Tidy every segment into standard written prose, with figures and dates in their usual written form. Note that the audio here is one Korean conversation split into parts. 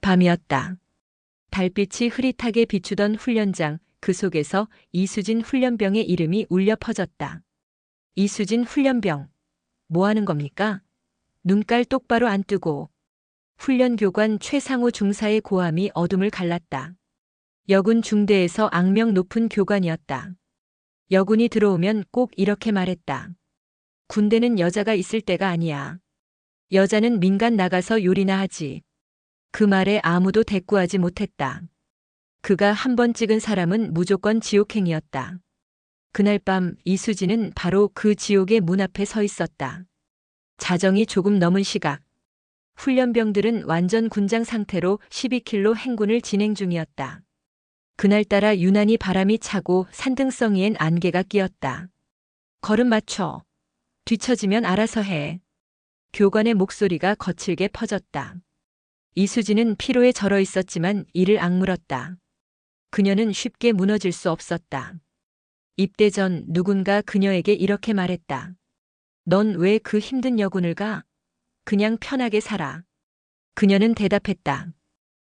밤이었다. 달빛이 흐릿하게 비추던 훈련장, 그 속에서 이수진 훈련병의 이름이 울려 퍼졌다. 이수진 훈련병. 뭐 하는 겁니까? 눈깔 똑바로 안 뜨고. 훈련교관 최상호 중사의 고함이 어둠을 갈랐다. 여군 중대에서 악명 높은 교관이었다. 여군이 들어오면 꼭 이렇게 말했다. 군대는 여자가 있을 때가 아니야. 여자는 민간 나가서 요리나 하지. 그 말에 아무도 대꾸하지 못했다. 그가 한 번 찍은 사람은 무조건 지옥행이었다. 그날 밤 이수진은 바로 그 지옥의 문 앞에 서 있었다. 자정이 조금 넘은 시각. 훈련병들은 완전 군장 상태로 12km 행군을 진행 중이었다. 그날따라 유난히 바람이 차고 산등성이엔 안개가 끼었다. 걸음 맞춰. 뒤처지면 알아서 해. 교관의 목소리가 거칠게 퍼졌다. 이수진은 피로에 절어 있었지만 이를 악물었다. 그녀는 쉽게 무너질 수 없었다. 입대 전 누군가 그녀에게 이렇게 말했다. 넌 왜 그 힘든 여군을 가? 그냥 편하게 살아. 그녀는 대답했다.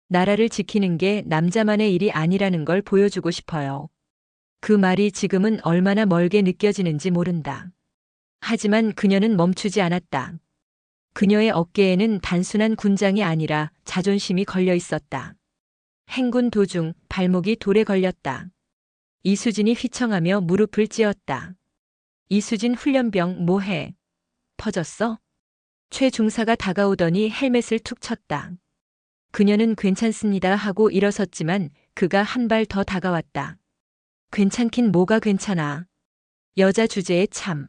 나라를 지키는 게 남자만의 일이 아니라는 걸 보여주고 싶어요. 그 말이 지금은 얼마나 멀게 느껴지는지 모른다. 하지만 그녀는 멈추지 않았다. 그녀의 어깨에는 단순한 군장이 아니라 자존심이 걸려 있었다. 행군 도중 발목이 돌에 걸렸다. 이수진이 휘청하며 무릎을 찧었다. 이수진 훈련병 뭐해? 퍼졌어? 최 중사가 다가오더니 헬멧을 툭 쳤다. 그녀는 괜찮습니다 하고 일어섰지만 그가 한 발 더 다가왔다. 괜찮긴 뭐가 괜찮아. 여자 주제에 참.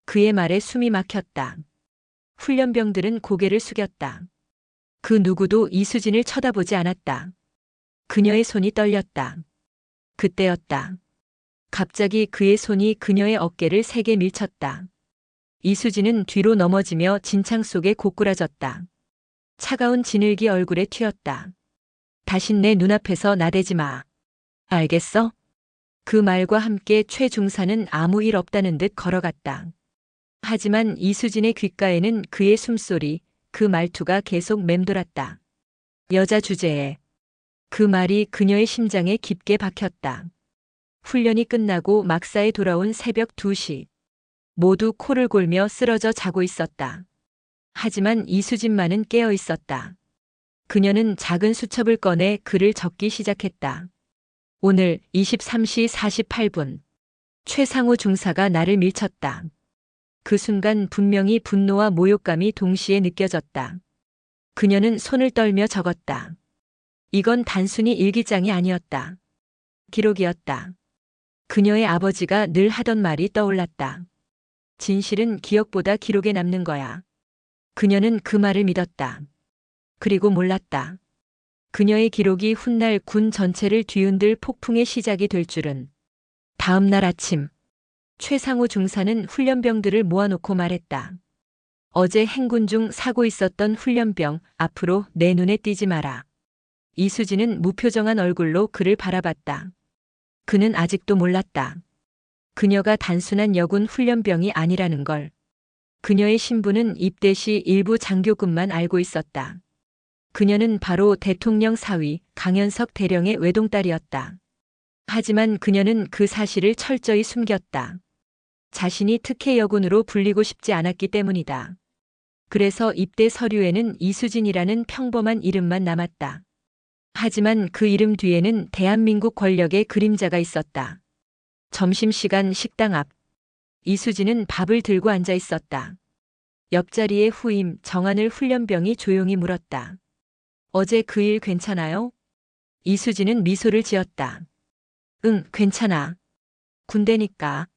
그의 말에 숨이 막혔다. 훈련병들은 고개를 숙였다. 그 누구도 이수진을 쳐다보지 않았다. 그녀의 손이 떨렸다. 그때였다. 갑자기 그의 손이 그녀의 어깨를 세게 밀쳤다. 이수진은 뒤로 넘어지며 진창 속에 고꾸라졌다. 차가운 진흙이 얼굴에 튀었다. 다신 내 눈앞에서 나대지 마. 알겠어? 그 말과 함께 최 중사는 아무 일 없다는 듯 걸어갔다. 하지만 이수진의 귓가에는 그의 숨소리, 그 말투가 계속 맴돌았다. 여자 주제에. 그 말이 그녀의 심장에 깊게 박혔다. 훈련이 끝나고 막사에 돌아온 새벽 2시. 모두 코를 골며 쓰러져 자고 있었다. 하지만 이수진만은 깨어 있었다. 그녀는 작은 수첩을 꺼내 글을 적기 시작했다. 오늘 23시 48분. 최상호 중사가 나를 밀쳤다. 그 순간 분명히 분노와 모욕감이 동시에 느껴졌다. 그녀는 손을 떨며 적었다. 이건 단순히 일기장이 아니었다. 기록이었다. 그녀의 아버지가 늘 하던 말이 떠올랐다. 진실은 기억보다 기록에 남는 거야. 그녀는 그 말을 믿었다. 그리고 몰랐다. 그녀의 기록이 훗날 군 전체를 뒤흔들 폭풍의 시작이 될 줄은. 다음 날 아침. 최상호 중사는 훈련병들을 모아놓고 말했다. 어제 행군 중 사고 있었던 훈련병 앞으로 내 눈에 띄지 마라. 이수진은 무표정한 얼굴로 그를 바라봤다. 그는 아직도 몰랐다. 그녀가 단순한 여군 훈련병이 아니라는 걸. 그녀의 신분은 입대 시 일부 장교급만 알고 있었다. 그녀는 바로 대통령 사위 강현석 대령의 외동딸이었다. 하지만 그녀는 그 사실을 철저히 숨겼다. 자신이 특혜 여군으로 불리고 싶지 않았기 때문이다. 그래서 입대 서류에는 이수진이라는 평범한 이름만 남았다. 하지만 그 이름 뒤에는 대한민국 권력의 그림자가 있었다. 점심시간 식당 앞. 이수진은 밥을 들고 앉아 있었다. 옆자리의 후임 정하늘 훈련병이 조용히 물었다. 어제 그 일 괜찮아요? 이수진은 미소를 지었다. 응, 괜찮아. 군대니까.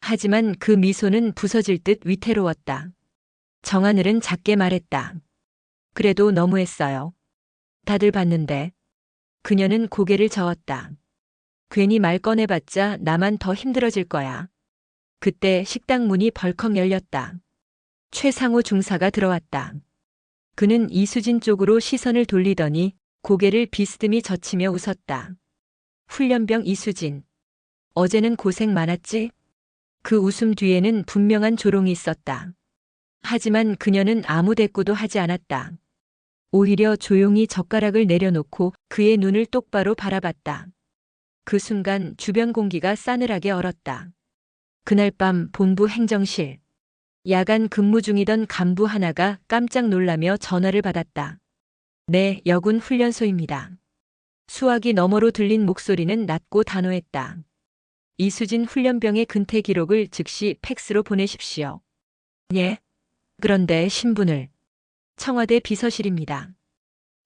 하지만 그 미소는 부서질 듯 위태로웠다. 정하늘은 작게 말했다. 그래도 너무했어요. 다들 봤는데. 그녀는 고개를 저었다. 괜히 말 꺼내봤자 나만 더 힘들어질 거야. 그때 식당 문이 벌컥 열렸다. 최상호 중사가 들어왔다. 그는 이수진 쪽으로 시선을 돌리더니 고개를 비스듬히 젖히며 웃었다. 훈련병 이수진. 어제는 고생 많았지? 그 웃음 뒤에는 분명한 조롱이 있었다. 하지만 그녀는 아무 대꾸도 하지 않았다. 오히려 조용히 젓가락을 내려놓고 그의 눈을 똑바로 바라봤다. 그 순간 주변 공기가 싸늘하게 얼었다. 그날 밤 본부 행정실. 야간 근무 중이던 간부 하나가 깜짝 놀라며 전화를 받았다. 네, 여군 훈련소입니다. 수화기 너머로 들린 목소리는 낮고 단호했다. 이수진 훈련병의 근태 기록을 즉시 팩스로 보내십시오. 예. 그런데 신분을. 청와대 비서실입니다.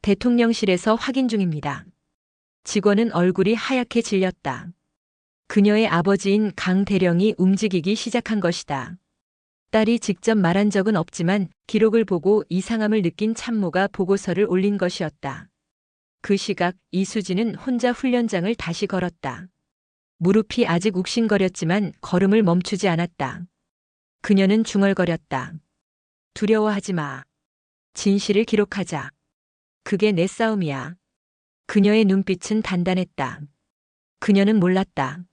대통령실에서 확인 중입니다. 직원은 얼굴이 하얗게 질렸다. 그녀의 아버지인 강 대령이 움직이기 시작한 것이다. 딸이 직접 말한 적은 없지만 기록을 보고 이상함을 느낀 참모가 보고서를 올린 것이었다. 그 시각 이수진은 혼자 훈련장을 다시 걸었다. 무릎이 아직 욱신거렸지만 걸음을 멈추지 않았다. 그녀는 중얼거렸다. 두려워하지 마. 진실을 기록하자. 그게 내 싸움이야. 그녀의 눈빛은 단단했다. 그녀는 몰랐다.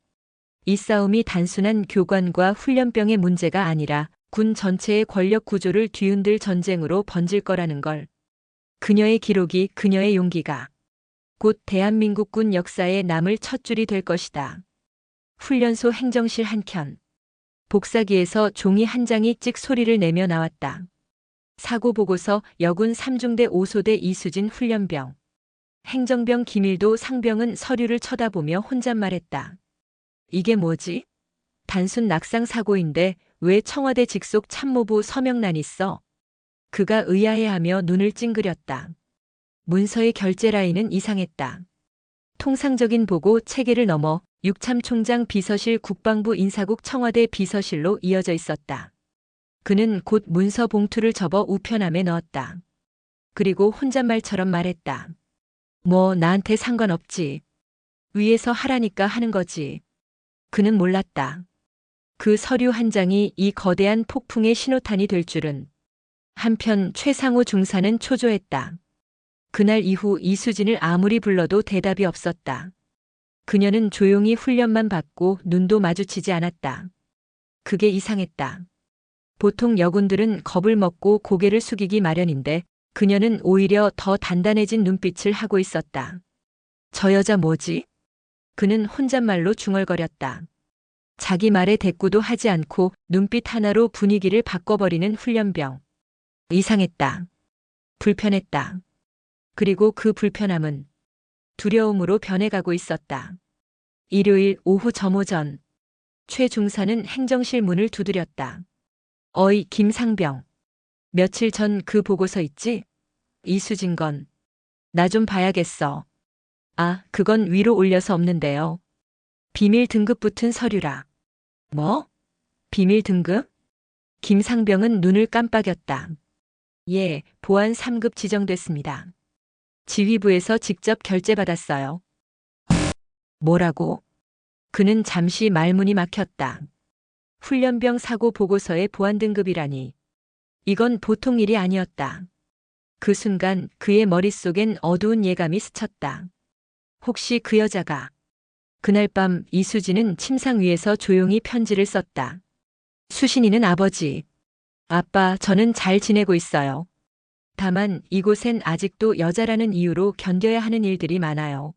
이 싸움이 단순한 교관과 훈련병의 문제가 아니라 군 전체의 권력 구조를 뒤흔들 전쟁으로 번질 거라는 걸. 그녀의 기록이, 그녀의 용기가 곧 대한민국 군 역사에 남을 첫 줄이 될 것이다. 훈련소 행정실 한켠. 복사기에서 종이 한 장이 찍 소리를 내며 나왔다. 사고 보고서 여군 3중대 5소대 이수진 훈련병. 행정병 김일도 상병은 서류를 쳐다보며 혼잣말했다. 이게 뭐지? 단순 낙상 사고인데 왜 청와대 직속 참모부 서명란이 있어? 그가 의아해하며 눈을 찡그렸다. 문서의 결제 라인은 이상했다. 통상적인 보고 체계를 넘어 육참총장 비서실 국방부 인사국 청와대 비서실로 이어져 있었다. 그는 곧 문서 봉투를 접어 우편함에 넣었다. 그리고 혼잣말처럼 말했다. 뭐 나한테 상관없지. 위에서 하라니까 하는 거지. 그는 몰랐다. 그 서류 한 장이 이 거대한 폭풍의 신호탄이 될 줄은. 한편 최상호 중사는 초조했다. 그날 이후 이수진을 아무리 불러도 대답이 없었다. 그녀는 조용히 훈련만 받고 눈도 마주치지 않았다. 그게 이상했다. 보통 여군들은 겁을 먹고 고개를 숙이기 마련인데 그녀는 오히려 더 단단해진 눈빛을 하고 있었다. 저 여자 뭐지? 그는 혼잣말로 중얼거렸다. 자기 말에 대꾸도 하지 않고 눈빛 하나로 분위기를 바꿔버리는 훈련병. 이상했다. 불편했다. 그리고 그 불편함은 두려움으로 변해가고 있었다. 일요일 오후 점호전. 최 중사는 행정실 문을 두드렸다. 어이 김상병. 며칠 전 그 보고서 있지? 이수진 건. 나 좀 봐야겠어. 아, 그건 위로 올려서 없는데요. 비밀 등급 붙은 서류라. 뭐? 비밀 등급? 김상병은 눈을 깜빡였다. 예, 보안 3급 지정됐습니다. 지휘부에서 직접 결제받았어요. 뭐라고? 그는 잠시 말문이 막혔다. 훈련병 사고 보고서의 보안 등급이라니. 이건 보통 일이 아니었다. 그 순간 그의 머릿속엔 어두운 예감이 스쳤다. 혹시 그 여자가. 그날 밤 이수진은 침상 위에서 조용히 편지를 썼다. 수신이는 아버지. 아빠, 저는 잘 지내고 있어요. 다만 이곳엔 아직도 여자라는 이유로 견뎌야 하는 일들이 많아요.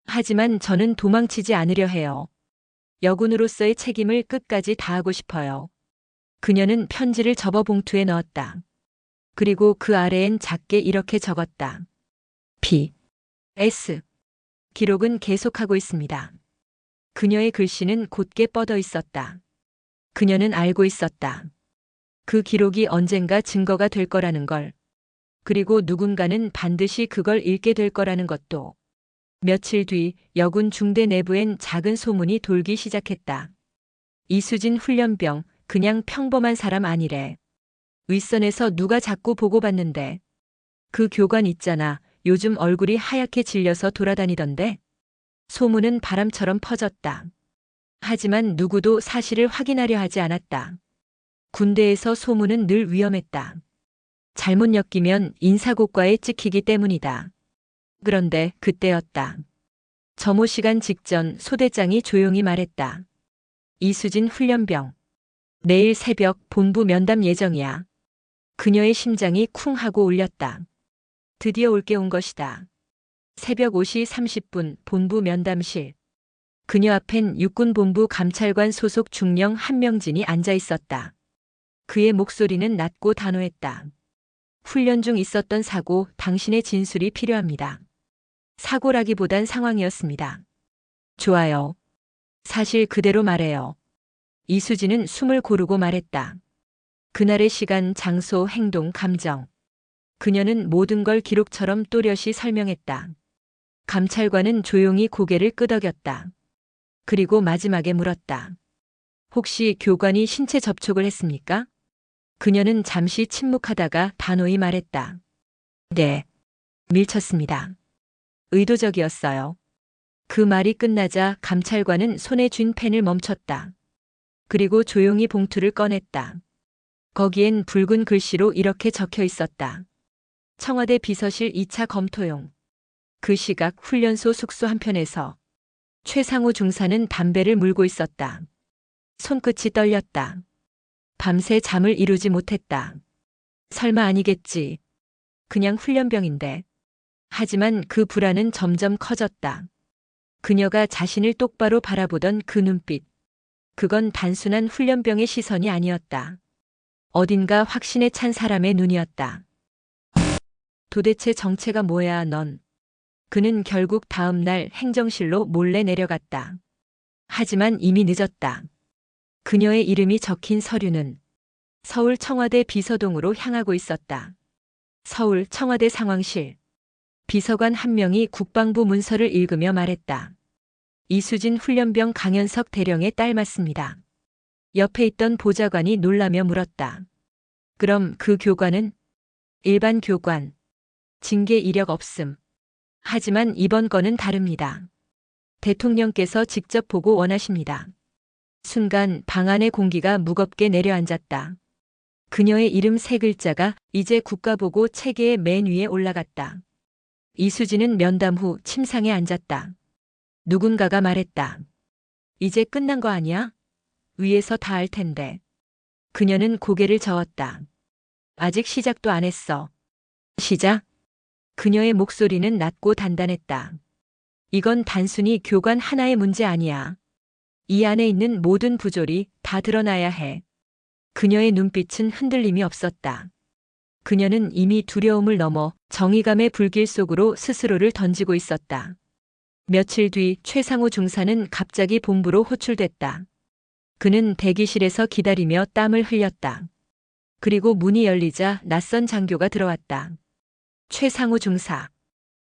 하지만 저는 도망치지 않으려 해요. 여군으로서의 책임을 끝까지 다하고 싶어요. 그녀는 편지를 접어 봉투에 넣었다. 그리고 그 아래엔 작게 이렇게 적었다. P.S. 기록은 계속하고 있습니다. 그녀의 글씨는 곧게 뻗어 있었다. 그녀는 알고 있었다. 그 기록이 언젠가 증거가 될 거라는 걸. 그리고 누군가는 반드시 그걸 읽게 될 거라는 것도. 며칠 뒤 여군 중대 내부엔 작은 소문이 돌기 시작했다. 이수진 훈련병, 그냥 평범한 사람 아니래. 윗선에서 누가 자꾸 보고받는데. 그 교관 있잖아. 요즘 얼굴이 하얗게 질려서 돌아다니던데. 소문은 바람처럼 퍼졌다. 하지만 누구도 사실을 확인하려 하지 않았다. 군대에서 소문은 늘 위험했다. 잘못 엮이면 인사고과에 찍히기 때문이다. 그런데 그때였다. 점호 시간 직전 소대장이 조용히 말했다. 이수진 훈련병. 내일 새벽 본부 면담 예정이야. 그녀의 심장이 쿵 하고 울렸다. 드디어 올게 온 것이다. 새벽 5시 30분 본부 면담실. 그녀 앞엔 육군본부 감찰관 소속 중령 한명진이 앉아 있었다. 그의 목소리는 낮고 단호했다. 훈련 중 있었던 사고, 당신의 진술이 필요합니다. 사고라기보단 상황이었습니다. 좋아요. 사실 그대로 말해요. 이수진은 숨을 고르고 말했다. 그날의 시간, 장소, 행동, 감정. 그녀는 모든 걸 기록처럼 또렷이 설명했다. 감찰관은 조용히 고개를 끄덕였다. 그리고 마지막에 물었다. 혹시 교관이 신체 접촉을 했습니까? 그녀는 잠시 침묵하다가 단호히 말했다. 네. 밀쳤습니다. 의도적이었어요. 그 말이 끝나자 감찰관은 손에 쥔 펜을 멈췄다. 그리고 조용히 봉투를 꺼냈다. 거기엔 붉은 글씨로 이렇게 적혀 있었다. 청와대 비서실 2차 검토용. 그 시각 훈련소 숙소 한편에서 최상우 중사는 담배를 물고 있었다. 손끝이 떨렸다. 밤새 잠을 이루지 못했다. 설마 아니겠지. 그냥 훈련병인데. 하지만 그 불안은 점점 커졌다. 그녀가 자신을 똑바로 바라보던 그 눈빛. 그건 단순한 훈련병의 시선이 아니었다. 어딘가 확신에 찬 사람의 눈이었다. 도대체 정체가 뭐야, 넌? 그는 결국 다음 날 행정실로 몰래 내려갔다. 하지만 이미 늦었다. 그녀의 이름이 적힌 서류는 서울 청와대 비서동으로 향하고 있었다. 서울 청와대 상황실. 비서관 한 명이 국방부 문서를 읽으며 말했다. 이수진 훈련병 강현석 대령의 딸 맞습니다. 옆에 있던 보좌관이 놀라며 물었다. 그럼 그 교관은? 일반 교관. 징계 이력 없음. 하지만 이번 건은 다릅니다. 대통령께서 직접 보고 원하십니다. 순간 방 안의 공기가 무겁게 내려앉았다. 그녀의 이름 세 글자가 이제 국가보고 체계의 맨 위에 올라갔다. 이수진은 면담 후 침상에 앉았다. 누군가가 말했다. 이제 끝난 거 아니야? 위에서 다 알 텐데. 그녀는 고개를 저었다. 아직 시작도 안 했어. 시작? 그녀의 목소리는 낮고 단단했다. 이건 단순히 교관 하나의 문제 아니야. 이 안에 있는 모든 부조리 다 드러나야 해. 그녀의 눈빛은 흔들림이 없었다. 그녀는 이미 두려움을 넘어 정의감의 불길 속으로 스스로를 던지고 있었다. 며칠 뒤 최상우 중사는 갑자기 본부로 호출됐다. 그는 대기실에서 기다리며 땀을 흘렸다. 그리고 문이 열리자 낯선 장교가 들어왔다. 최상우 중사.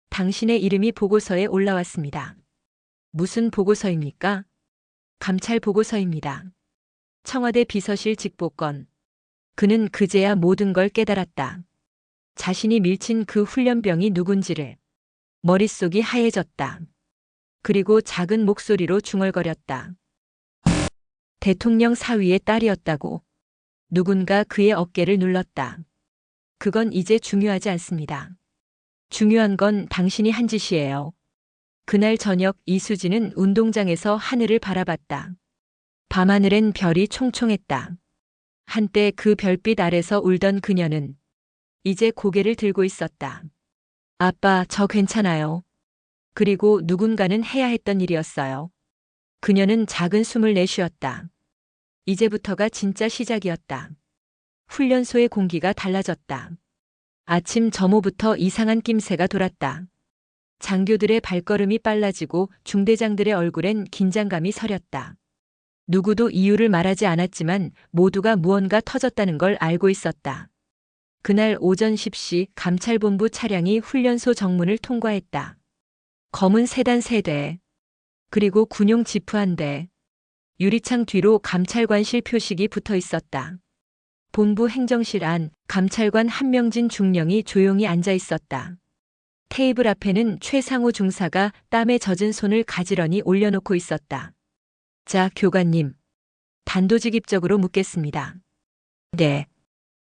당신의 이름이 보고서에 올라왔습니다. 무슨 보고서입니까? 감찰 보고서입니다. 청와대 비서실 직보건. 그는 그제야 모든 걸 깨달았다. 자신이 밀친 그 훈련병이 누군지를. 머릿속이 하얘졌다. 그리고 작은 목소리로 중얼거렸다. 대통령 사위의 딸이었다고. 누군가 그의 어깨를 눌렀다. 그건 이제 중요하지 않습니다. 중요한 건 당신이 한 짓이에요. 그날 저녁 이수진은 운동장에서 하늘을 바라봤다. 밤하늘엔 별이 총총했다. 한때 그 별빛 아래서 울던 그녀는 이제 고개를 들고 있었다. 아빠, 저 괜찮아요. 그리고 누군가는 해야 했던 일이었어요. 그녀는 작은 숨을 내쉬었다. 이제부터가 진짜 시작이었다. 훈련소의 공기가 달라졌다. 아침 점호부터 이상한 낌새가 돌았다. 장교들의 발걸음이 빨라지고 중대장들의 얼굴엔 긴장감이 서렸다. 누구도 이유를 말하지 않았지만 모두가 무언가 터졌다는 걸 알고 있었다. 그날 오전 10시 감찰본부 차량이 훈련소 정문을 통과했다. 검은 세단 3대, 그리고 군용 지프 1대, 유리창 뒤로 감찰관실 표식이 붙어 있었다. 본부 행정실 안 감찰관 한명진 중령이 조용히 앉아 있었다. 테이블 앞에는 최상우 중사가 땀에 젖은 손을 가지런히 올려놓고 있었다. 자, 교관님. 단도직입적으로 묻겠습니다. 네.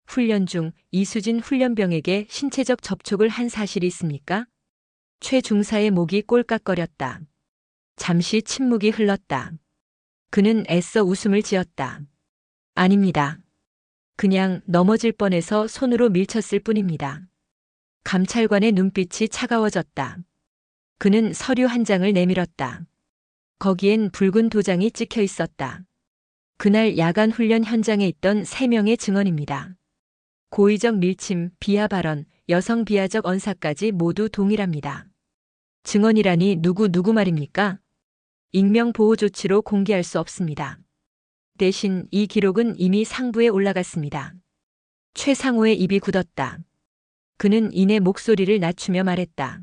훈련 중 이수진 훈련병에게 신체적 접촉을 한 사실이 있습니까? 최 중사의 목이 꼴깍거렸다. 잠시 침묵이 흘렀다. 그는 애써 웃음을 지었다. 아닙니다. 그냥 넘어질 뻔해서 손으로 밀쳤을 뿐입니다. 감찰관의 눈빛이 차가워졌다. 그는 서류 한 장을 내밀었다. 거기엔 붉은 도장이 찍혀 있었다. 그날 야간 훈련 현장에 있던 3명의 증언입니다. 고의적 밀침, 비하 발언, 여성 비하적 언사까지 모두 동일합니다. 증언이라니 누구 말입니까? 익명 보호 조치로 공개할 수 없습니다. 대신 이 기록은 이미 상부에 올라갔습니다. 최상호의 입이 굳었다. 그는 이내 목소리를 낮추며 말했다.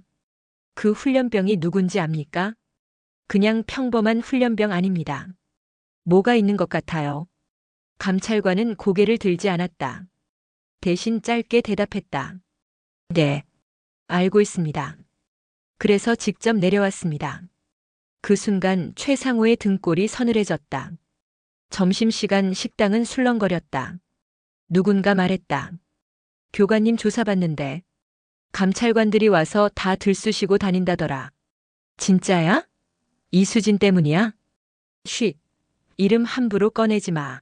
그 훈련병이 누군지 압니까? 그냥 평범한 훈련병 아닙니다. 뭐가 있는 것 같아요? 감찰관은 고개를 들지 않았다. 대신 짧게 대답했다. 네, 알고 있습니다. 그래서 직접 내려왔습니다. 그 순간 최상호의 등골이 서늘해졌다. 점심시간 식당은 술렁거렸다. 누군가 말했다. 교관님 조사받는데 감찰관들이 와서 다 들쑤시고 다닌다더라. 진짜야? 이수진 때문이야? 쉿. 이름 함부로 꺼내지 마.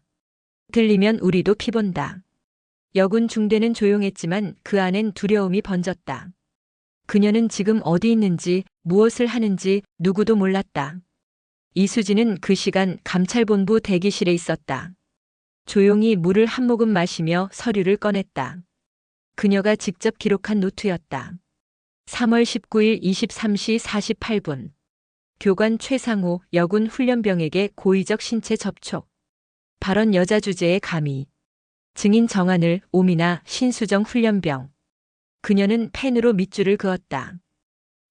들리면 우리도 피본다. 여군 중대는 조용했지만 그 안엔 두려움이 번졌다. 그녀는 지금 어디 있는지, 무엇을 하는지 누구도 몰랐다. 이수진은 그 시간 감찰본부 대기실에 있었다. 조용히 물을 한 모금 마시며 서류를 꺼냈다. 그녀가 직접 기록한 노트였다. 3월 19일 23시 48분. 교관 최상호 여군 훈련병에게 고의적 신체 접촉. 발언 여자 주제에 감히. 증인 정한을 오미나 신수정 훈련병. 그녀는 펜으로 밑줄을 그었다.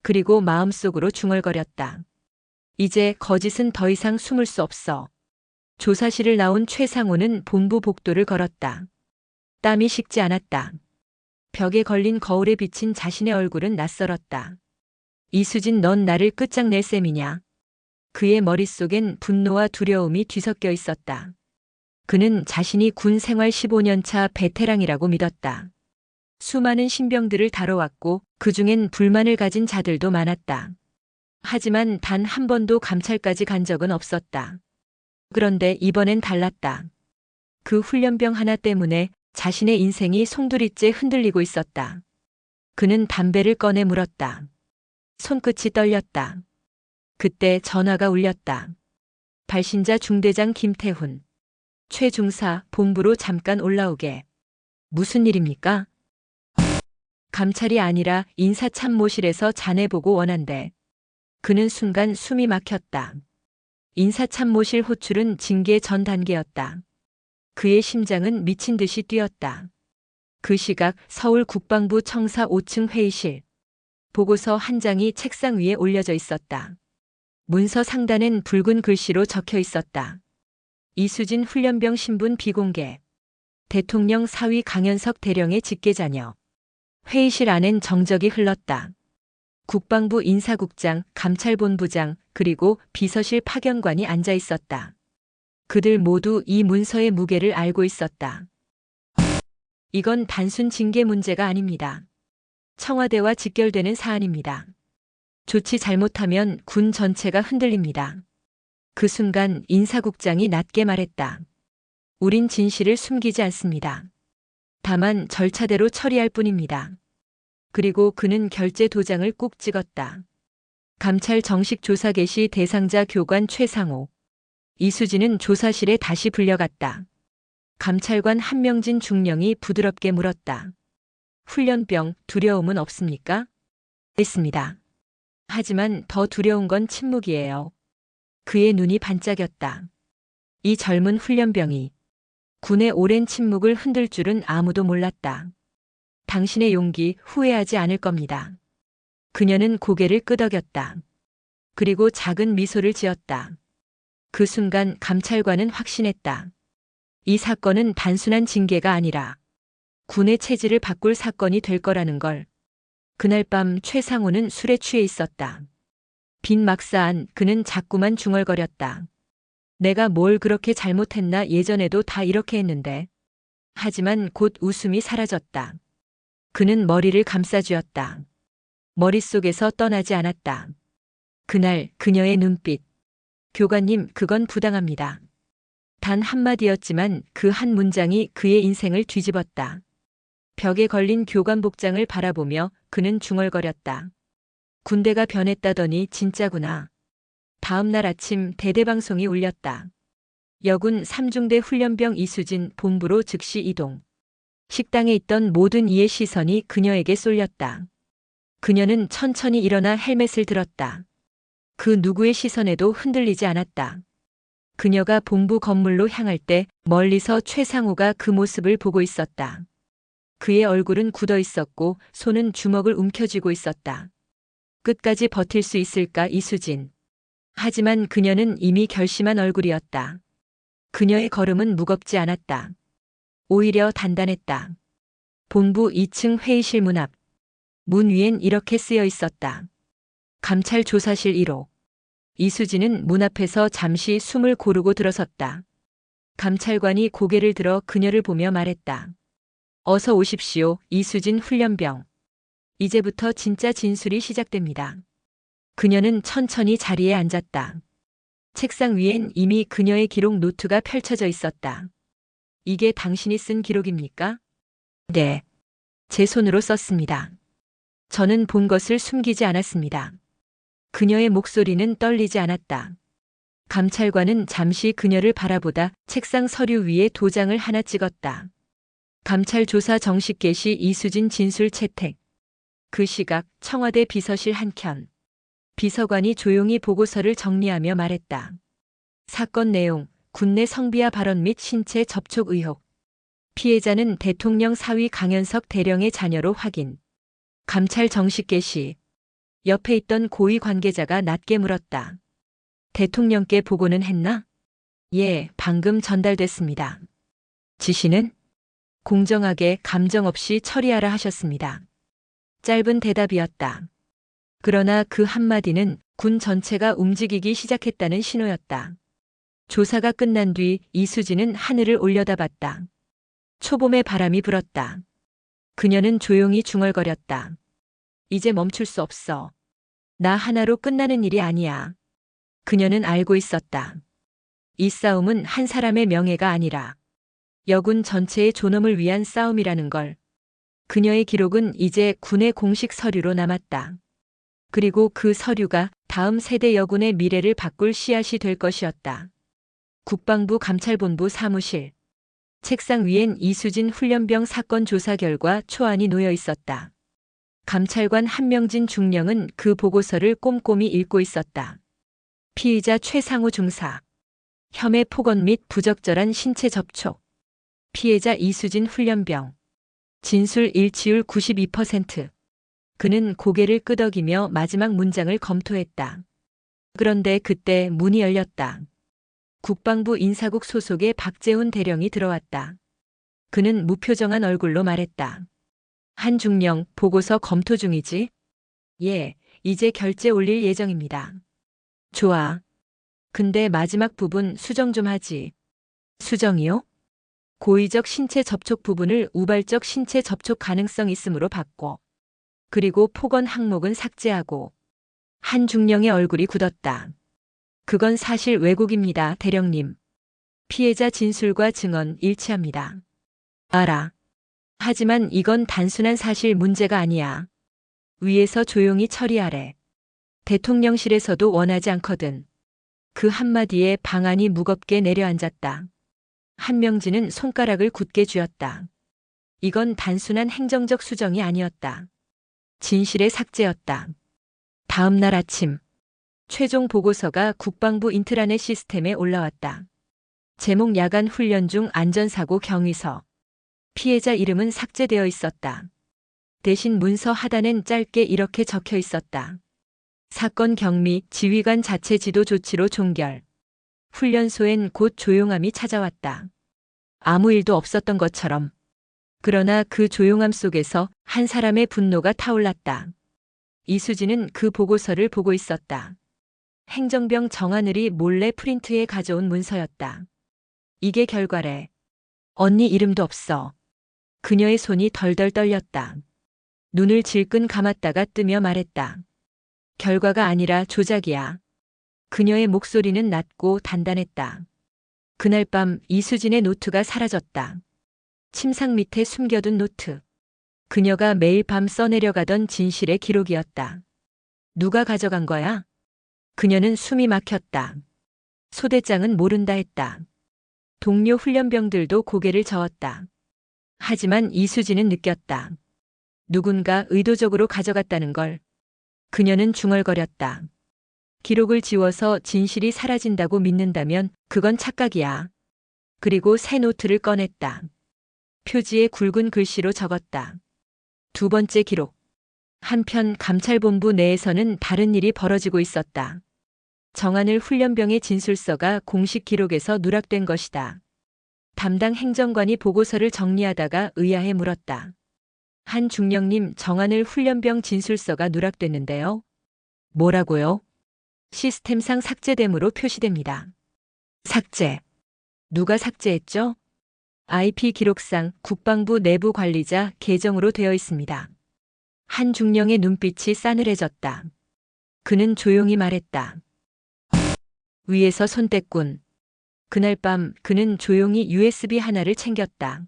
그리고 마음속으로 중얼거렸다. 이제 거짓은 더 이상 숨을 수 없어. 조사실을 나온 최상호는 본부 복도를 걸었다. 땀이 식지 않았다. 벽에 걸린 거울에 비친 자신의 얼굴은 낯설었다. 이수진, 넌 나를 끝장낼 셈이냐? 그의 머릿속엔 분노와 두려움이 뒤섞여 있었다. 그는 자신이 군 생활 15년 차 베테랑이라고 믿었다. 수많은 신병들을 다뤄왔고 그중엔 불만을 가진 자들도 많았다. 하지만 단 한 번도 감찰까지 간 적은 없었다. 그런데 이번엔 달랐다. 그 훈련병 하나 때문에 자신의 인생이 송두리째 흔들리고 있었다. 그는 담배를 꺼내 물었다. 손끝이 떨렸다. 그때 전화가 울렸다. 발신자 중대장 김태훈. 최 중사 본부로 잠깐 올라오게. 무슨 일입니까? 감찰이 아니라 인사참모실에서 자네 보고 원한대. 그는 순간 숨이 막혔다. 인사참모실 호출은 징계 전 단계였다. 그의 심장은 미친 듯이 뛰었다. 그 시각 서울 국방부 청사 5층 회의실. 보고서 한 장이 책상 위에 올려져 있었다. 문서 상단엔 붉은 글씨로 적혀 있었다. 이수진 훈련병 신분 비공개. 대통령 사위 강현석 대령의 직계자녀. 회의실 안엔 정적이 흘렀다. 국방부 인사국장, 감찰본부장, 그리고 비서실 파견관이 앉아 있었다. 그들 모두 이 문서의 무게를 알고 있었다. 이건 단순 징계 문제가 아닙니다. 청와대와 직결되는 사안입니다. 조치 잘못하면 군 전체가 흔들립니다. 그 순간 인사국장이 낮게 말했다. 우린 진실을 숨기지 않습니다. 다만 절차대로 처리할 뿐입니다. 그리고 그는 결제 도장을 꾹 찍었다. 감찰 정식 조사 개시 대상자 교관 최상호. 이수진은 조사실에 다시 불려갔다. 감찰관 한명진 중령이 부드럽게 물었다. 훈련병, 두려움은 없습니까? 했습니다. 하지만 더 두려운 건 침묵이에요. 그의 눈이 반짝였다. 이 젊은 훈련병이 군의 오랜 침묵을 흔들 줄은 아무도 몰랐다. 당신의 용기 후회하지 않을 겁니다. 그녀는 고개를 끄덕였다. 그리고 작은 미소를 지었다. 그 순간 감찰관은 확신했다. 이 사건은 단순한 징계가 아니라 군의 체질을 바꿀 사건이 될 거라는 걸. 그날 밤 최상호는 술에 취해 있었다. 빈 막사 안 그는 자꾸만 중얼거렸다. 내가 뭘 그렇게 잘못했나, 예전에도 다 이렇게 했는데. 하지만 곧 웃음이 사라졌다. 그는 머리를 감싸쥐었다. 머릿속에서 떠나지 않았다. 그날 그녀의 눈빛. 교관님, 그건 부당합니다. 단 한마디였지만 그 한 문장이 그의 인생을 뒤집었다. 벽에 걸린 교관 복장을 바라보며 그는 중얼거렸다. 군대가 변했다더니 진짜구나. 다음 날 아침 대대방송이 울렸다. 여군 3중대 훈련병 이수진 본부로 즉시 이동. 식당에 있던 모든 이의 시선이 그녀에게 쏠렸다. 그녀는 천천히 일어나 헬멧을 들었다. 그 누구의 시선에도 흔들리지 않았다. 그녀가 본부 건물로 향할 때 멀리서 최상우가 그 모습을 보고 있었다. 그의 얼굴은 굳어 있었고 손은 주먹을 움켜쥐고 있었다. 끝까지 버틸 수 있을까 이수진. 하지만 그녀는 이미 결심한 얼굴이었다. 그녀의 걸음은 무겁지 않았다. 오히려 단단했다. 본부 2층 회의실 문 앞. 문 위엔 이렇게 쓰여 있었다. 감찰 조사실 1호. 이수진은 문 앞에서 잠시 숨을 고르고 들어섰다. 감찰관이 고개를 들어 그녀를 보며 말했다. 어서 오십시오, 이수진 훈련병. 이제부터 진짜 진술이 시작됩니다. 그녀는 천천히 자리에 앉았다. 책상 위엔 이미 그녀의 기록 노트가 펼쳐져 있었다. 이게 당신이 쓴 기록입니까? 네. 제 손으로 썼습니다. 저는 본 것을 숨기지 않았습니다. 그녀의 목소리는 떨리지 않았다. 감찰관은 잠시 그녀를 바라보다 책상 서류 위에 도장을 하나 찍었다. 감찰 조사 정식 개시 이수진 진술 채택. 그 시각 청와대 비서실 한켠. 비서관이 조용히 보고서를 정리하며 말했다. 사건 내용, 군내 성비하 발언 및 신체 접촉 의혹. 피해자는 대통령 사위 강현석 대령의 자녀로 확인. 감찰 정식 개시. 옆에 있던 고위 관계자가 낮게 물었다. 대통령께 보고는 했나? 예, 방금 전달됐습니다. 지시는? 공정하게 감정 없이 처리하라 하셨습니다. 짧은 대답이었다. 그러나 그 한마디는 군 전체가 움직이기 시작했다는 신호였다. 조사가 끝난 뒤 이수진은 하늘을 올려다봤다. 초봄의 바람이 불었다. 그녀는 조용히 중얼거렸다. 이제 멈출 수 없어. 나 하나로 끝나는 일이 아니야. 그녀는 알고 있었다. 이 싸움은 한 사람의 명예가 아니라 여군 전체의 존엄을 위한 싸움이라는 걸. 그녀의 기록은 이제 군의 공식 서류로 남았다. 그리고 그 서류가 다음 세대 여군의 미래를 바꿀 씨앗이 될 것이었다. 국방부 감찰본부 사무실. 책상 위엔 이수진 훈련병 사건 조사 결과 초안이 놓여 있었다. 감찰관 한명진 중령은 그 보고서를 꼼꼼히 읽고 있었다. 피의자 최상우 중사. 혐의 폭언 및 부적절한 신체 접촉. 피해자 이수진 훈련병. 진술 일치율 92%. 그는 고개를 끄덕이며 마지막 문장을 검토했다. 그런데 그때 문이 열렸다. 국방부 인사국 소속의 박재훈 대령이 들어왔다. 그는 무표정한 얼굴로 말했다. 한중령, 보고서 검토 중이지? 예, 이제 결재 올릴 예정입니다. 좋아. 근데 마지막 부분 수정 좀 하지. 수정이요? 고의적 신체 접촉 부분을 우발적 신체 접촉 가능성 있음으로 바꿔. 그리고 폭언 항목은 삭제하고. 한중령의 얼굴이 굳었다. 그건 사실 왜곡입니다, 대령님. 피해자 진술과 증언 일치합니다. 알아. 하지만 이건 단순한 사실 문제가 아니야. 위에서 조용히 처리하래. 대통령실에서도 원하지 않거든. 그 한마디에 방안이 무겁게 내려앉았다. 한명진은 손가락을 굳게 쥐었다. 이건 단순한 행정적 수정이 아니었다. 진실의 삭제였다. 다음 날 아침, 최종 보고서가 국방부 인트라넷 시스템에 올라왔다. 제목 야간 훈련 중 안전사고 경위서. 피해자 이름은 삭제되어 있었다. 대신 문서 하단엔 짧게 이렇게 적혀 있었다. 사건 경미, 지휘관 자체 지도 조치로 종결. 훈련소엔 곧 조용함이 찾아왔다. 아무 일도 없었던 것처럼. 그러나 그 조용함 속에서 한 사람의 분노가 타올랐다. 이수진은 그 보고서를 보고 있었다. 행정병 정하늘이 몰래 프린트해 가져온 문서였다. 이게 결과래. 언니 이름도 없어. 그녀의 손이 덜덜 떨렸다. 눈을 질끈 감았다가 뜨며 말했다. 결과가 아니라 조작이야. 그녀의 목소리는 낮고 단단했다. 그날 밤 이수진의 노트가 사라졌다. 침상 밑에 숨겨둔 노트. 그녀가 매일 밤 써내려가던 진실의 기록이었다. 누가 가져간 거야? 그녀는 숨이 막혔다. 소대장은 모른다 했다. 동료 훈련병들도 고개를 저었다. 하지만 이수진은 느꼈다. 누군가 의도적으로 가져갔다는 걸. 그녀는 중얼거렸다. 기록을 지워서 진실이 사라진다고 믿는다면 그건 착각이야. 그리고 새 노트를 꺼냈다. 표지에 굵은 글씨로 적었다. 두 번째 기록. 한편 감찰본부 내에서는 다른 일이 벌어지고 있었다. 정하늘 훈련병의 진술서가 공식 기록에서 누락된 것이다. 담당 행정관이 보고서를 정리하다가 의아해 물었다. 한 중령님, 정하늘 훈련병 진술서가 누락됐는데요. 뭐라고요? 시스템상 삭제됨으로 표시됩니다. 삭제. 누가 삭제했죠? IP 기록상 국방부 내부 관리자 계정으로 되어 있습니다. 한 중령의 눈빛이 싸늘해졌다. 그는 조용히 말했다. 위에서 손댔군. 그날 밤 그는 조용히 USB 하나를 챙겼다.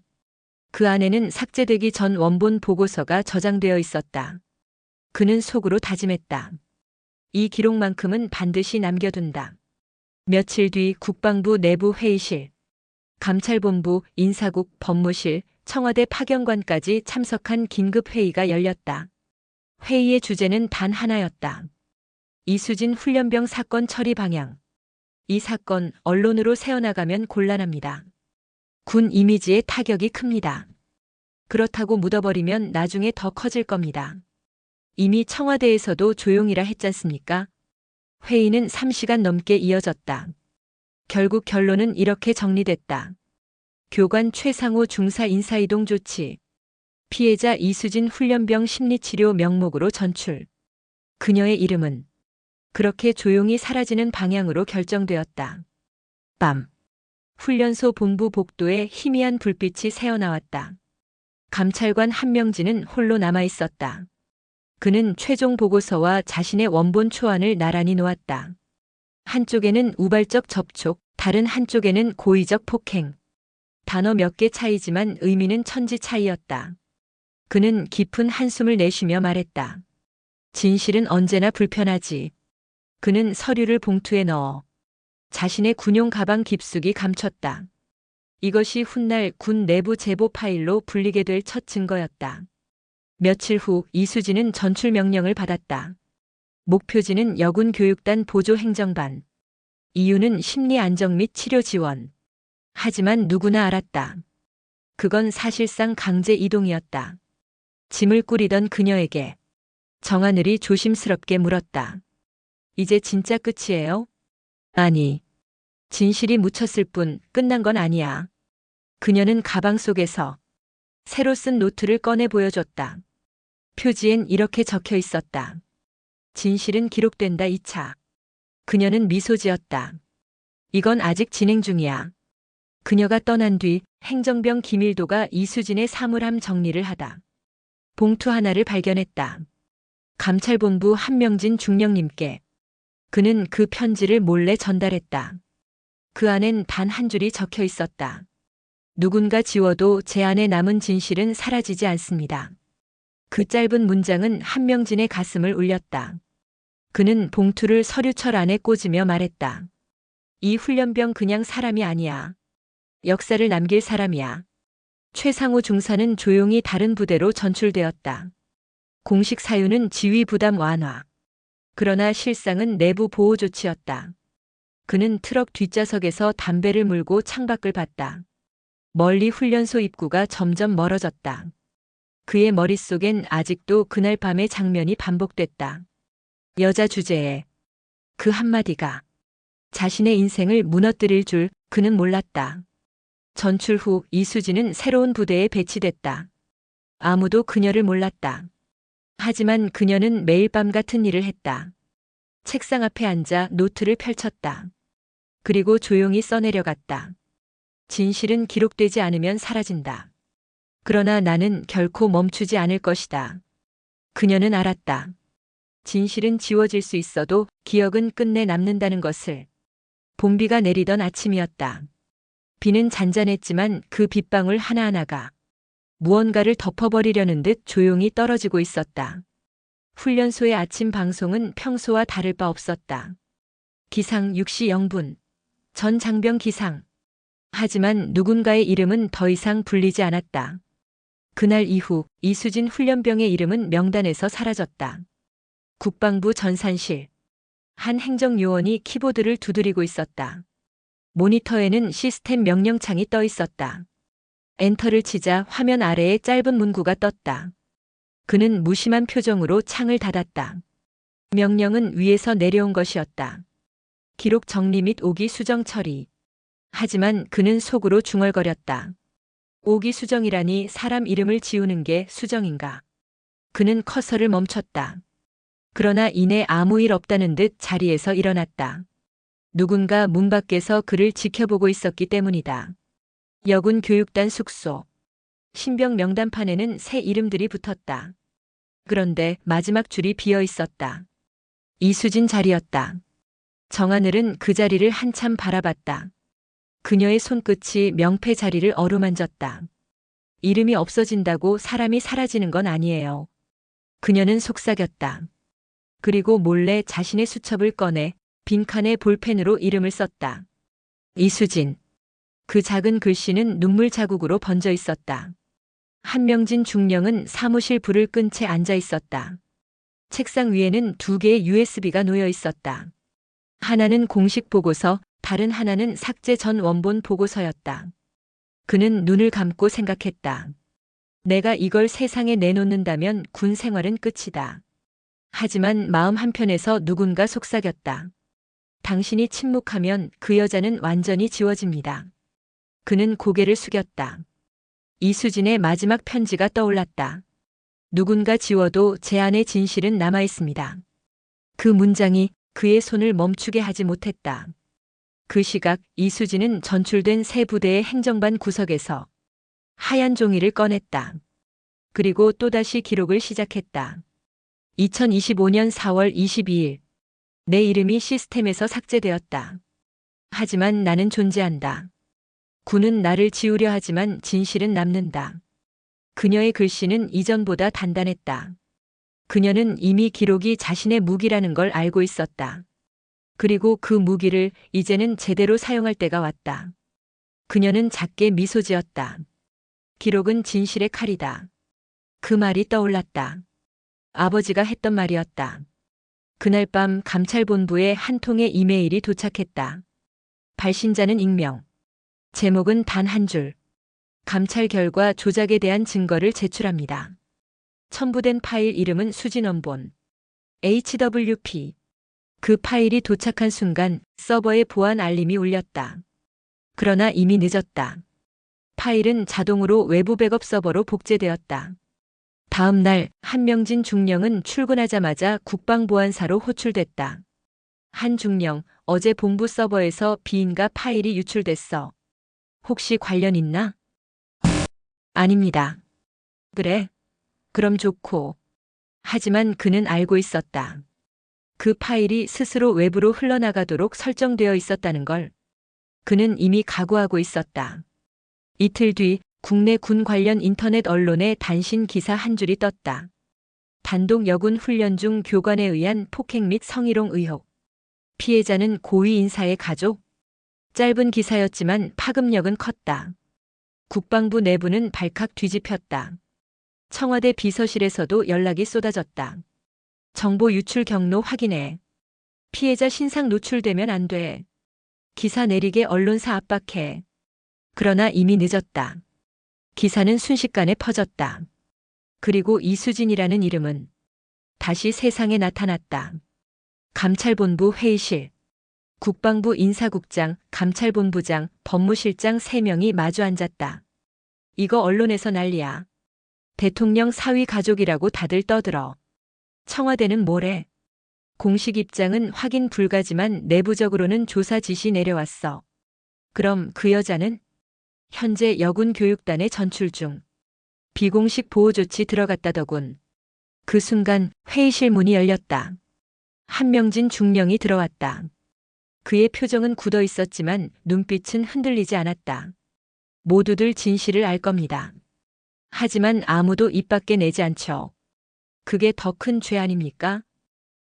그 안에는 삭제되기 전 원본 보고서가 저장되어 있었다. 그는 속으로 다짐했다. 이 기록만큼은 반드시 남겨둔다. 며칠 뒤 국방부 내부 회의실, 감찰본부, 인사국, 법무실, 청와대 파견관까지 참석한 긴급 회의가 열렸다. 회의의 주제는 단 하나였다. 이수진 훈련병 사건 처리 방향. 이 사건 언론으로 새어나가면 곤란합니다. 군 이미지에 타격이 큽니다. 그렇다고 묻어버리면 나중에 더 커질 겁니다. 이미 청와대에서도 조용히라 했잖습니까? 회의는 3시간 넘게 이어졌다. 결국 결론은 이렇게 정리됐다. 교관 최상호 중사 인사이동 조치. 피해자 이수진 훈련병 심리치료 명목으로 전출. 그녀의 이름은 그렇게 조용히 사라지는 방향으로 결정되었다. 밤. 훈련소 본부 복도에 희미한 불빛이 새어나왔다. 감찰관 한명진은 홀로 남아있었다. 그는 최종 보고서와 자신의 원본 초안을 나란히 놓았다. 한쪽에는 우발적 접촉, 다른 한쪽에는 고의적 폭행. 단어 몇 개 차이지만 의미는 천지 차이였다. 그는 깊은 한숨을 내쉬며 말했다. 진실은 언제나 불편하지. 그는 서류를 봉투에 넣어 자신의 군용 가방 깊숙이 감췄다. 이것이 훗날 군 내부 제보 파일로 불리게 될 첫 증거였다. 며칠 후 이수진은 전출 명령을 받았다. 목표지는 여군 교육단 보조 행정반. 이유는 심리 안정 및 치료 지원. 하지만 누구나 알았다. 그건 사실상 강제 이동이었다. 짐을 꾸리던 그녀에게 정하늘이 조심스럽게 물었다. 이제 진짜 끝이에요? 아니. 진실이 묻혔을 뿐 끝난 건 아니야. 그녀는 가방 속에서 새로 쓴 노트를 꺼내 보여줬다. 표지엔 이렇게 적혀 있었다. 진실은 기록된다 2차. 그녀는 미소 지었다. 이건 아직 진행 중이야. 그녀가 떠난 뒤 행정병 김일도가 이수진의 사물함 정리를 하다 봉투 하나를 발견했다. 감찰본부 한명진 중령님께. 그는 그 편지를 몰래 전달했다. 그 안엔 단 한 줄이 적혀 있었다. 누군가 지워도 제 안에 남은 진실은 사라지지 않습니다. 그 짧은 문장은 한명진의 가슴을 울렸다. 그는 봉투를 서류철 안에 꽂으며 말했다. 이 훈련병 그냥 사람이 아니야. 역사를 남길 사람이야. 최상호 중사는 조용히 다른 부대로 전출되었다. 공식 사유는 지휘 부담 완화. 그러나 실상은 내부 보호 조치였다. 그는 트럭 뒷좌석에서 담배를 물고 창밖을 봤다. 멀리 훈련소 입구가 점점 멀어졌다. 그의 머릿속엔 아직도 그날 밤의 장면이 반복됐다. 여자 주제에 그 한마디가 자신의 인생을 무너뜨릴 줄 그는 몰랐다. 전출 후 이수진은 새로운 부대에 배치됐다. 아무도 그녀를 몰랐다. 하지만 그녀는 매일 밤 같은 일을 했다. 책상 앞에 앉아 노트를 펼쳤다. 그리고 조용히 써내려갔다. 진실은 기록되지 않으면 사라진다. 그러나 나는 결코 멈추지 않을 것이다. 그녀는 알았다. 진실은 지워질 수 있어도 기억은 끝내 남는다는 것을. 봄비가 내리던 아침이었다. 비는 잔잔했지만 그 빗방울 하나하나가 무언가를 덮어버리려는 듯 조용히 떨어지고 있었다. 훈련소의 아침 방송은 평소와 다를 바 없었다. 기상 6시 0분. 전 장병 기상. 하지만 누군가의 이름은 더 이상 불리지 않았다. 그날 이후 이수진 훈련병의 이름은 명단에서 사라졌다. 국방부 전산실. 한 행정요원이 키보드를 두드리고 있었다. 모니터에는 시스템 명령창이 떠 있었다. 엔터를 치자 화면 아래에 짧은 문구가 떴다. 그는 무심한 표정으로 창을 닫았다. 명령은 위에서 내려온 것이었다. 기록 정리 및 오기 수정 처리. 하지만 그는 속으로 중얼거렸다. 오기 수정이라니 사람 이름을 지우는 게 수정인가. 그는 커서를 멈췄다. 그러나 이내 아무 일 없다는 듯 자리에서 일어났다. 누군가 문 밖에서 그를 지켜보고 있었기 때문이다. 여군 교육단 숙소. 신병 명단판에는 새 이름들이 붙었다. 그런데 마지막 줄이 비어 있었다. 이수진 자리였다. 정하늘은 그 자리를 한참 바라봤다. 그녀의 손끝이 명패 자리를 어루만졌다. 이름이 없어진다고 사람이 사라지는 건 아니에요. 그녀는 속삭였다. 그리고 몰래 자신의 수첩을 꺼내 빈칸에 볼펜으로 이름을 썼다. 이수진. 그 작은 글씨는 눈물 자국으로 번져 있었다. 한명진 중령은 사무실 불을 끈 채 앉아 있었다. 책상 위에는 2개의 USB가 놓여 있었다. 하나는 공식 보고서, 다른 하나는 삭제 전 원본 보고서였다. 그는 눈을 감고 생각했다. 내가 이걸 세상에 내놓는다면 군 생활은 끝이다. 하지만 마음 한편에서 누군가 속삭였다. 당신이 침묵하면 그 여자는 완전히 지워집니다. 그는 고개를 숙였다. 이수진의 마지막 편지가 떠올랐다. 누군가 지워도 제 안의 진실은 남아있습니다. 그 문장이 그의 손을 멈추게 하지 못했다. 그 시각 이수진은 전출된 새 부대의 행정반 구석에서 하얀 종이를 꺼냈다. 그리고 또다시 기록을 시작했다. 2025년 4월 22일. 내 이름이 시스템에서 삭제되었다. 하지만 나는 존재한다. 군은 나를 지우려 하지만 진실은 남는다. 그녀의 글씨는 이전보다 단단했다. 그녀는 이미 기록이 자신의 무기라는 걸 알고 있었다. 그리고 그 무기를 이제는 제대로 사용할 때가 왔다. 그녀는 작게 미소 지었다. 기록은 진실의 칼이다. 그 말이 떠올랐다. 아버지가 했던 말이었다. 그날 밤 감찰본부에 한 통의 이메일이 도착했다. 발신자는 익명. 제목은 단 한 줄. 감찰 결과 조작에 대한 증거를 제출합니다. 첨부된 파일 이름은 수진원본. HWP. 그 파일이 도착한 순간 서버에 보안 알림이 울렸다. 그러나 이미 늦었다. 파일은 자동으로 외부 백업 서버로 복제되었다. 다음 날 한명진 중령은 출근하자마자 국방보안사로 호출됐다. 한 중령, 어제 본부 서버에서 비인가 파일이 유출됐어. 혹시 관련 있나? 아닙니다. 그래? 그럼 좋고. 하지만 그는 알고 있었다. 그 파일이 스스로 외부로 흘러나가도록 설정되어 있었다는 걸. 그는 이미 각오하고 있었다. 이틀 뒤 국내 군 관련 인터넷 언론에 단신 기사 한 줄이 떴다. 단독 여군 훈련 중 교관에 의한 폭행 및 성희롱 의혹. 피해자는 고위 인사의 가족? 짧은 기사였지만 파급력은 컸다. 국방부 내부는 발칵 뒤집혔다. 청와대 비서실에서도 연락이 쏟아졌다. 정보 유출 경로 확인해. 피해자 신상 노출되면 안 돼. 기사 내리게 언론사 압박해. 그러나 이미 늦었다. 기사는 순식간에 퍼졌다. 그리고 이수진이라는 이름은 다시 세상에 나타났다. 감찰본부 회의실. 국방부 인사국장, 감찰본부장, 법무실장 3명이 마주 앉았다. 이거 언론에서 난리야. 대통령 사위 가족이라고 다들 떠들어. 청와대는 뭐래? 공식 입장은 확인 불가지만 내부적으로는 조사 지시 내려왔어. 그럼 그 여자는? 현재 여군 교육단에 전출 중. 비공식 보호 조치 들어갔다더군. 그 순간 회의실 문이 열렸다. 한명진 중령이 들어왔다. 그의 표정은 굳어 있었지만 눈빛은 흔들리지 않았다. 모두들 진실을 알 겁니다. 하지만 아무도 입 밖에 내지 않죠. 그게 더 큰 죄 아닙니까?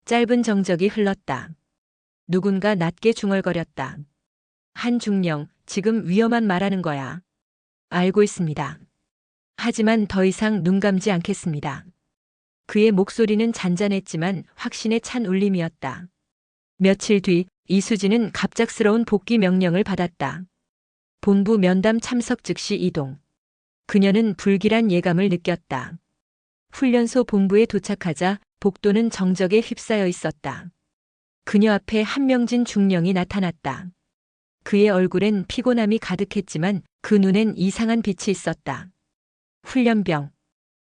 짧은 정적이 흘렀다. 누군가 낮게 중얼거렸다. 한중령, 지금 위험한 말하는 거야. 알고 있습니다. 하지만 더 이상 눈 감지 않겠습니다. 그의 목소리는 잔잔했지만 확신에 찬 울림이었다. 며칠 뒤 이수진은 갑작스러운 복귀 명령을 받았다. 본부 면담 참석 즉시 이동. 그녀는 불길한 예감을 느꼈다. 훈련소 본부에 도착하자 복도는 정적에 휩싸여 있었다. 그녀 앞에 한명진 중령이 나타났다. 그의 얼굴엔 피곤함이 가득했지만 그 눈엔 이상한 빛이 있었다. 훈련병.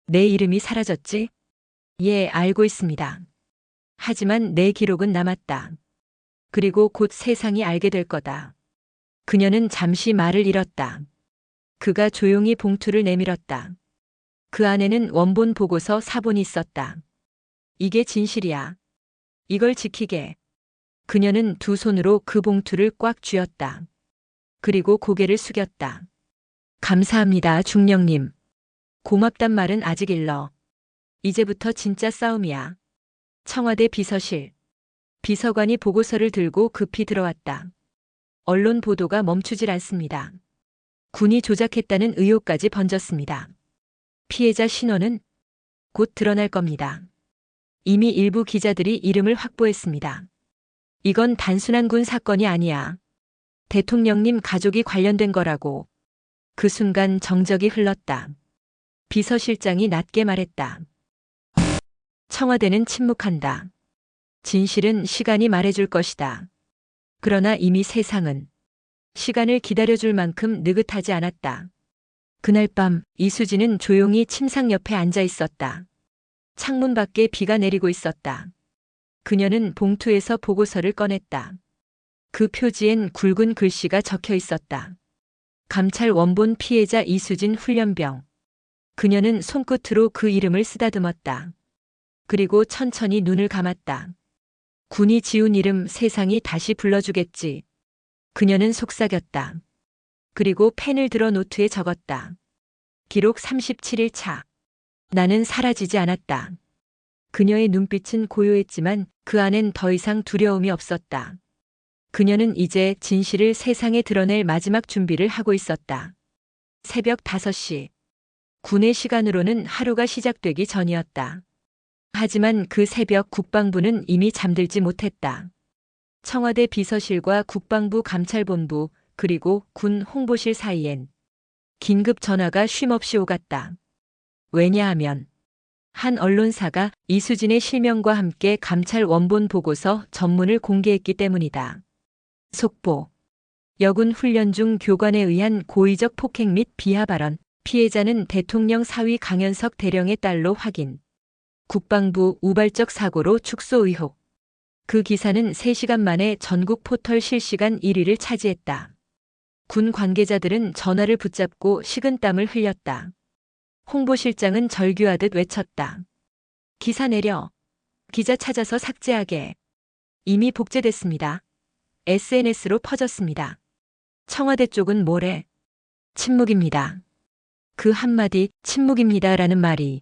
내 이름이 사라졌지? 예, 알고 있습니다. 하지만 내 기록은 남았다. 그리고 곧 세상이 알게 될 거다. 그녀는 잠시 말을 잃었다. 그가 조용히 봉투를 내밀었다. 그 안에는 원본 보고서 사본이 있었다. 이게 진실이야. 이걸 지키게. 그녀는 두 손으로 그 봉투를 꽉 쥐었다. 그리고 고개를 숙였다. 감사합니다, 중령님. 고맙단 말은 아직 일러. 이제부터 진짜 싸움이야. 청와대 비서실. 비서관이 보고서를 들고 급히 들어왔다. 언론 보도가 멈추질 않습니다. 군이 조작했다는 의혹까지 번졌습니다. 피해자 신원은 곧 드러날 겁니다. 이미 일부 기자들이 이름을 확보했습니다. 이건 단순한 군 사건이 아니야. 대통령님 가족이 관련된 거라고. 그 순간 정적이 흘렀다. 비서실장이 낮게 말했다. 청와대는 침묵한다. 진실은 시간이 말해줄 것이다. 그러나 이미 세상은 시간을 기다려줄 만큼 느긋하지 않았다. 그날 밤 이수진은 조용히 침상 옆에 앉아 있었다. 창문 밖에 비가 내리고 있었다. 그녀는 봉투에서 보고서를 꺼냈다. 그 표지엔 굵은 글씨가 적혀 있었다. 감찰 원본 피해자 이수진 훈련병. 그녀는 손끝으로 그 이름을 쓰다듬었다. 그리고 천천히 눈을 감았다. 군이 지운 이름 세상이 다시 불러주겠지. 그녀는 속삭였다. 그리고 펜을 들어 노트에 적었다. 기록 37일 차. 나는 사라지지 않았다. 그녀의 눈빛은 고요했지만 그 안엔 더 이상 두려움이 없었다. 그녀는 이제 진실을 세상에 드러낼 마지막 준비를 하고 있었다. 새벽 5시. 군의 시간으로는 하루가 시작되기 전이었다. 하지만 그 새벽 국방부는 이미 잠들지 못했다. 청와대 비서실과 국방부 감찰본부 그리고 군 홍보실 사이엔 긴급 전화가 쉼없이 오갔다. 왜냐하면 한 언론사가 이수진의 실명과 함께 감찰 원본 보고서 전문을 공개했기 때문이다. 속보. 여군 훈련 중 교관에 의한 고의적 폭행 및 비하 발언. 피해자는 대통령 사위 강현석 대령의 딸로 확인. 국방부 우발적 사고로 축소 의혹. 그 기사는 3시간 만에 전국 포털 실시간 1위를 차지했다. 군 관계자들은 전화를 붙잡고 식은땀을 흘렸다. 홍보실장은 절규하듯 외쳤다. 기사 내려. 기자 찾아서 삭제하게. 이미 복제됐습니다. SNS로 퍼졌습니다. 청와대 쪽은 뭐래? 침묵입니다. 그 한마디 침묵입니다라는 말이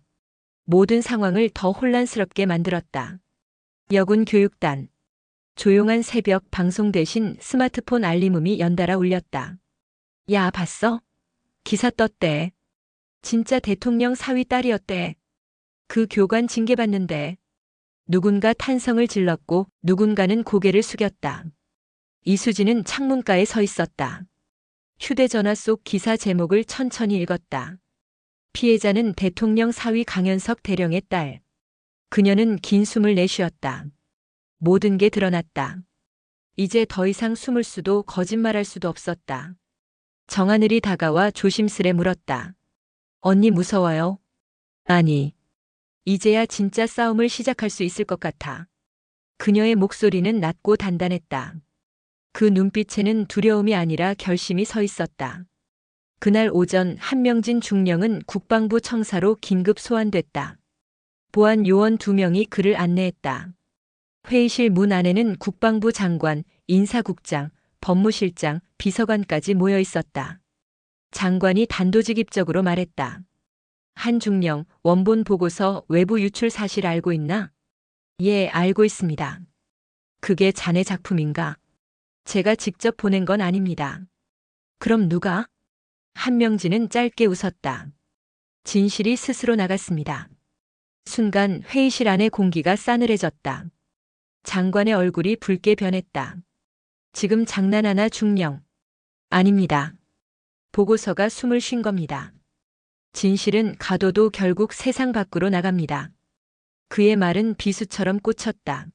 모든 상황을 더 혼란스럽게 만들었다. 여군 교육단. 조용한 새벽 방송 대신 스마트폰 알림음이 연달아 울렸다. 야, 봤어? 기사 떴대. 진짜 대통령 사위 딸이었대. 그 교관 징계받는데. 누군가 탄성을 질렀고 누군가는 고개를 숙였다. 이수진은 창문가에 서 있었다. 휴대전화 속 기사 제목을 천천히 읽었다. 피해자는 대통령 사위 강현석 대령의 딸. 그녀는 긴 숨을 내쉬었다. 모든 게 드러났다. 이제 더 이상 숨을 수도 거짓말할 수도 없었다. 정하늘이 다가와 조심스레 물었다. 언니 무서워요? 아니. 이제야 진짜 싸움을 시작할 수 있을 것 같아. 그녀의 목소리는 낮고 단단했다. 그 눈빛에는 두려움이 아니라 결심이 서 있었다. 그날 오전 한명진 중령은 국방부 청사로 긴급 소환됐다. 보안 요원 2명이 그를 안내했다. 회의실 문 안에는 국방부 장관, 인사국장, 법무실장, 비서관까지 모여 있었다. 장관이 단도직입적으로 말했다. 한중령, 원본 보고서 외부 유출 사실 알고 있나? 예, 알고 있습니다. 그게 자네 작품인가? 제가 직접 보낸 건 아닙니다. 그럼 누가? 한명진은 짧게 웃었다. 진실이 스스로 나갔습니다. 순간 회의실 안의 공기가 싸늘해졌다. 장관의 얼굴이 붉게 변했다. 지금 장난하나 중령? 아닙니다. 보고서가 숨을 쉰 겁니다. 진실은 가둬도 결국 세상 밖으로 나갑니다. 그의 말은 비수처럼 꽂혔다.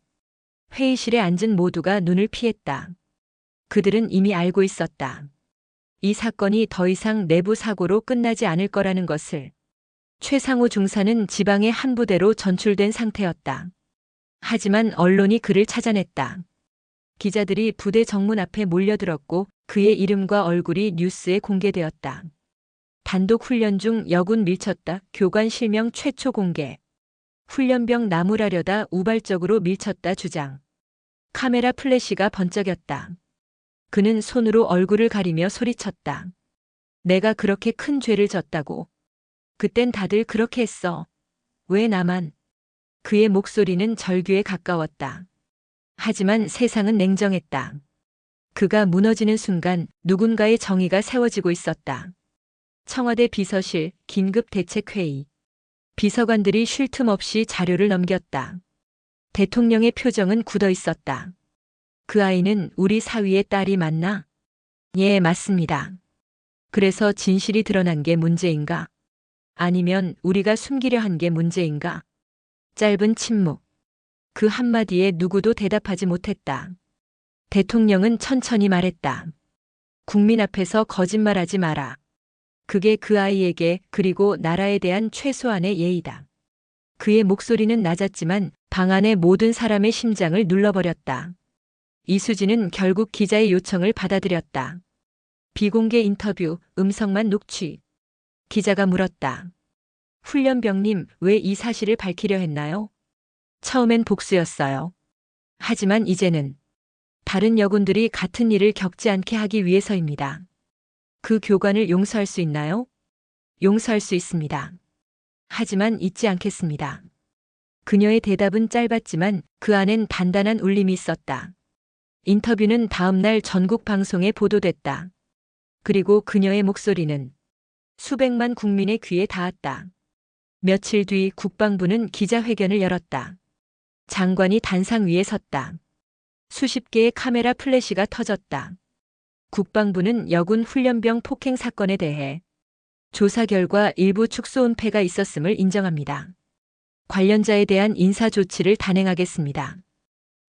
회의실에 앉은 모두가 눈을 피했다. 그들은 이미 알고 있었다. 이 사건이 더 이상 내부 사고로 끝나지 않을 거라는 것을. 최상호 중사는 지방의 한 부대로 전출된 상태였다. 하지만 언론이 그를 찾아냈다. 기자들이 부대 정문 앞에 몰려들었고 그의 이름과 얼굴이 뉴스에 공개되었다. 단독 훈련 중 여군 밀쳤다. 교관 실명 최초 공개. 훈련병 나무라려다 우발적으로 밀쳤다 주장. 카메라 플래시가 번쩍였다. 그는 손으로 얼굴을 가리며 소리쳤다. 내가 그렇게 큰 죄를 졌다고. 그땐 다들 그렇게 했어. 왜 나만? 그의 목소리는 절규에 가까웠다. 하지만 세상은 냉정했다. 그가 무너지는 순간 누군가의 정의가 세워지고 있었다. 청와대 비서실 긴급대책회의. 비서관들이 쉴 틈 없이 자료를 넘겼다. 대통령의 표정은 굳어 있었다. 그 아이는 우리 사위의 딸이 맞나? 예, 맞습니다. 그래서 진실이 드러난 게 문제인가? 아니면 우리가 숨기려 한 게 문제인가? 짧은 침묵. 그 한마디에 누구도 대답하지 못했다. 대통령은 천천히 말했다. 국민 앞에서 거짓말하지 마라. 그게 그 아이에게 그리고 나라에 대한 최소한의 예의다. 그의 목소리는 낮았지만 방 안의 모든 사람의 심장을 눌러버렸다. 이수진은 결국 기자의 요청을 받아들였다. 비공개 인터뷰, 음성만 녹취. 기자가 물었다. 훈련병님, 왜 이 사실을 밝히려 했나요? 처음엔 복수였어요. 하지만 이제는 다른 여군들이 같은 일을 겪지 않게 하기 위해서입니다. 그 교관을 용서할 수 있나요? 용서할 수 있습니다. 하지만 잊지 않겠습니다. 그녀의 대답은 짧았지만 그 안엔 단단한 울림이 있었다. 인터뷰는 다음 날 전국 방송에 보도됐다. 그리고 그녀의 목소리는 수백만 국민의 귀에 닿았다. 며칠 뒤 국방부는 기자회견을 열었다. 장관이 단상 위에 섰다. 수십 개의 카메라 플래시가 터졌다. 국방부는 여군 훈련병 폭행 사건에 대해 조사 결과 일부 축소 은폐가 있었음을 인정합니다. 관련자에 대한 인사 조치를 단행하겠습니다.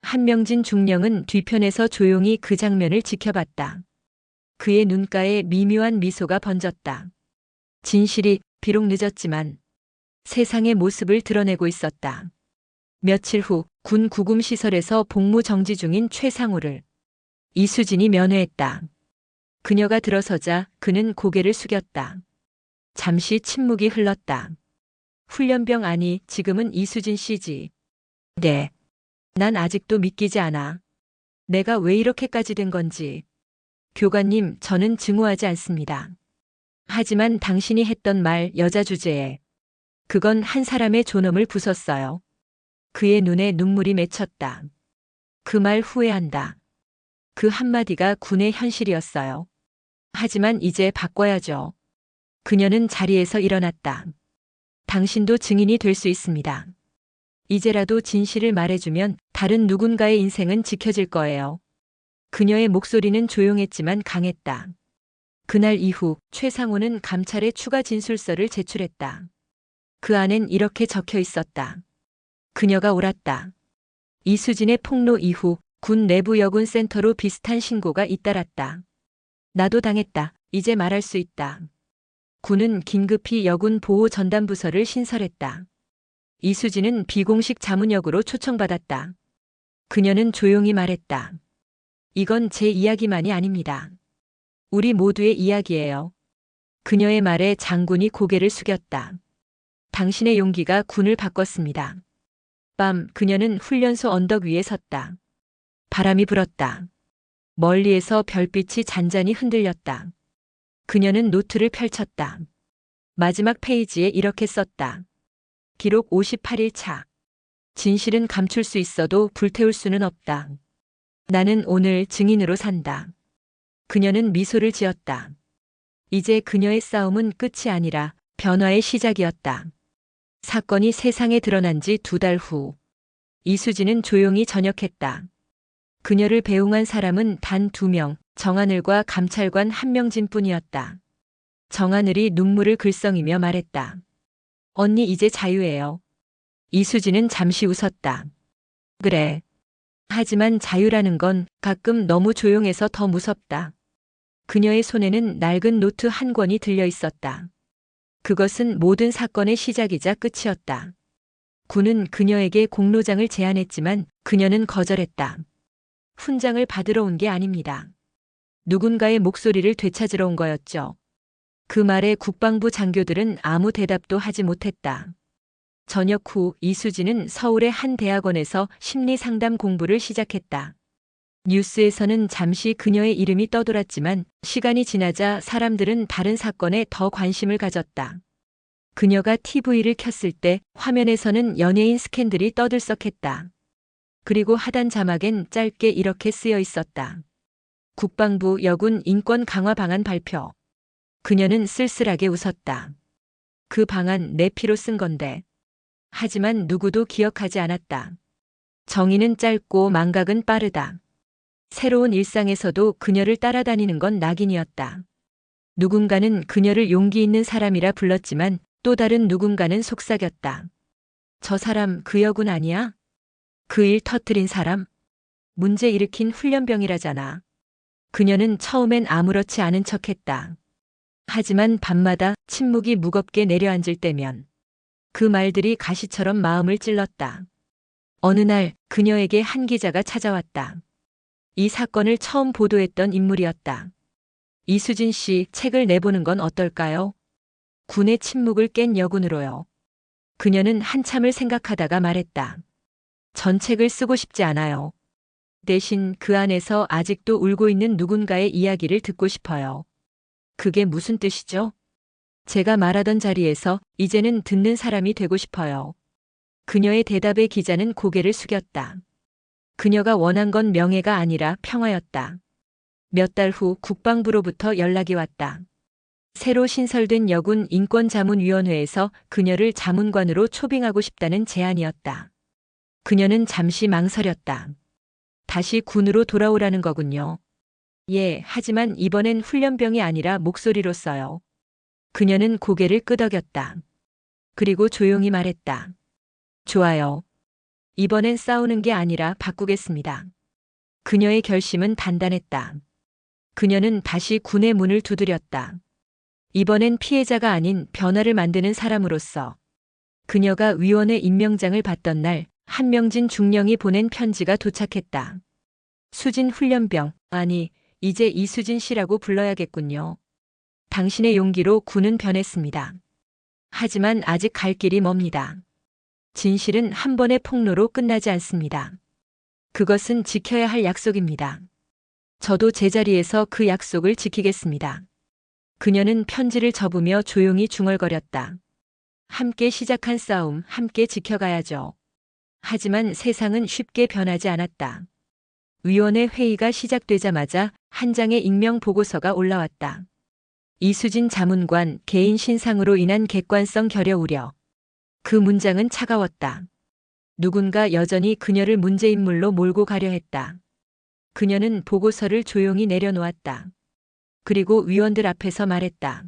한명진 중령은 뒤편에서 조용히 그 장면을 지켜봤다. 그의 눈가에 미묘한 미소가 번졌다. 진실이 비록 늦었지만 세상의 모습을 드러내고 있었다. 며칠 후 군 구금시설에서 복무 정지 중인 최상호를 이수진이 면회했다. 그녀가 들어서자 그는 고개를 숙였다. 잠시 침묵이 흘렀다. 훈련병 아니, 지금은 이수진 씨지. 네. 난 아직도 믿기지 않아. 내가 왜 이렇게까지 된 건지. 교관님, 저는 증오하지 않습니다. 하지만 당신이 했던 말 여자 주제에 그건 한 사람의 존엄을 부쉈어요. 그의 눈에 눈물이 맺혔다. 그 말 후회한다. 그 한마디가 군의 현실이었어요. 하지만 이제 바꿔야죠. 그녀는 자리에서 일어났다. 당신도 증인이 될 수 있습니다. 이제라도 진실을 말해주면 다른 누군가의 인생은 지켜질 거예요. 그녀의 목소리는 조용했지만 강했다. 그날 이후 최상호는 감찰에 추가 진술서를 제출했다. 그 안엔 이렇게 적혀 있었다. 그녀가 옳았다. 이수진의 폭로 이후 군 내부 여군 센터로 비슷한 신고가 잇따랐다. 나도 당했다. 이제 말할 수 있다. 군은 긴급히 여군 보호 전담부서를 신설했다. 이수진은 비공식 자문역으로 초청받았다. 그녀는 조용히 말했다. 이건 제 이야기만이 아닙니다. 우리 모두의 이야기예요. 그녀의 말에 장군이 고개를 숙였다. 당신의 용기가 군을 바꿨습니다. 밤 그녀는 훈련소 언덕 위에 섰다. 바람이 불었다. 멀리에서 별빛이 잔잔히 흔들렸다. 그녀는 노트를 펼쳤다. 마지막 페이지에 이렇게 썼다. 기록 58일 차. 진실은 감출 수 있어도 불태울 수는 없다. 나는 오늘 증인으로 산다. 그녀는 미소를 지었다. 이제 그녀의 싸움은 끝이 아니라 변화의 시작이었다. 사건이 세상에 드러난 지 2달 후, 이수진은 조용히 전역했다. 그녀를 배웅한 사람은 단 2명, 정하늘과 감찰관 한명진 뿐이었다. 정하늘이 눈물을 글썽이며 말했다. 언니 이제 자유예요. 이수진은 잠시 웃었다. 그래. 하지만 자유라는 건 가끔 너무 조용해서 더 무섭다. 그녀의 손에는 낡은 노트 한 권이 들려 있었다. 그것은 모든 사건의 시작이자 끝이었다. 군은 그녀에게 공로장을 제안했지만 그녀는 거절했다. 훈장을 받으러 온 게 아닙니다. 누군가의 목소리를 되찾으러 온 거였죠. 그 말에 국방부 장교들은 아무 대답도 하지 못했다. 전역 후 이수진은 서울의 한 대학원에서 심리상담 공부를 시작했다. 뉴스에서는 잠시 그녀의 이름이 떠돌았지만 시간이 지나자 사람들은 다른 사건에 더 관심을 가졌다. 그녀가 TV를 켰을 때 화면에서는 연예인 스캔들이 떠들썩했다. 그리고 하단 자막엔 짧게 이렇게 쓰여 있었다. 국방부 여군 인권 강화 방안 발표. 그녀는 쓸쓸하게 웃었다. 그 방안 내 피로 쓴 건데. 하지만 누구도 기억하지 않았다. 정의는 짧고 망각은 빠르다. 새로운 일상에서도 그녀를 따라다니는 건 낙인이었다. 누군가는 그녀를 용기 있는 사람이라 불렀지만 또 다른 누군가는 속삭였다. 저 사람 그 여군 아니야? 그 일 터뜨린 사람? 문제 일으킨 훈련병이라잖아. 그녀는 처음엔 아무렇지 않은 척했다. 하지만 밤마다 침묵이 무겁게 내려앉을 때면 그 말들이 가시처럼 마음을 찔렀다. 어느 날 그녀에게 한 기자가 찾아왔다. 이 사건을 처음 보도했던 인물이었다. 이수진 씨 책을 내보는 건 어떨까요? 군의 침묵을 깬 여군으로요. 그녀는 한참을 생각하다가 말했다. 전 책을 쓰고 싶지 않아요. 대신 그 안에서 아직도 울고 있는 누군가의 이야기를 듣고 싶어요. 그게 무슨 뜻이죠? 제가 말하던 자리에서 이제는 듣는 사람이 되고 싶어요. 그녀의 대답에 기자는 고개를 숙였다. 그녀가 원한 건 명예가 아니라 평화였다. 몇 달 후 국방부로부터 연락이 왔다. 새로 신설된 여군 인권자문위원회에서 그녀를 자문관으로 초빙하고 싶다는 제안이었다. 그녀는 잠시 망설였다. 다시 군으로 돌아오라는 거군요. 예, 하지만 이번엔 훈련병이 아니라 목소리로써요. 그녀는 고개를 끄덕였다. 그리고 조용히 말했다. 좋아요. 이번엔 싸우는 게 아니라 바꾸겠습니다. 그녀의 결심은 단단했다. 그녀는 다시 군의 문을 두드렸다. 이번엔 피해자가 아닌 변화를 만드는 사람으로서. 그녀가 위원회 임명장을 받던 날 한명진 중령이 보낸 편지가 도착했다. 수진 훈련병, 아니, 이제 이수진 씨라고 불러야겠군요. 당신의 용기로 군은 변했습니다. 하지만 아직 갈 길이 멉니다. 진실은 한 번의 폭로로 끝나지 않습니다. 그것은 지켜야 할 약속입니다. 저도 제자리에서 그 약속을 지키겠습니다. 그녀는 편지를 접으며 조용히 중얼거렸다. 함께 시작한 싸움, 함께 지켜가야죠. 하지만 세상은 쉽게 변하지 않았다. 위원회 회의가 시작되자마자 한 장의 익명 보고서가 올라왔다. 이수진 자문관 개인 신상으로 인한 객관성 결여 우려. 그 문장은 차가웠다. 누군가 여전히 그녀를 문제인물로 몰고 가려 했다. 그녀는 보고서를 조용히 내려놓았다. 그리고 위원들 앞에서 말했다.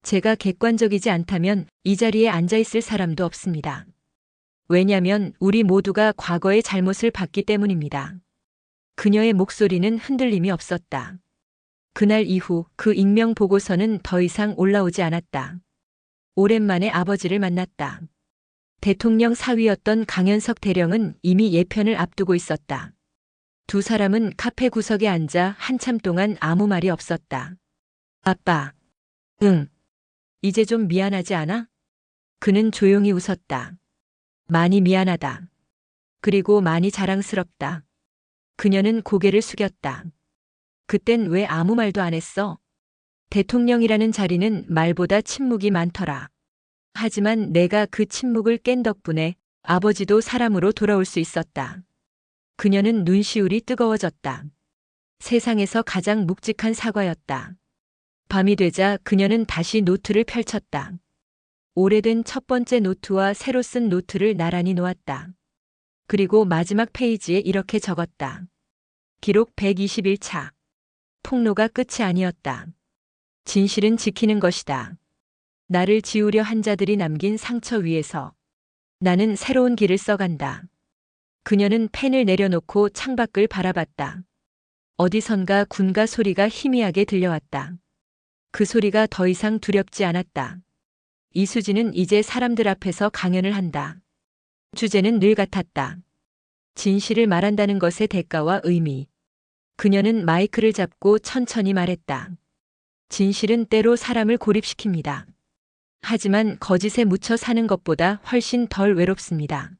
제가 객관적이지 않다면 이 자리에 앉아 있을 사람도 없습니다. 왜냐면 우리 모두가 과거의 잘못을 봤기 때문입니다. 그녀의 목소리는 흔들림이 없었다. 그날 이후 그 익명 보고서는 더 이상 올라오지 않았다. 오랜만에 아버지를 만났다. 대통령 사위였던 강현석 대령은 이미 예편을 앞두고 있었다. 두 사람은 카페 구석에 앉아 한참 동안 아무 말이 없었다. 아빠. 응. 이제 좀 미안하지 않아? 그는 조용히 웃었다. 많이 미안하다. 그리고 많이 자랑스럽다. 그녀는 고개를 숙였다. 그땐 왜 아무 말도 안 했어? 대통령이라는 자리는 말보다 침묵이 많더라. 하지만 내가 그 침묵을 깬 덕분에 아버지도 사람으로 돌아올 수 있었다. 그녀는 눈시울이 뜨거워졌다. 세상에서 가장 묵직한 사과였다. 밤이 되자 그녀는 다시 노트를 펼쳤다. 오래된 첫 번째 노트와 새로 쓴 노트를 나란히 놓았다. 그리고 마지막 페이지에 이렇게 적었다. 기록 121차. 폭로가 끝이 아니었다. 진실은 지키는 것이다. 나를 지우려 한 자들이 남긴 상처 위에서 나는 새로운 길을 써간다. 그녀는 펜을 내려놓고 창밖을 바라봤다. 어디선가 군가 소리가 희미하게 들려왔다. 그 소리가 더 이상 두렵지 않았다. 이수진은 이제 사람들 앞에서 강연을 한다. 주제는 늘 같았다. 진실을 말한다는 것의 대가와 의미. 그녀는 마이크를 잡고 천천히 말했다. 진실은 때로 사람을 고립시킵니다. 하지만 거짓에 묻혀 사는 것보다 훨씬 덜 외롭습니다.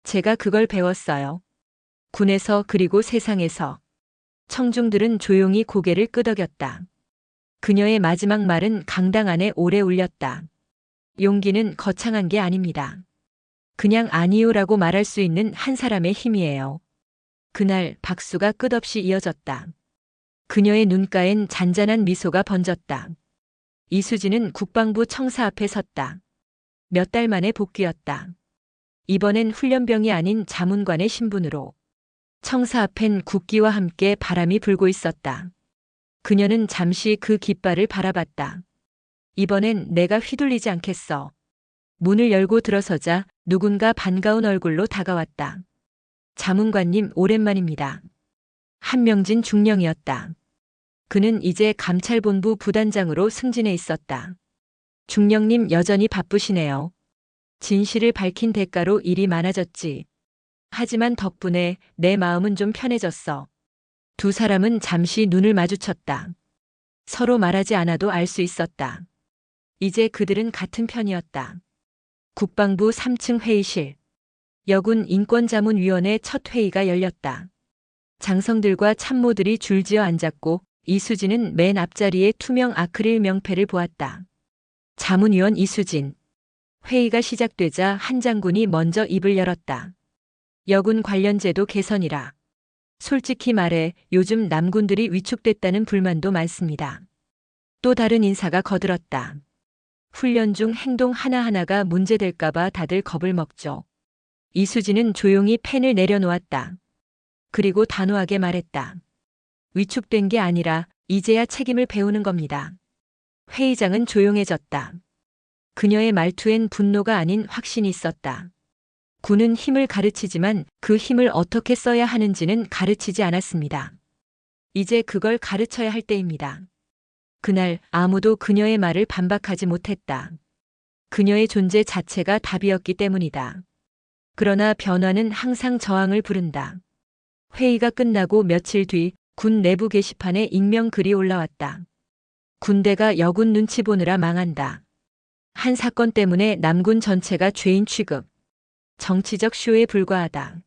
제가 그걸 배웠어요. 군에서 그리고 세상에서. 청중들은 조용히 고개를 끄덕였다. 그녀의 마지막 말은 강당 안에 오래 울렸다. 용기는 거창한 게 아닙니다. 그냥 아니요라고 말할 수 있는 한 사람의 힘이에요. 그날 박수가 끝없이 이어졌다. 그녀의 눈가엔 잔잔한 미소가 번졌다. 이수진은 국방부 청사 앞에 섰다. 몇 달 만에 복귀였다. 이번엔 훈련병이 아닌 자문관의 신분으로. 청사 앞엔 국기와 함께 바람이 불고 있었다. 그녀는 잠시 그 깃발을 바라봤다. 이번엔 내가 휘둘리지 않겠어. 문을 열고 들어서자 누군가 반가운 얼굴로 다가왔다. 자문관님 오랜만입니다. 한명진 중령이었다. 그는 이제 감찰본부 부단장으로 승진해 있었다. 중령님 여전히 바쁘시네요. 진실을 밝힌 대가로 일이 많아졌지. 하지만 덕분에 내 마음은 좀 편해졌어. 두 사람은 잠시 눈을 마주쳤다. 서로 말하지 않아도 알 수 있었다. 이제 그들은 같은 편이었다. 국방부 3층 회의실. 여군 인권자문위원회 첫 회의가 열렸다. 장성들과 참모들이 줄지어 앉았고 이수진은 맨 앞자리에 투명 아크릴 명패를 보았다. 자문위원 이수진. 회의가 시작되자 한 장군이 먼저 입을 열었다. 여군 관련 제도 개선이라. 솔직히 말해 요즘 남군들이 위축됐다는 불만도 많습니다. 또 다른 인사가 거들었다. 훈련 중 행동 하나하나가 문제될까봐 다들 겁을 먹죠. 이수진은 조용히 펜을 내려놓았다. 그리고 단호하게 말했다. 위축된 게 아니라 이제야 책임을 배우는 겁니다. 회의장은 조용해졌다. 그녀의 말투엔 분노가 아닌 확신이 있었다. 군은 힘을 가르치지만 그 힘을 어떻게 써야 하는지는 가르치지 않았습니다. 이제 그걸 가르쳐야 할 때입니다. 그날 아무도 그녀의 말을 반박하지 못했다. 그녀의 존재 자체가 답이었기 때문이다. 그러나 변화는 항상 저항을 부른다. 회의가 끝나고 며칠 뒤 군 내부 게시판에 익명 글이 올라왔다. 군대가 여군 눈치 보느라 망한다. 한 사건 때문에 남군 전체가 죄인 취급. 정치적 쇼에 불과하다.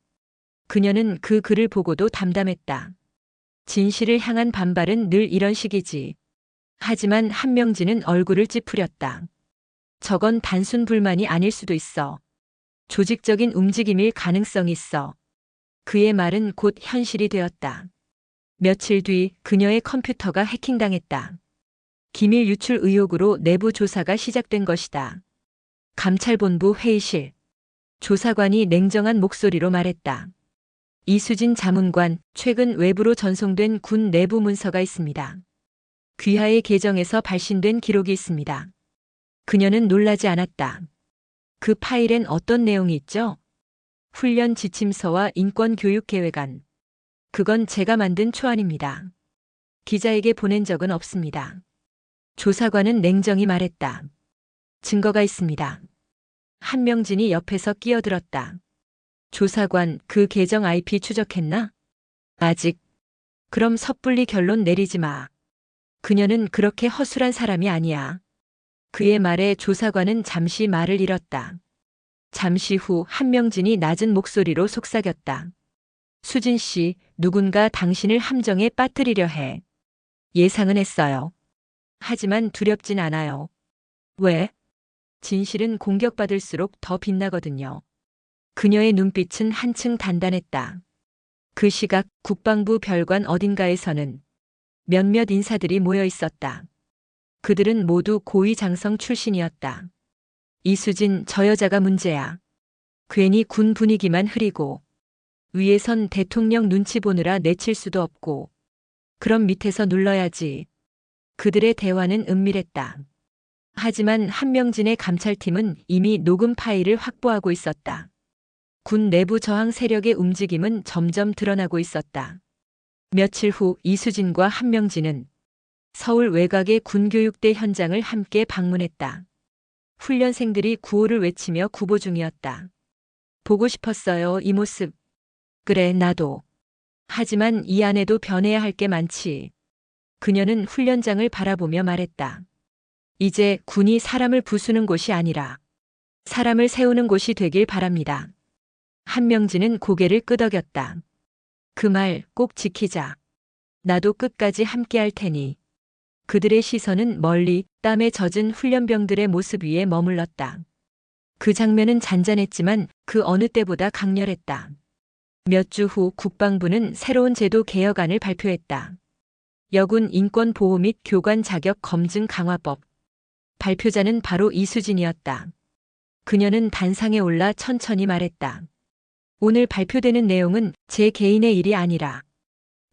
그녀는 그 글을 보고도 담담했다. 진실을 향한 반발은 늘 이런 식이지. 하지만 한명진은 얼굴을 찌푸렸다. 저건 단순 불만이 아닐 수도 있어. 조직적인 움직임일 가능성이 있어. 그의 말은 곧 현실이 되었다. 며칠 뒤 그녀의 컴퓨터가 해킹당했다. 기밀 유출 의혹으로 내부 조사가 시작된 것이다. 감찰본부 회의실. 조사관이 냉정한 목소리로 말했다. 이수진 자문관, 최근 외부로 전송된 군 내부 문서가 있습니다. 귀하의 계정에서 발신된 기록이 있습니다. 그녀는 놀라지 않았다. 그 파일엔 어떤 내용이 있죠? 훈련 지침서와 인권교육계획안. 그건 제가 만든 초안입니다. 기자에게 보낸 적은 없습니다. 조사관은 냉정히 말했다. 증거가 있습니다. 한명진이 옆에서 끼어들었다. 조사관, 그 계정 IP 추적했나? 아직. 그럼 섣불리 결론 내리지 마. 그녀는 그렇게 허술한 사람이 아니야. 그의 말에 조사관은 잠시 말을 잃었다. 잠시 후 한명진이 낮은 목소리로 속삭였다. 수진 씨, 누군가 당신을 함정에 빠뜨리려 해. 예상은 했어요. 하지만 두렵진 않아요. 왜? 진실은 공격받을수록 더 빛나거든요. 그녀의 눈빛은 한층 단단했다. 그 시각 국방부 별관 어딘가에서는 몇몇 인사들이 모여 있었다. 그들은 모두 고위장성 출신이었다. 이수진, 저 여자가 문제야. 괜히 군 분위기만 흐리고 위에선 대통령 눈치 보느라 내칠 수도 없고 그럼 밑에서 눌러야지. 그들의 대화는 은밀했다. 하지만 한명진의 감찰팀은 이미 녹음 파일을 확보하고 있었다. 군 내부 저항 세력의 움직임은 점점 드러나고 있었다. 며칠 후 이수진과 한명진은 서울 외곽의 군교육대 현장을 함께 방문했다. 훈련생들이 구호를 외치며 구보 중이었다. 보고 싶었어요, 이 모습. 그래, 나도. 하지만 이 안에도 변해야 할 게 많지. 그녀는 훈련장을 바라보며 말했다. 이제 군이 사람을 부수는 곳이 아니라 사람을 세우는 곳이 되길 바랍니다. 한명진은 고개를 끄덕였다. 그 말 꼭 지키자. 나도 끝까지 함께 할 테니. 그들의 시선은 멀리 땀에 젖은 훈련병들의 모습 위에 머물렀다. 그 장면은 잔잔했지만 그 어느 때보다 강렬했다. 몇 주 후 국방부는 새로운 제도 개혁안을 발표했다. 여군 인권 보호 및 교관 자격 검증 강화법. 발표자는 바로 이수진이었다. 그녀는 단상에 올라 천천히 말했다. 오늘 발표되는 내용은 제 개인의 일이 아니라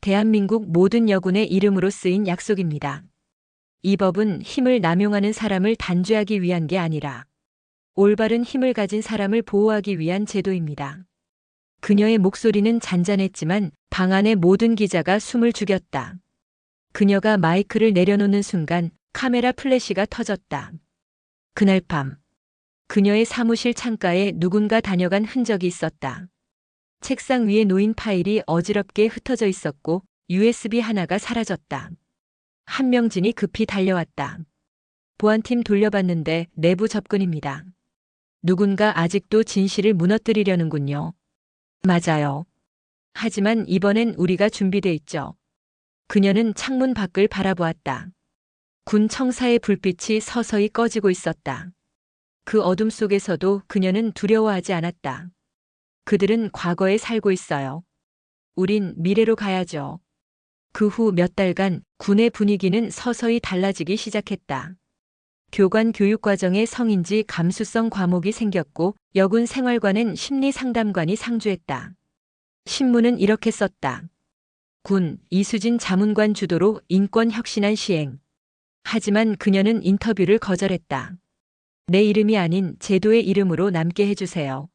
대한민국 모든 여군의 이름으로 쓰인 약속입니다. 이 법은 힘을 남용하는 사람을 단죄하기 위한 게 아니라 올바른 힘을 가진 사람을 보호하기 위한 제도입니다. 그녀의 목소리는 잔잔했지만 방 안의 모든 기자가 숨을 죽였다. 그녀가 마이크를 내려놓는 순간 카메라 플래시가 터졌다. 그날 밤 그녀의 사무실 창가에 누군가 다녀간 흔적이 있었다. 책상 위에 놓인 파일이 어지럽게 흩어져 있었고 USB 하나가 사라졌다. 한명진이 급히 달려왔다. 보안팀 돌려봤는데 내부 접근입니다. 누군가 아직도 진실을 무너뜨리려는군요. 맞아요. 하지만 이번엔 우리가 준비돼 있죠. 그녀는 창문 밖을 바라보았다. 군 청사의 불빛이 서서히 꺼지고 있었다. 그 어둠 속에서도 그녀는 두려워하지 않았다. 그들은 과거에 살고 있어요. 우린 미래로 가야죠. 그 후 몇 달간 군의 분위기는 서서히 달라지기 시작했다. 교관 교육 과정에 성인지 감수성 과목이 생겼고 여군 생활관엔 심리 상담관이 상주했다. 신문은 이렇게 썼다. 군 이수진 자문관 주도로 인권 혁신안 시행. 하지만 그녀는 인터뷰를 거절했다. 내 이름이 아닌 제도의 이름으로 남게 해주세요.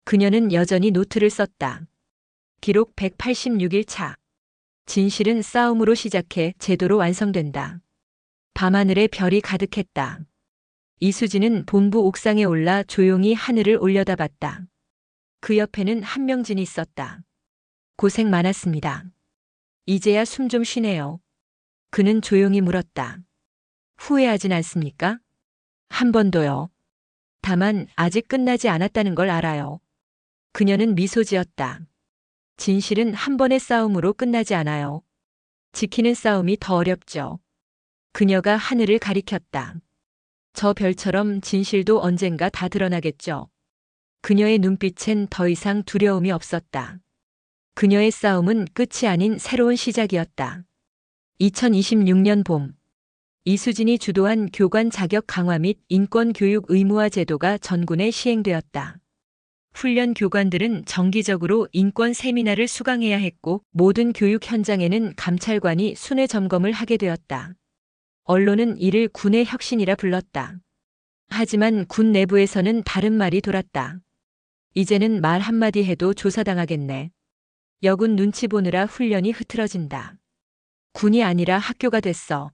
그녀는 여전히 노트를 썼다. 기록 186일 차. 진실은 싸움으로 시작해 제도로 완성된다. 밤하늘에 별이 가득했다. 이수진은 본부 옥상에 올라 조용히 하늘을 올려다봤다. 그 옆에는 한명진이 있었다. 고생 많았습니다. 이제야 숨 좀 쉬네요. 그는 조용히 물었다. 후회하진 않습니까? 한 번도요. 다만 아직 끝나지 않았다는 걸 알아요. 그녀는 미소 지었다. 진실은 한 번의 싸움으로 끝나지 않아요. 지키는 싸움이 더 어렵죠. 그녀가 하늘을 가리켰다. 저 별처럼 진실도 언젠가 다 드러나겠죠. 그녀의 눈빛엔 더 이상 두려움이 없었다. 그녀의 싸움은 끝이 아닌 새로운 시작이었다. 2026년 봄, 이수진이 주도한 교관 자격 강화 및 인권 교육 의무화 제도가 전군에 시행되었다. 훈련 교관들은 정기적으로 인권 세미나를 수강해야 했고 모든 교육 현장에는 감찰관이 순회 점검을 하게 되었다. 언론은 이를 군의 혁신이라 불렀다. 하지만 군 내부에서는 다른 말이 돌았다. 이제는 말 한마디 해도 조사당하겠네. 여군 눈치 보느라 훈련이 흐트러진다. 군이 아니라 학교가 됐어.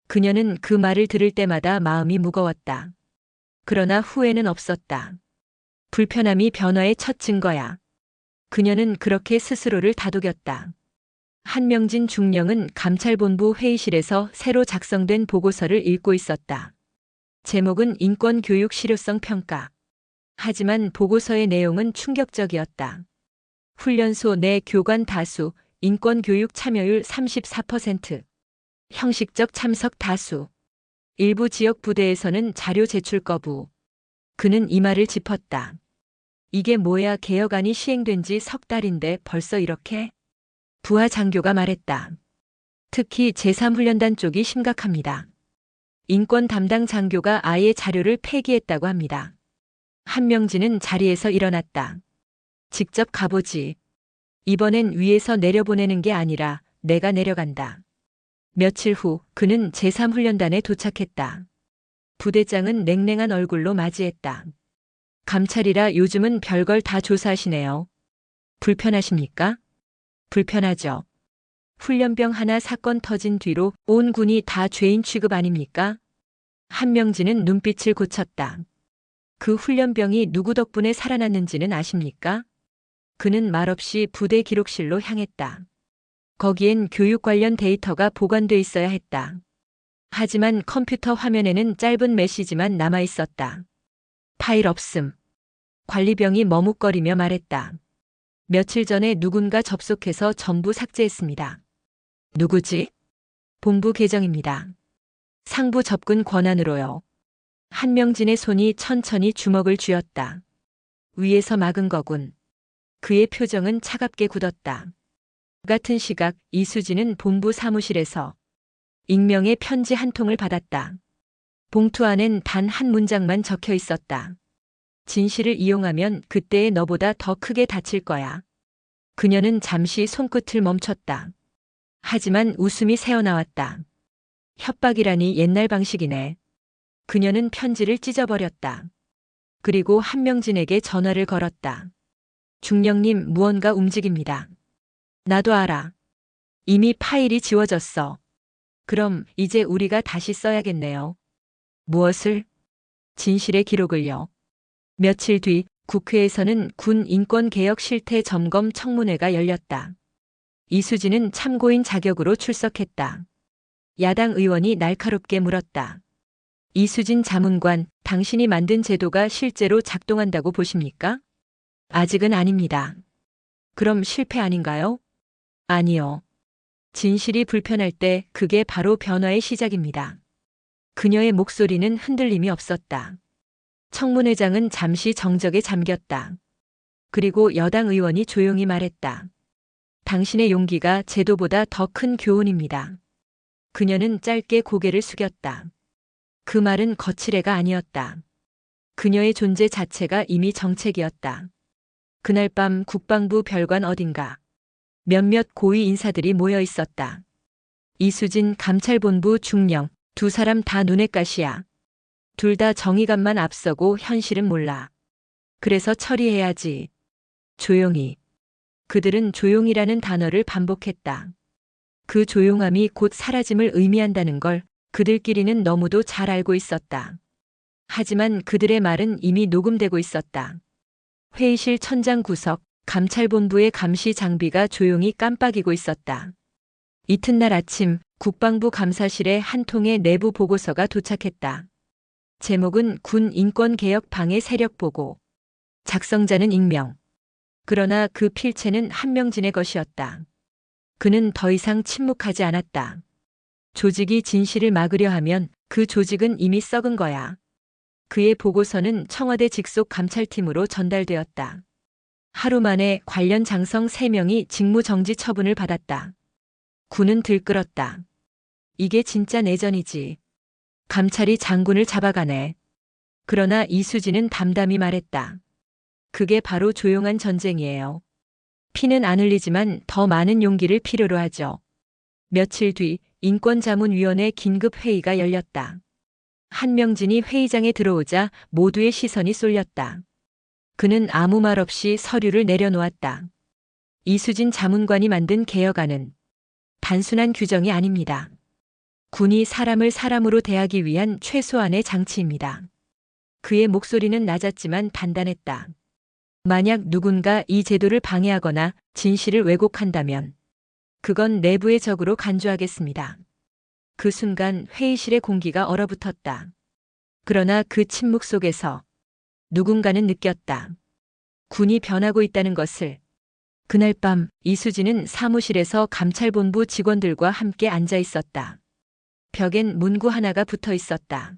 그녀는 그 말을 들을 때마다 마음이 무거웠다. 그러나 후회는 없었다. 불편함이 변화의 첫 증거야. 그녀는 그렇게 스스로를 다독였다. 한명진 중령은 감찰본부 회의실에서 새로 작성된 보고서를 읽고 있었다. 제목은 인권교육 실효성 평가. 하지만 보고서의 내용은 충격적이었다. 훈련소 내 교관 다수, 인권교육 참여율 34%. 형식적 참석 다수. 일부 지역 부대에서는 자료 제출 거부. 그는 이 말을 짚었다. 이게 뭐야, 개혁안이 시행된 지 석 달인데 벌써 이렇게? 부하 장교가 말했다. 특히 제3훈련단 쪽이 심각합니다. 인권 담당 장교가 아예 자료를 폐기했다고 합니다. 한명진은 자리에서 일어났다. 직접 가보지. 이번엔 위에서 내려보내는 게 아니라 내가 내려간다. 며칠 후 그는 제3훈련단에 도착했다. 부대장은 냉랭한 얼굴로 맞이했다. 감찰이라 요즘은 별걸 다 조사하시네요. 불편하십니까? 불편하죠. 훈련병 하나 사건 터진 뒤로 온 군이 다 죄인 취급 아닙니까? 한명진은 눈빛을 고쳤다. 그 훈련병이 누구 덕분에 살아났는지는 아십니까? 그는 말없이 부대 기록실로 향했다. 거기엔 교육 관련 데이터가 보관돼 있어야 했다. 하지만 컴퓨터 화면에는 짧은 메시지만 남아 있었다. 파일 없음. 관리병이 머뭇거리며 말했다. 며칠 전에 누군가 접속해서 전부 삭제했습니다. 누구지? 본부 계정입니다. 상부 접근 권한으로요. 한명진의 손이 천천히 주먹을 쥐었다. 위에서 막은 거군. 그의 표정은 차갑게 굳었다. 같은 시각 이수진은 본부 사무실에서 익명의 편지 한 통을 받았다. 봉투 안엔 단 한 문장만 적혀 있었다. 진실을 이용하면 그때의 너보다 더 크게 다칠 거야. 그녀는 잠시 손끝을 멈췄다. 하지만 웃음이 새어나왔다. 협박이라니 옛날 방식이네. 그녀는 편지를 찢어버렸다. 그리고 한명진에게 전화를 걸었다. 중령님, 무언가 움직입니다. 나도 알아. 이미 파일이 지워졌어. 그럼 이제 우리가 다시 써야겠네요. 무엇을? 진실의 기록을요. 며칠 뒤 국회에서는 군 인권개혁 실태 점검 청문회가 열렸다. 이수진은 참고인 자격으로 출석했다. 야당 의원이 날카롭게 물었다. 이수진 자문관, 당신이 만든 제도가 실제로 작동한다고 보십니까? 아직은 아닙니다. 그럼 실패 아닌가요? 아니요. 진실이 불편할 때 그게 바로 변화의 시작입니다. 그녀의 목소리는 흔들림이 없었다. 청문회장은 잠시 정적에 잠겼다. 그리고 여당 의원이 조용히 말했다. 당신의 용기가 제도보다 더 큰 교훈입니다. 그녀는 짧게 고개를 숙였다. 그 말은 거칠애가 아니었다. 그녀의 존재 자체가 이미 정책이었다. 그날 밤 국방부 별관 어딘가 몇몇 고위 인사들이 모여 있었다. 이수진 감찰본부 중령, 두 사람 다 눈엣 가시야. 둘 다 정의감만 앞서고 현실은 몰라. 그래서 처리해야지. 조용히. 그들은 조용이라는 단어를 반복했다. 그 조용함이 곧 사라짐을 의미한다는 걸 그들끼리는 너무도 잘 알고 있었다. 하지만 그들의 말은 이미 녹음되고 있었다. 회의실 천장 구석, 감찰본부의 감시 장비가 조용히 깜빡이고 있었다. 이튿날 아침 국방부 감사실에 한 통의 내부 보고서가 도착했다. 제목은 군 인권개혁 방해 세력 보고. 작성자는 익명. 그러나 그 필체는 한명진의 것이었다. 그는 더 이상 침묵하지 않았다. 조직이 진실을 막으려 하면 그 조직은 이미 썩은 거야. 그의 보고서는 청와대 직속 감찰팀으로 전달되었다. 하루 만에 관련 장성 3명이 직무정지 처분을 받았다. 군은 들끓었다. 이게 진짜 내전이지. 감찰이 장군을 잡아가네. 그러나 이수진은 담담히 말했다. 그게 바로 조용한 전쟁이에요. 피는 안 흘리지만 더 많은 용기를 필요로 하죠. 며칠 뒤 인권자문위원회 긴급회의가 열렸다. 한명진이 회의장에 들어오자 모두의 시선이 쏠렸다. 그는 아무 말 없이 서류를 내려놓았다. 이수진 자문관이 만든 개혁안은 단순한 규정이 아닙니다. 군이 사람을 사람으로 대하기 위한 최소한의 장치입니다. 그의 목소리는 낮았지만 단단했다. 만약 누군가 이 제도를 방해하거나 진실을 왜곡한다면 그건 내부의 적으로 간주하겠습니다. 그 순간 회의실의 공기가 얼어붙었다. 그러나 그 침묵 속에서 누군가는 느꼈다. 군이 변하고 있다는 것을. 그날 밤 이수진은 사무실에서 감찰본부 직원들과 함께 앉아 있었다. 벽엔 문구 하나가 붙어 있었다.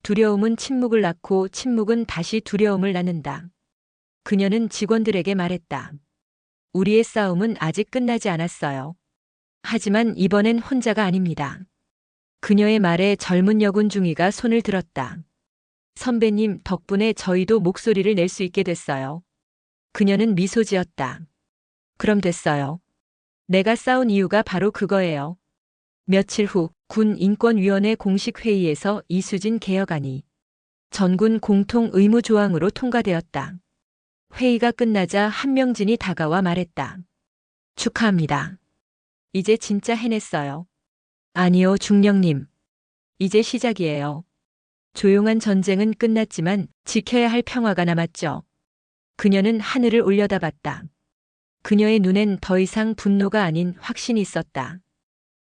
두려움은 침묵을 낳고 침묵은 다시 두려움을 낳는다. 그녀는 직원들에게 말했다. 우리의 싸움은 아직 끝나지 않았어요. 하지만 이번엔 혼자가 아닙니다. 그녀의 말에 젊은 여군 중위가 손을 들었다. 선배님 덕분에 저희도 목소리를 낼 수 있게 됐어요. 그녀는 미소 지었다. 그럼 됐어요. 내가 싸운 이유가 바로 그거예요. 며칠 후 군 인권위원회 공식 회의에서 이수진 개혁안이 전군 공통 의무 조항으로 통과되었다. 회의가 끝나자 한명진이 다가와 말했다. 축하합니다. 이제 진짜 해냈어요. 아니요, 중령님. 이제 시작이에요. 조용한 전쟁은 끝났지만 지켜야 할 평화가 남았죠. 그녀는 하늘을 올려다봤다. 그녀의 눈엔 더 이상 분노가 아닌 확신이 있었다.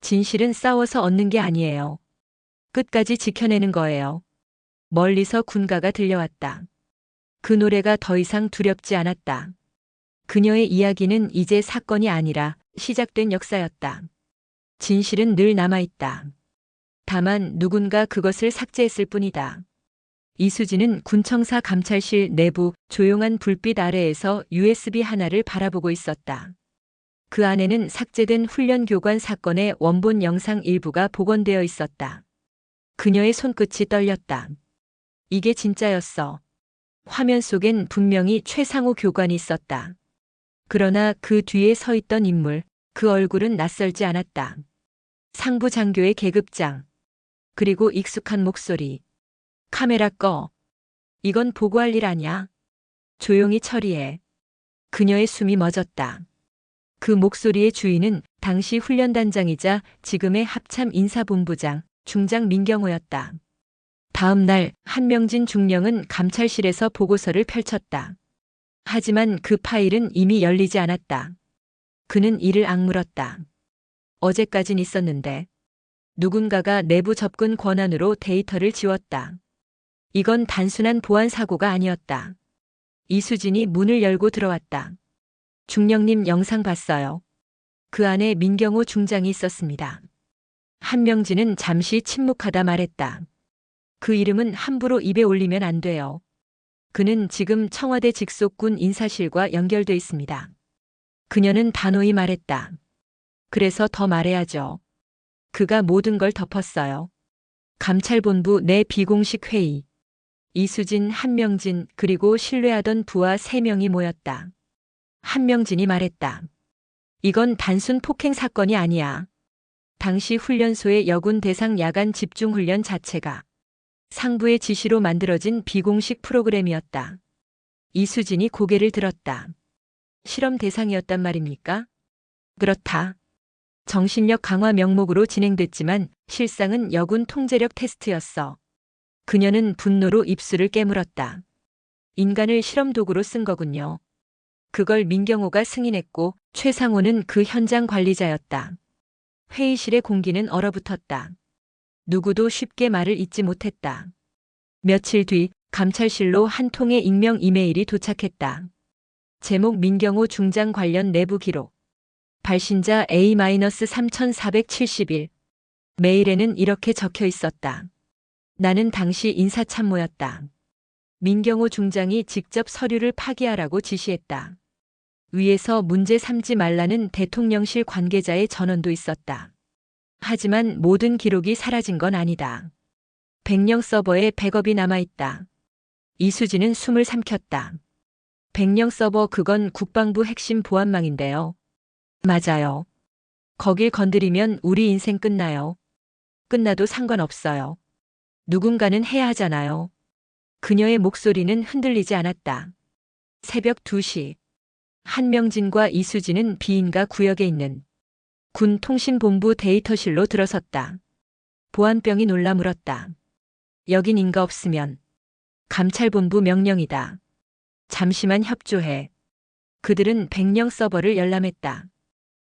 진실은 싸워서 얻는 게 아니에요. 끝까지 지켜내는 거예요. 멀리서 군가가 들려왔다. 그 노래가 더 이상 두렵지 않았다. 그녀의 이야기는 이제 사건이 아니라 시작된 역사였다. 진실은 늘 남아있다. 다만 누군가 그것을 삭제했을 뿐이다. 이수진은 군청사 감찰실 내부 조용한 불빛 아래에서 USB 하나를 바라보고 있었다. 그 안에는 삭제된 훈련 교관 사건의 원본 영상 일부가 복원되어 있었다. 그녀의 손끝이 떨렸다. 이게 진짜였어. 화면 속엔 분명히 최상호 교관이 있었다. 그러나 그 뒤에 서 있던 인물, 그 얼굴은 낯설지 않았다. 상부 장교의 계급장. 그리고 익숙한 목소리. 카메라 꺼. 이건 보고할 일 아냐. 조용히 처리해. 그녀의 숨이 멎었다. 그 목소리의 주인은 당시 훈련단장이자 지금의 합참 인사본부장, 중장 민경호였다. 다음 날 한명진 중령은 감찰실에서 보고서를 펼쳤다. 하지만 그 파일은 이미 열리지 않았다. 그는 이를 악물었다. 어제까진 있었는데 누군가가 내부 접근 권한으로 데이터를 지웠다. 이건 단순한 보안 사고가 아니었다. 이수진이 문을 열고 들어왔다. 중령님 영상 봤어요. 그 안에 민경호 중장이 있었습니다. 한명진은 잠시 침묵하다 말했다. 그 이름은 함부로 입에 올리면 안 돼요. 그는 지금 청와대 직속군 인사실과 연결돼 있습니다. 그녀는 단호히 말했다. 그래서 더 말해야죠. 그가 모든 걸 덮었어요. 감찰본부 내 비공식 회의. 이수진, 한명진, 그리고 신뢰하던 부하 3명이 모였다. 한명진이 말했다. 이건 단순 폭행 사건이 아니야. 당시 훈련소의 여군 대상 야간 집중훈련 자체가 상부의 지시로 만들어진 비공식 프로그램이었다. 이수진이 고개를 들었다. 실험 대상이었단 말입니까? 그렇다. 정신력 강화 명목으로 진행됐지만 실상은 여군 통제력 테스트였어. 그녀는 분노로 입술을 깨물었다. 인간을 실험 도구로 쓴 거군요. 그걸 민경호가 승인했고 최상호는 그 현장 관리자였다. 회의실의 공기는 얼어붙었다. 누구도 쉽게 말을 잇지 못했다. 며칠 뒤 감찰실로 한 통의 익명 이메일이 도착했다. 제목 민경호 중장 관련 내부 기록. 발신자 A-3471. 메일에는 이렇게 적혀 있었다. 나는 당시 인사참모였다. 민경호 중장이 직접 서류를 파기하라고 지시했다. 위에서 문제 삼지 말라는 대통령실 관계자의 전원도 있었다. 하지만 모든 기록이 사라진 건 아니다. 백령 서버에 백업이 남아있다. 이수진은 숨을 삼켰다. 백령 서버 그건 국방부 핵심 보안망인데요. 맞아요. 거길 건드리면 우리 인생 끝나요. 끝나도 상관없어요. 누군가는 해야 하잖아요. 그녀의 목소리는 흔들리지 않았다. 새벽 2시. 한명진과 이수진은 비인가 구역에 있는 군 통신본부 데이터실로 들어섰다. 보안병이 놀라 물었다. 여긴 인가 없으면. 감찰본부 명령이다. 잠시만 협조해. 그들은 백령 서버를 열람했다.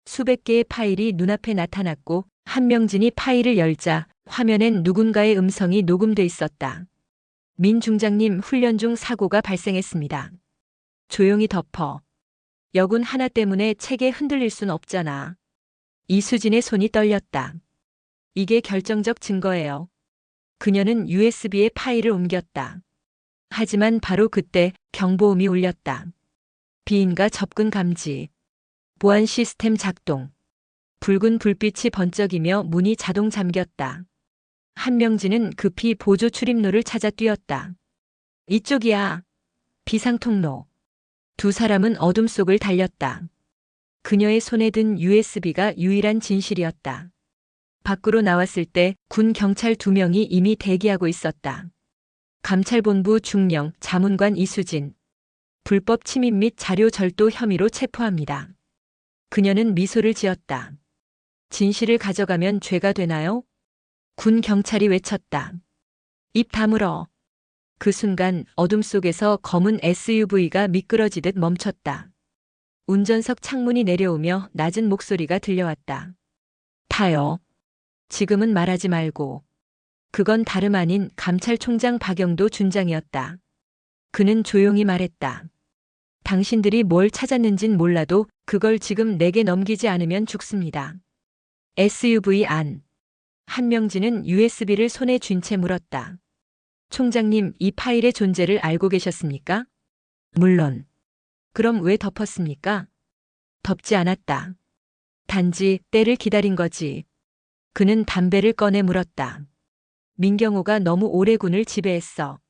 수백 개의 파일이 눈앞에 나타났고 한명진이 파일을 열자 화면엔 누군가의 음성이 녹음돼 있었다. 민 중장님 훈련 중 사고가 발생했습니다. 조용히 덮어. 여군 하나 때문에 체계 흔들릴 순 없잖아. 이수진의 손이 떨렸다. 이게 결정적 증거예요. 그녀는 USB에 파일을 옮겼다. 하지만 바로 그때 경보음이 울렸다. 비인가 접근 감지. 보안 시스템 작동. 붉은 불빛이 번쩍이며 문이 자동 잠겼다. 한명진은 급히 보조 출입로를 찾아 뛰었다. 이쪽이야. 비상 통로. 두 사람은 어둠 속을 달렸다. 그녀의 손에 든 USB가 유일한 진실이었다. 밖으로 나왔을 때 군 경찰 2명이 이미 대기하고 있었다. 감찰본부 중령 자문관 이수진. 불법 침입 및 자료 절도 혐의로 체포합니다. 그녀는 미소를 지었다. 진실을 가져가면 죄가 되나요? 군 경찰이 외쳤다. 입 다물어. 그 순간 어둠 속에서 검은 SUV가 미끄러지듯 멈췄다. 운전석 창문이 내려오며 낮은 목소리가 들려왔다. 타요. 지금은 말하지 말고. 그건 다름 아닌 감찰총장 박영도 준장이었다. 그는 조용히 말했다. 당신들이 뭘 찾았는진 몰라도 그걸 지금 내게 넘기지 않으면 죽습니다. SUV 안. 한명진은 USB를 손에 쥔 채 물었다. 총장님, 이 파일의 존재를 알고 계셨습니까? 물론. 그럼 왜 덮었습니까? 덮지 않았다. 단지 때를 기다린 거지. 그는 담배를 꺼내 물었다. 민경호가 너무 오래 군을 지배했어.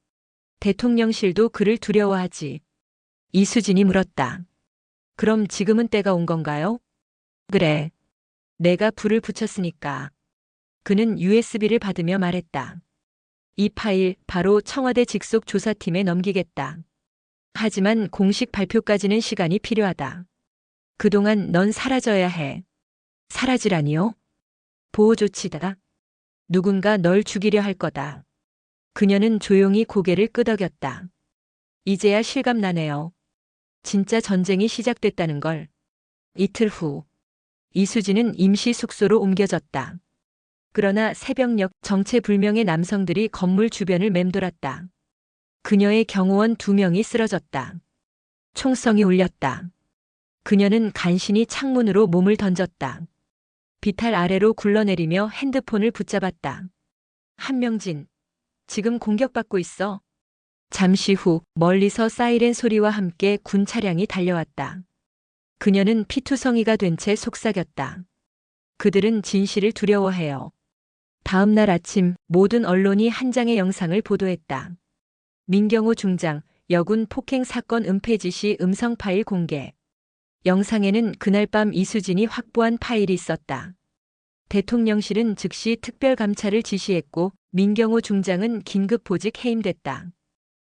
대통령실도 그를 두려워하지. 이수진이 물었다. 그럼 지금은 때가 온 건가요? 그래. 내가 불을 붙였으니까. 그는 USB를 받으며 말했다. 이 파일 바로 청와대 직속 조사팀에 넘기겠다. 하지만 공식 발표까지는 시간이 필요하다. 그동안 넌 사라져야 해. 사라지라니요? 보호 조치다. 누군가 널 죽이려 할 거다. 그녀는 조용히 고개를 끄덕였다. 이제야 실감나네요. 진짜 전쟁이 시작됐다는 걸. 이틀 후 이수진은 임시 숙소로 옮겨졌다. 그러나 새벽녘 정체불명의 남성들이 건물 주변을 맴돌았다. 그녀의 경호원 2명이 쓰러졌다. 총성이 울렸다. 그녀는 간신히 창문으로 몸을 던졌다. 비탈 아래로 굴러내리며 핸드폰을 붙잡았다. 한명진, 지금 공격받고 있어. 잠시 후 멀리서 사이렌 소리와 함께 군 차량이 달려왔다. 그녀는 피투성이가 된 채 속삭였다. 그들은 진실을 두려워해요. 다음 날 아침 모든 언론이 한 장의 영상을 보도했다. 민경호 중장, 여군 폭행 사건 은폐 지시 음성 파일 공개. 영상에는 그날 밤 이수진이 확보한 파일이 있었다. 대통령실은 즉시 특별감찰을 지시했고 민경호 중장은 긴급 보직 해임됐다.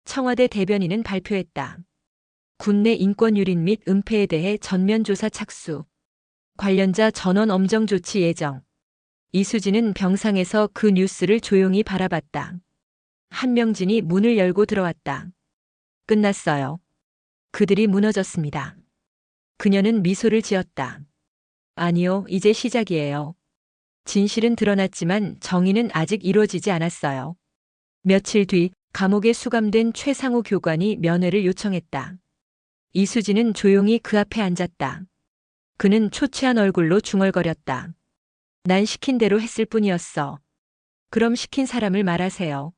청와대 대변인은 발표했다. 군내 인권 유린 및 은폐에 대해 전면 조사 착수. 관련자 전원 엄정 조치 예정. 이수진은 병상에서 그 뉴스를 조용히 바라봤다. 한명진이 문을 열고 들어왔다. 끝났어요. 그들이 무너졌습니다. 그녀는 미소를 지었다. 아니요, 이제 시작이에요. 진실은 드러났지만 정의는 아직 이루어지지 않았어요. 며칠 뒤 감옥에 수감된 최상우 교관이 면회를 요청했다. 이수진은 조용히 그 앞에 앉았다. 그는 초췌한 얼굴로 중얼거렸다. 난 시킨 대로 했을 뿐이었어. 그럼 시킨 사람을 말하세요.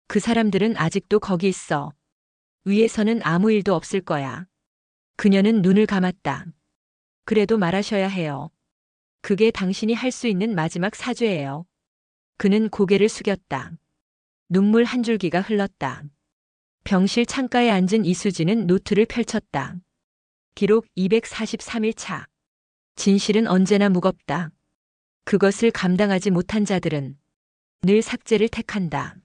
그 사람들은 아직도 거기 있어. 위에서는 아무 일도 없을 거야. 그녀는 눈을 감았다. 그래도 말하셔야 해요. 그게 당신이 할 수 있는 마지막 사죄예요. 그는 고개를 숙였다. 눈물 한 줄기가 흘렀다. 병실 창가에 앉은 이수진은 노트를 펼쳤다. 기록 243일차. 진실은 언제나 무겁다. 그것을 감당하지 못한 자들은 늘 삭제를 택한다.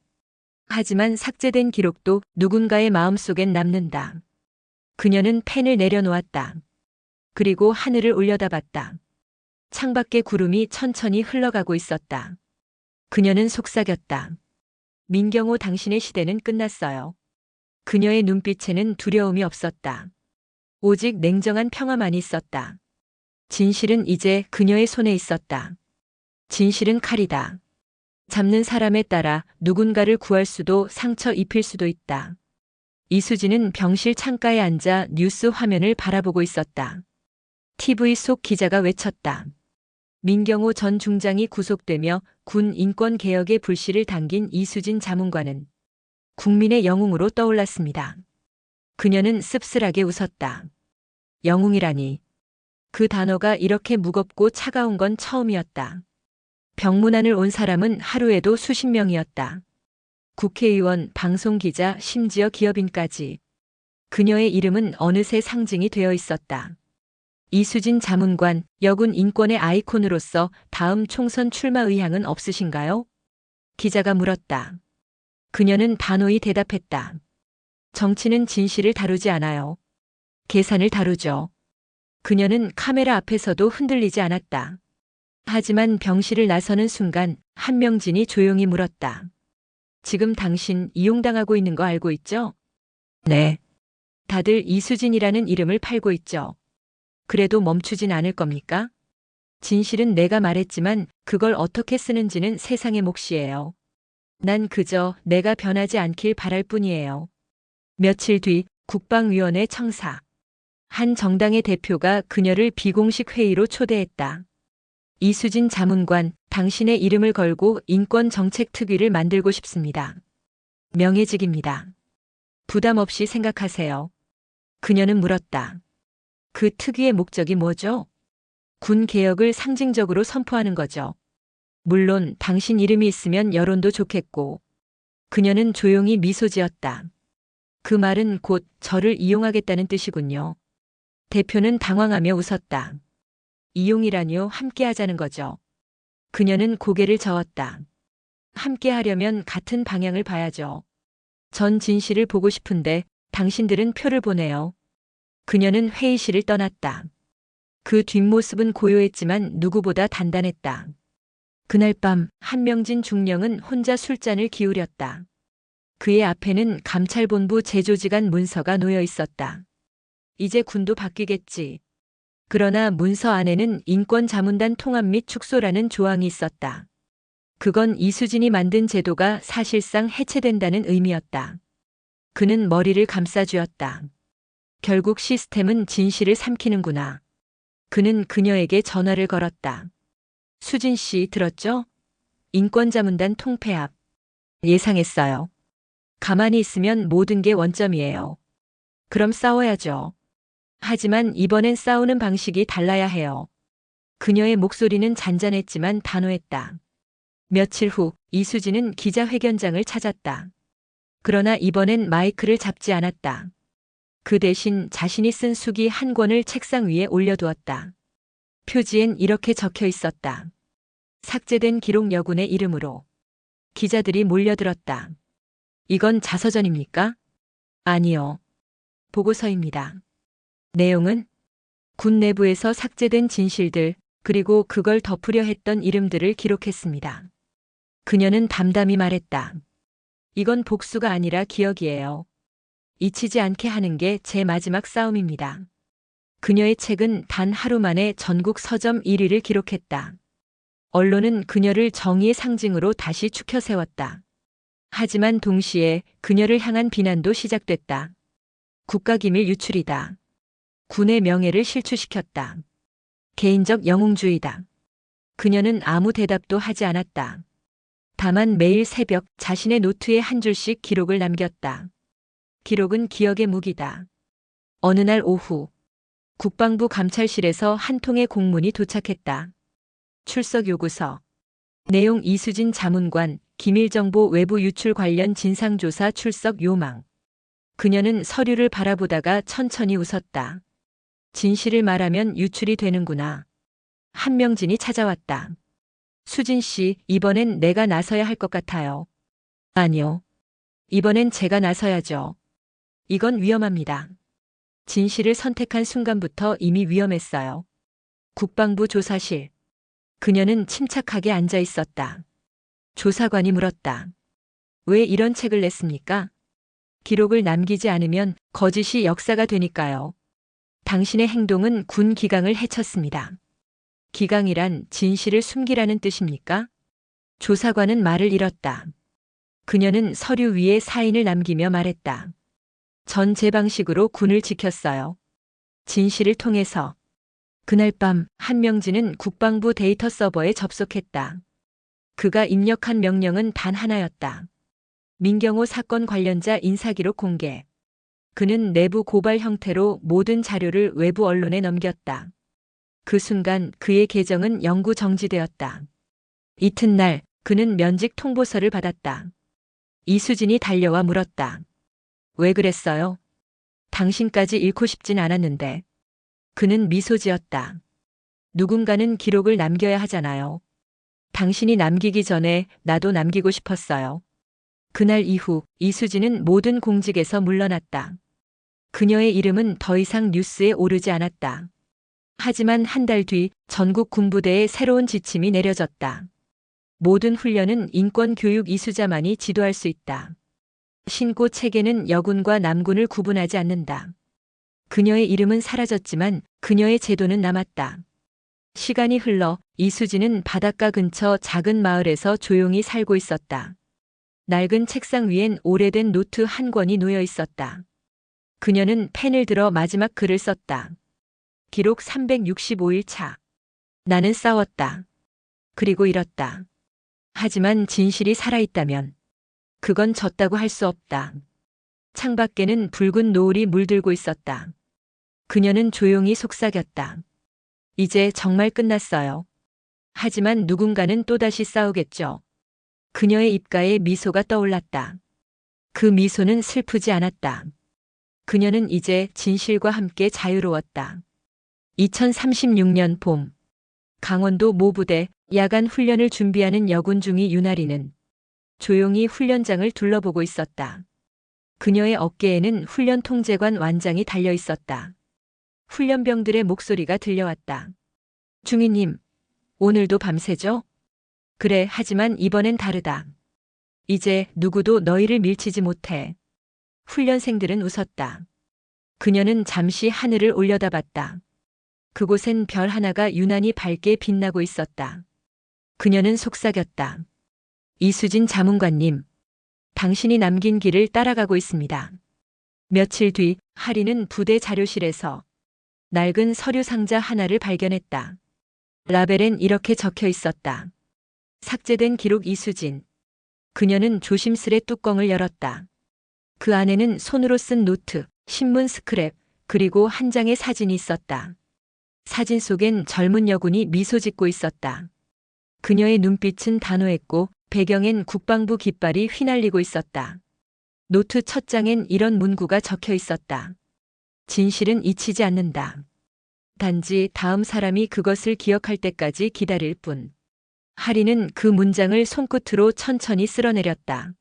하지만 삭제된 기록도 누군가의 마음속엔 남는다. 그녀는 펜을 내려놓았다. 그리고 하늘을 올려다봤다. 창밖의 구름이 천천히 흘러가고 있었다. 그녀는 속삭였다. 민경호, 당신의 시대는 끝났어요. 그녀의 눈빛에는 두려움이 없었다. 오직 냉정한 평화만 있었다. 진실은 이제 그녀의 손에 있었다. 진실은 칼이다. 잡는 사람에 따라 누군가를 구할 수도 상처 입힐 수도 있다. 이수진은 병실 창가에 앉아 뉴스 화면을 바라보고 있었다. TV 속 기자가 외쳤다. 민경호 전 중장이 구속되며 군 인권개혁의 불씨를 당긴 이수진 자문관은 국민의 영웅으로 떠올랐습니다. 그녀는 씁쓸하게 웃었다. 영웅이라니. 그 단어가 이렇게 무겁고 차가운 건 처음이었다. 병문안을 온 사람은 하루에도 수십 명이었다. 국회의원, 방송기자, 심지어 기업인까지. 그녀의 이름은 어느새 상징이 되어 있었다. 이수진 자문관, 여군 인권의 아이콘으로서 다음 총선 출마 의향은 없으신가요? 기자가 물었다. 그녀는 단호히 대답했다. 정치는 진실을 다루지 않아요. 계산을 다루죠. 그녀는 카메라 앞에서도 흔들리지 않았다. 하지만 병실을 나서는 순간 한명진이 조용히 물었다. 지금 당신 이용당하고 있는 거 알고 있죠? 네. 다들 이수진이라는 이름을 팔고 있죠. 그래도 멈추진 않을 겁니까? 진실은 내가 말했지만 그걸 어떻게 쓰는지는 세상의 몫이에요. 난 그저 내가 변하지 않길 바랄 뿐이에요. 며칠 뒤 국방위원회 청사. 한 정당의 대표가 그녀를 비공식 회의로 초대했다. 이수진 자문관, 당신의 이름을 걸고 인권정책특위를 만들고 싶습니다. 명예직입니다. 부담 없이 생각하세요. 그녀는 물었다. 그 특위의 목적이 뭐죠? 군 개혁을 상징적으로 선포하는 거죠. 물론 당신 이름이 있으면 여론도 좋겠고. 그녀는 조용히 미소 지었다. 그 말은 곧 저를 이용하겠다는 뜻이군요. 대표는 당황하며 웃었다. 이용이라뇨, 함께 하자는 거죠. 그녀는 고개를 저었다. 함께 하려면 같은 방향을 봐야죠. 전 진실을 보고 싶은데 당신들은 표를 보내요. 그녀는 회의실을 떠났다. 그 뒷모습은 고요했지만 누구보다 단단했다. 그날 밤 한명진 중령은 혼자 술잔을 기울였다. 그의 앞에는 감찰본부 제조지간 문서가 놓여 있었다. 이제 군도 바뀌겠지. 그러나 문서 안에는 인권자문단 통합 및 축소라는 조항이 있었다. 그건 이수진이 만든 제도가 사실상 해체된다는 의미였다. 그는 머리를 감싸쥐었다. 결국 시스템은 진실을 삼키는구나. 그는 그녀에게 전화를 걸었다. 수진 씨 들었죠? 인권자문단 통폐합. 예상했어요. 가만히 있으면 모든 게 원점이에요. 그럼 싸워야죠. 하지만 이번엔 싸우는 방식이 달라야 해요. 그녀의 목소리는 잔잔했지만 단호했다. 며칠 후 이수진은 기자회견장을 찾았다. 그러나 이번엔 마이크를 잡지 않았다. 그 대신 자신이 쓴 수기 한 권을 책상 위에 올려두었다. 표지엔 이렇게 적혀 있었다. 삭제된 기록 여군의 이름으로. 기자들이 몰려들었다. 이건 자서전입니까? 아니요. 보고서입니다. 내용은 군 내부에서 삭제된 진실들, 그리고 그걸 덮으려 했던 이름들을 기록했습니다. 그녀는 담담히 말했다. 이건 복수가 아니라 기억이에요. 잊히지 않게 하는 게 제 마지막 싸움입니다. 그녀의 책은 단 하루 만에 전국 서점 1위를 기록했다. 언론은 그녀를 정의의 상징으로 다시 추켜 세웠다. 하지만 동시에 그녀를 향한 비난도 시작됐다. 국가기밀 유출이다. 군의 명예를 실추시켰다. 개인적 영웅주의다. 그녀는 아무 대답도 하지 않았다. 다만 매일 새벽 자신의 노트에 한 줄씩 기록을 남겼다. 기록은 기억의 무기다. 어느 날 오후 국방부 감찰실에서 한 통의 공문이 도착했다. 출석 요구서. 내용 이수진 자문관, 기밀정보 외부 유출 관련 진상조사 출석 요망. 그녀는 서류를 바라보다가 천천히 웃었다. 진실을 말하면 유출이 되는구나. 한명진이 찾아왔다. 수진 씨, 이번엔 내가 나서야 할 것 같아요. 아니요. 이번엔 제가 나서야죠. 이건 위험합니다. 진실을 선택한 순간부터 이미 위험했어요. 국방부 조사실. 그녀는 침착하게 앉아 있었다. 조사관이 물었다. 왜 이런 책을 냈습니까? 기록을 남기지 않으면 거짓이 역사가 되니까요. 당신의 행동은 군 기강을 해쳤습니다. 기강이란 진실을 숨기라는 뜻입니까? 조사관은 말을 잃었다. 그녀는 서류 위에 사인을 남기며 말했다. 전 제 방식으로 군을 지켰어요. 진실을 통해서. 그날 밤 한명진은 국방부 데이터 서버에 접속했다. 그가 입력한 명령은 단 하나였다. 민경호 사건 관련자 인사기록 공개. 그는 내부 고발 형태로 모든 자료를 외부 언론에 넘겼다. 그 순간 그의 계정은 영구 정지되었다. 이튿날 그는 면직 통보서를 받았다. 이수진이 달려와 물었다. 왜 그랬어요? 당신까지 잃고 싶진 않았는데. 그는 미소 지었다. 누군가는 기록을 남겨야 하잖아요. 당신이 남기기 전에 나도 남기고 싶었어요. 그날 이후 이수진은 모든 공직에서 물러났다. 그녀의 이름은 더 이상 뉴스에 오르지 않았다. 하지만 한 달 뒤 전국 군부대에 새로운 지침이 내려졌다. 모든 훈련은 인권교육 이수자만이 지도할 수 있다. 신고 체계는 여군과 남군을 구분하지 않는다. 그녀의 이름은 사라졌지만 그녀의 제도는 남았다. 시간이 흘러 이수진은 바닷가 근처 작은 마을에서 조용히 살고 있었다. 낡은 책상 위엔 오래된 노트 한 권이 놓여 있었다. 그녀는 펜을 들어 마지막 글을 썼다. 기록 365일 차. 나는 싸웠다. 그리고 잃었다. 하지만 진실이 살아있다면 그건 졌다고 할 수 없다. 창밖에는 붉은 노을이 물들고 있었다. 그녀는 조용히 속삭였다. 이제 정말 끝났어요. 하지만 누군가는 또다시 싸우겠죠. 그녀의 입가에 미소가 떠올랐다. 그 미소는 슬프지 않았다. 그녀는 이제 진실과 함께 자유로웠다. 2036년 봄. 강원도 모부대 야간 훈련을 준비하는 여군 중위 윤아리는 조용히 훈련장을 둘러보고 있었다. 그녀의 어깨에는 훈련 통제관 완장이 달려 있었다. 훈련병들의 목소리가 들려왔다. 중위님, 오늘도 밤새죠? 그래, 하지만 이번엔 다르다. 이제 누구도 너희를 밀치지 못해. 훈련생들은 웃었다. 그녀는 잠시 하늘을 올려다봤다. 그곳엔 별 하나가 유난히 밝게 빛나고 있었다. 그녀는 속삭였다. 이수진 자문관님, 당신이 남긴 길을 따라가고 있습니다. 며칠 뒤 하리는 부대 자료실에서 낡은 서류 상자 하나를 발견했다. 라벨엔 이렇게 적혀 있었다. 삭제된 기록 이수진. 그녀는 조심스레 뚜껑을 열었다. 그 안에는 손으로 쓴 노트, 신문 스크랩, 그리고 한 장의 사진이 있었다. 사진 속엔 젊은 여군이 미소 짓고 있었다. 그녀의 눈빛은 단호했고 배경엔 국방부 깃발이 휘날리고 있었다. 노트 첫 장엔 이런 문구가 적혀 있었다. 진실은 잊히지 않는다. 단지 다음 사람이 그것을 기억할 때까지 기다릴 뿐. 하리는 그 문장을 손끝으로 천천히 쓸어내렸다.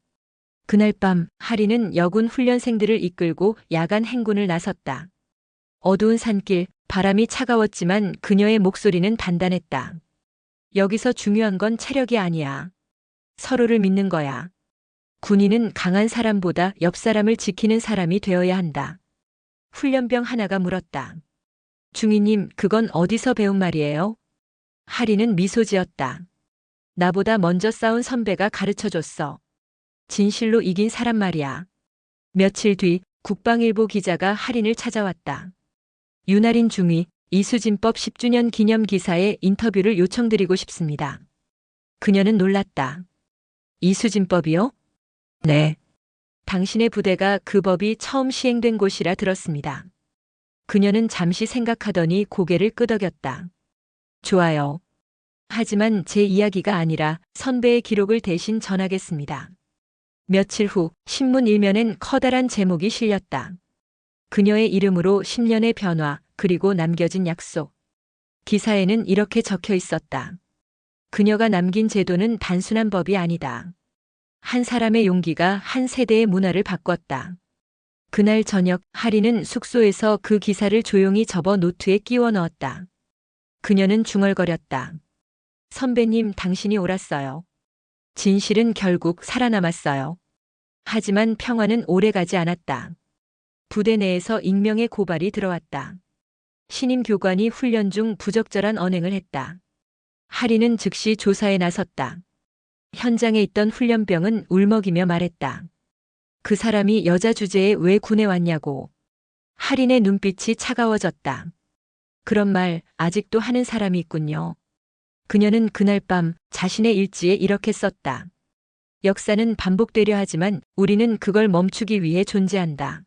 그날 밤 하리는 여군 훈련생들을 이끌고 야간 행군을 나섰다. 어두운 산길, 바람이 차가웠지만 그녀의 목소리는 단단했다. 여기서 중요한 건 체력이 아니야. 서로를 믿는 거야. 군인은 강한 사람보다 옆 사람을 지키는 사람이 되어야 한다. 훈련병 하나가 물었다. 중위님, 그건 어디서 배운 말이에요? 하리는 미소 지었다. 나보다 먼저 싸운 선배가 가르쳐줬어. 진실로 이긴 사람 말이야. 며칠 뒤 국방일보 기자가 하린을 찾아왔다. 윤아린 중위, 이수진법 10주년 기념 기사에 인터뷰를 요청드리고 싶습니다. 그녀는 놀랐다. 이수진법이요? 네. 당신의 부대가 그 법이 처음 시행된 곳이라 들었습니다. 그녀는 잠시 생각하더니 고개를 끄덕였다. 좋아요. 하지만 제 이야기가 아니라 선배의 기록을 대신 전하겠습니다. 며칠 후 신문 일면엔 커다란 제목이 실렸다. 그녀의 이름으로 10년의 변화, 그리고 남겨진 약속. 기사에는 이렇게 적혀 있었다. 그녀가 남긴 제도는 단순한 법이 아니다. 한 사람의 용기가 한 세대의 문화를 바꿨다. 그날 저녁 하리는 숙소에서 그 기사를 조용히 접어 노트에 끼워 넣었다. 그녀는 중얼거렸다. 선배님, 당신이 옳았어요. 진실은 결국 살아남았어요. 하지만 평화는 오래가지 않았다. 부대 내에서 익명의 고발이 들어왔다. 신임 교관이 훈련 중 부적절한 언행을 했다. 하리는 즉시 조사에 나섰다. 현장에 있던 훈련병은 울먹이며 말했다. 그 사람이 여자 주제에 왜 군에 왔냐고. 하린의 눈빛이 차가워졌다. 그런 말 아직도 하는 사람이 있군요. 그녀는 그날 밤 자신의 일지에 이렇게 썼다. 역사는 반복되려 하지만 우리는 그걸 멈추기 위해 존재한다.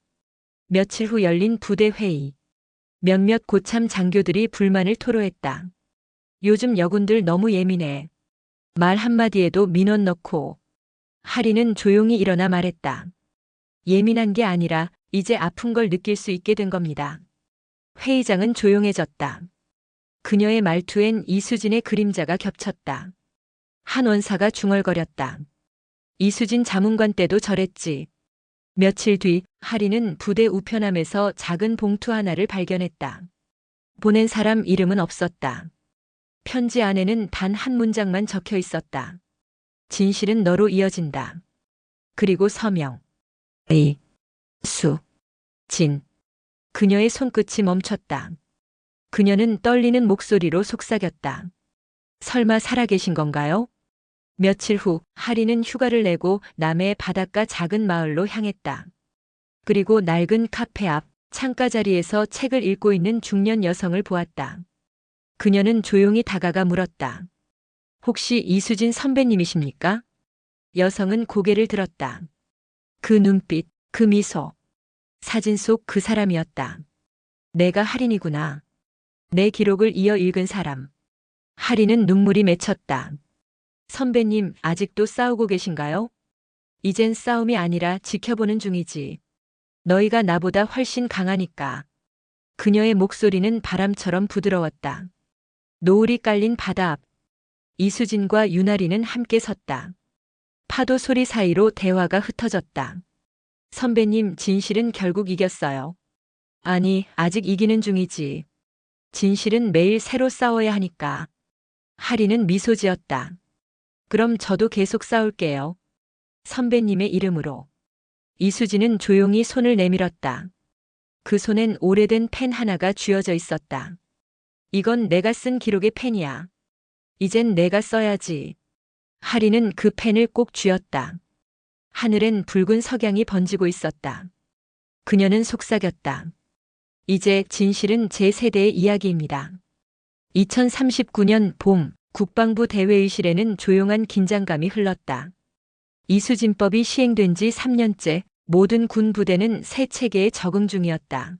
며칠 후 열린 부대 회의. 몇몇 고참 장교들이 불만을 토로했다. 요즘 여군들 너무 예민해. 말 한마디에도 민원 넣고. 하리는 조용히 일어나 말했다. 예민한 게 아니라 이제 아픈 걸 느낄 수 있게 된 겁니다. 회의장은 조용해졌다. 그녀의 말투엔 이수진의 그림자가 겹쳤다. 한 원사가 중얼거렸다. 이수진 자문관 때도 저랬지. 며칠 뒤 하리는 부대 우편함에서 작은 봉투 하나를 발견했다. 보낸 사람 이름은 없었다. 편지 안에는 단 한 문장만 적혀 있었다. 진실은 너로 이어진다. 그리고 서명. 진. 그녀의 손끝이 멈췄다. 그녀는 떨리는 목소리로 속삭였다. 설마 살아계신 건가요? 며칠 후 하리는 휴가를 내고 남해 바닷가 작은 마을로 향했다. 그리고 낡은 카페 앞 창가 자리에서 책을 읽고 있는 중년 여성을 보았다. 그녀는 조용히 다가가 물었다. 혹시 이수진 선배님이십니까? 여성은 고개를 들었다. 그 눈빛, 그 미소. 사진 속 그 사람이었다. 내가 하린이구나. 내 기록을 이어 읽은 사람. 하리는 눈물이 맺혔다. 선배님, 아직도 싸우고 계신가요? 이젠 싸움이 아니라 지켜보는 중이지. 너희가 나보다 훨씬 강하니까. 그녀의 목소리는 바람처럼 부드러웠다. 노을이 깔린 바다 앞. 이수진과 유나리는 함께 섰다. 파도 소리 사이로 대화가 흩어졌다. 선배님, 진실은 결국 이겼어요. 아니, 아직 이기는 중이지. 진실은 매일 새로 싸워야 하니까. 하리는 미소 지었다. 그럼 저도 계속 싸울게요. 선배님의 이름으로. 이수진은 조용히 손을 내밀었다. 그 손엔 오래된 펜 하나가 쥐어져 있었다. 이건 내가 쓴 기록의 펜이야. 이젠 내가 써야지. 하리는 그 펜을 꼭 쥐었다. 하늘엔 붉은 석양이 번지고 있었다. 그녀는 속삭였다. 이제 진실은 제 세대의 이야기입니다. 2039년 봄, 국방부 대회의실에는 조용한 긴장감이 흘렀다. 이수진법이 시행된 지 3년째 모든 군 부대는 새 체계에 적응 중이었다.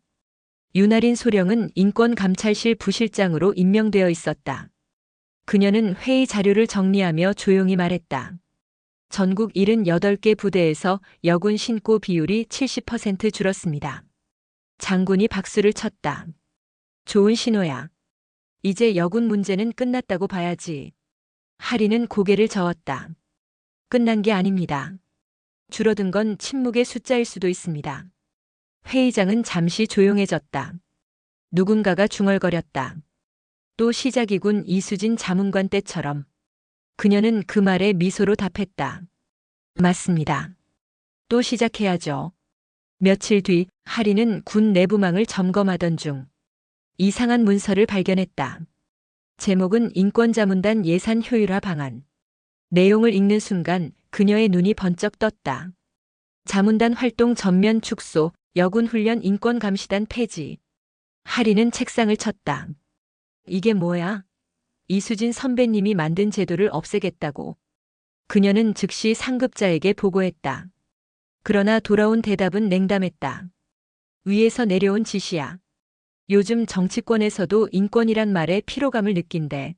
윤아린 소령은 인권감찰실 부실장으로 임명되어 있었다. 그녀는 회의 자료를 정리하며 조용히 말했다. 전국 78개 부대에서 여군 신고 비율이 70% 줄었습니다. 장군이 박수를 쳤다. 좋은 신호야. 이제 여군 문제는 끝났다고 봐야지. 하리는 고개를 저었다. 끝난 게 아닙니다. 줄어든 건 침묵의 숫자일 수도 있습니다. 회의장은 잠시 조용해졌다. 누군가가 중얼거렸다. 또 시작이군. 이수진 자문관 때처럼. 그녀는 그 말에 미소로 답했다. 맞습니다. 또 시작해야죠. 며칠 뒤 하리는 군 내부망을 점검하던 중 이상한 문서를 발견했다. 제목은 인권자문단 예산 효율화 방안. 내용을 읽는 순간 그녀의 눈이 번쩍 떴다. 자문단 활동 전면 축소, 여군 훈련 인권감시단 폐지. 하리는 책상을 쳤다. 이게 뭐야? 이수진 선배님이 만든 제도를 없애겠다고. 그녀는 즉시 상급자에게 보고했다. 그러나 돌아온 대답은 냉담했다. 위에서 내려온 지시야. 요즘 정치권에서도 인권이란 말에 피로감을 느낀대.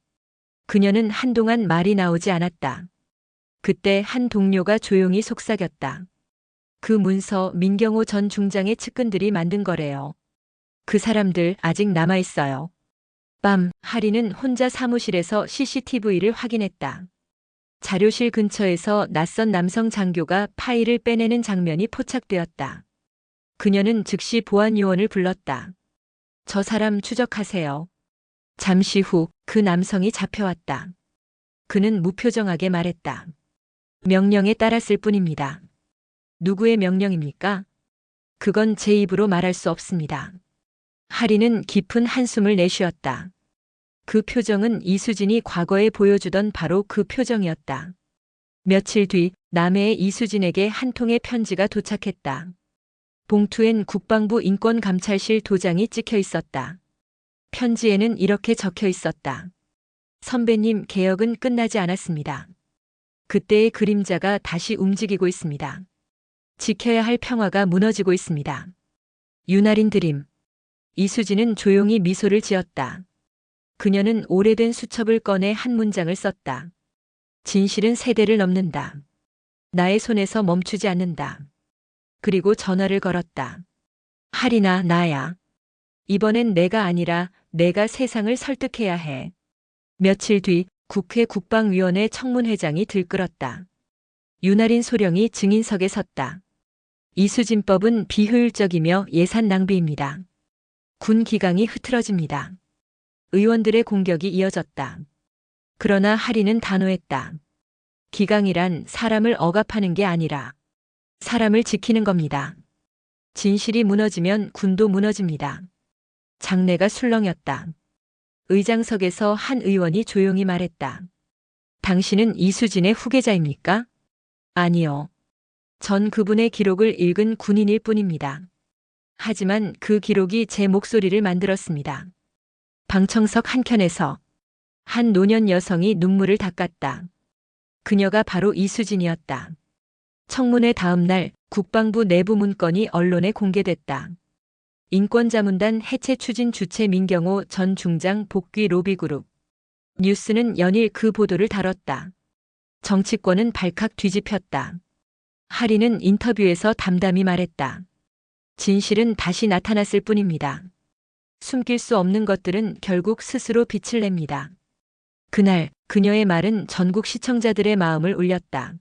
그녀는 한동안 말이 나오지 않았다. 그때 한 동료가 조용히 속삭였다. 그 문서 민경호 전 중장의 측근들이 만든 거래요. 그 사람들 아직 남아있어요. 밤, 하리는 혼자 사무실에서 CCTV를 확인했다. 자료실 근처에서 낯선 남성 장교가 파일을 빼내는 장면이 포착되었다. 그녀는 즉시 보안 요원을 불렀다. 저 사람 추적하세요. 잠시 후 그 남성이 잡혀왔다. 그는 무표정하게 말했다. 명령에 따랐을 뿐입니다. 누구의 명령입니까? 그건 제 입으로 말할 수 없습니다. 하리는 깊은 한숨을 내쉬었다. 그 표정은 이수진이 과거에 보여주던 바로 그 표정이었다. 며칠 뒤 남해의 이수진에게 한 통의 편지가 도착했다. 봉투엔 국방부 인권감찰실 도장이 찍혀 있었다. 편지에는 이렇게 적혀 있었다. 선배님, 개혁은 끝나지 않았습니다. 그때의 그림자가 다시 움직이고 있습니다. 지켜야 할 평화가 무너지고 있습니다. 유나린 드림. 이수진은 조용히 미소를 지었다. 그녀는 오래된 수첩을 꺼내 한 문장을 썼다. 진실은 세대를 넘는다. 나의 손에서 멈추지 않는다. 그리고 전화를 걸었다. 할인아, 나야. 이번엔 내가 아니라 내가 세상을 설득해야 해. 며칠 뒤 국회 국방위원회 청문회장이 들끓었다. 유나린 소령이 증인석에 섰다. 이수진법은 비효율적이며 예산 낭비입니다. 군 기강이 흐트러집니다. 의원들의 공격이 이어졌다. 그러나 할인은 단호했다. 기강이란 사람을 억압하는 게 아니라 사람을 지키는 겁니다. 진실이 무너지면 군도 무너집니다. 장내가 술렁였다. 의장석에서 한 의원이 조용히 말했다. 당신은 이수진의 후계자입니까? 아니요. 전 그분의 기록을 읽은 군인일 뿐입니다. 하지만 그 기록이 제 목소리를 만들었습니다. 방청석 한켠에서 한 노년 여성이 눈물을 닦았다. 그녀가 바로 이수진이었다. 청문회 다음 날 국방부 내부 문건이 언론에 공개됐다. 인권자문단 해체 추진 주체 민경호 전 중장 복귀 로비그룹. 뉴스는 연일 그 보도를 다뤘다. 정치권은 발칵 뒤집혔다. 할인은 인터뷰에서 담담히 말했다. 진실은 다시 나타났을 뿐입니다. 숨길 수 없는 것들은 결국 스스로 빛을 냅니다. 그날 그녀의 말은 전국 시청자들의 마음을 울렸다.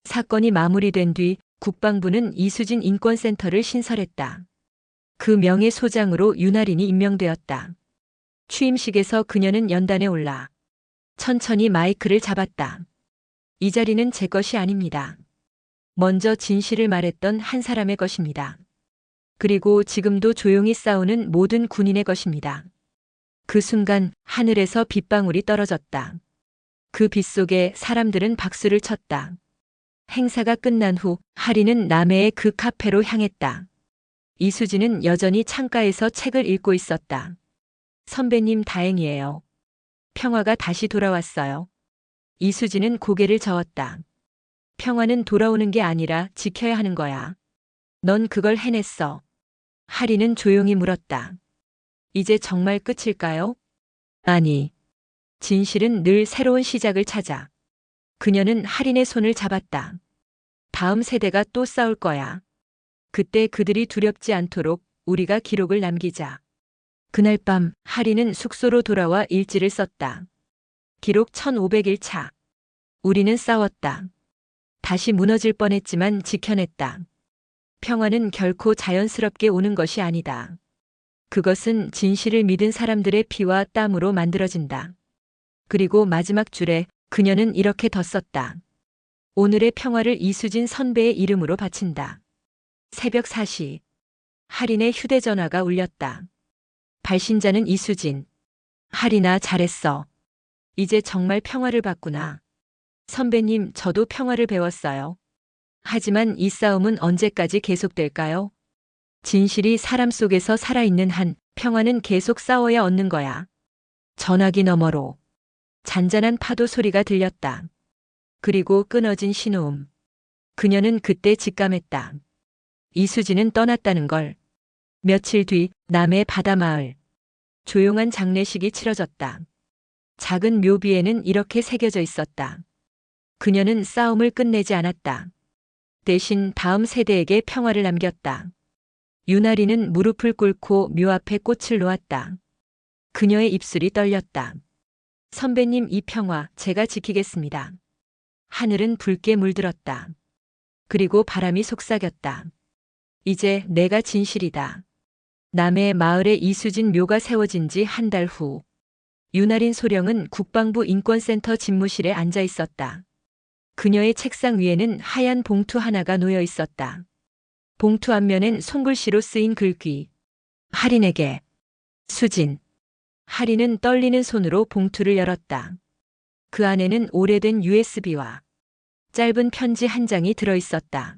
사건이 마무리된 뒤 국방부는 이수진 인권센터를 신설했다. 그 명예 소장으로 유나린이 임명되었다. 취임식에서 그녀는 연단에 올라 천천히 마이크를 잡았다. 이 자리는 제 것이 아닙니다. 먼저 진실을 말했던 한 사람의 것입니다. 그리고 지금도 조용히 싸우는 모든 군인의 것입니다. 그 순간 하늘에서 빗방울이 떨어졌다. 그 빛 속에 사람들은 박수를 쳤다. 행사가 끝난 후 할인은 남해의 그 카페로 향했다. 이수진은 여전히 창가에서 책을 읽고 있었다. 선배님, 다행이에요. 평화가 다시 돌아왔어요. 이수진은 고개를 저었다. 평화는 돌아오는 게 아니라 지켜야 하는 거야. 넌 그걸 해냈어. 할인은 조용히 물었다. 이제 정말 끝일까요? 아니. 진실은 늘 새로운 시작을 찾아. 그녀는 할인의 손을 잡았다. 다음 세대가 또 싸울 거야. 그때 그들이 두렵지 않도록 우리가 기록을 남기자. 그날 밤 할인은 숙소로 돌아와 일지를 썼다. 기록 1501차. 우리는 싸웠다. 다시 무너질 뻔했지만 지켜냈다. 평화는 결코 자연스럽게 오는 것이 아니다. 그것은 진실을 믿은 사람들의 피와 땀으로 만들어진다. 그리고 마지막 줄에 그녀는 이렇게 덧 썼다. 오늘의 평화를 이수진 선배의 이름으로 바친다. 새벽 4시. 할인의 휴대전화가 울렸다. 발신자는 이수진. 할인아, 잘했어. 이제 정말 평화를 봤구나. 선배님, 저도 평화를 배웠어요. 하지만 이 싸움은 언제까지 계속될까요? 진실이 사람 속에서 살아있는 한 평화는 계속 싸워야 얻는 거야. 전화기 너머로 잔잔한 파도 소리가 들렸다. 그리고 끊어진 신호음. 그녀는 그때 직감했다. 이수진은 떠났다는 걸. 며칠 뒤 남해 바다마을. 조용한 장례식이 치러졌다. 작은 묘비에는 이렇게 새겨져 있었다. 그녀는 싸움을 끝내지 않았다. 대신 다음 세대에게 평화를 남겼다. 유나리는 무릎을 꿇고 묘 앞에 꽃을 놓았다. 그녀의 입술이 떨렸다. 선배님, 이 평화 제가 지키겠습니다. 하늘은 붉게 물들었다. 그리고 바람이 속삭였다. 이제 내가 진실이다. 남해 마을에 이수진 묘가 세워진 지 한 달 후. 유나린 소령은 국방부 인권센터 집무실에 앉아 있었다. 그녀의 책상 위에는 하얀 봉투 하나가 놓여 있었다. 봉투 앞면엔 손글씨로 쓰인 글귀. 할인에게. 수진. 할인은 떨리는 손으로 봉투를 열었다. 그 안에는 오래된 USB와 짧은 편지 한 장이 들어 있었다.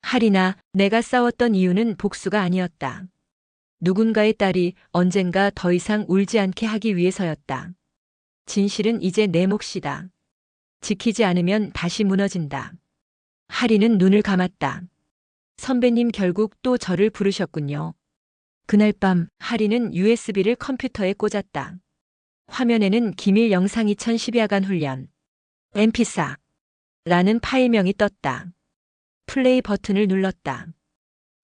할인아, 내가 싸웠던 이유는 복수가 아니었다. 누군가의 딸이 언젠가 더 이상 울지 않게 하기 위해서였다. 진실은 이제 내 몫이다. 지키지 않으면 다시 무너진다. 하리는 눈을 감았다. 선배님 결국 또 저를 부르셨군요. 그날 밤 하리는 USB를 컴퓨터에 꽂았다. 화면에는 기밀 영상 2012야간 훈련 MP4 라는 파일명이 떴다. 플레이 버튼을 눌렀다.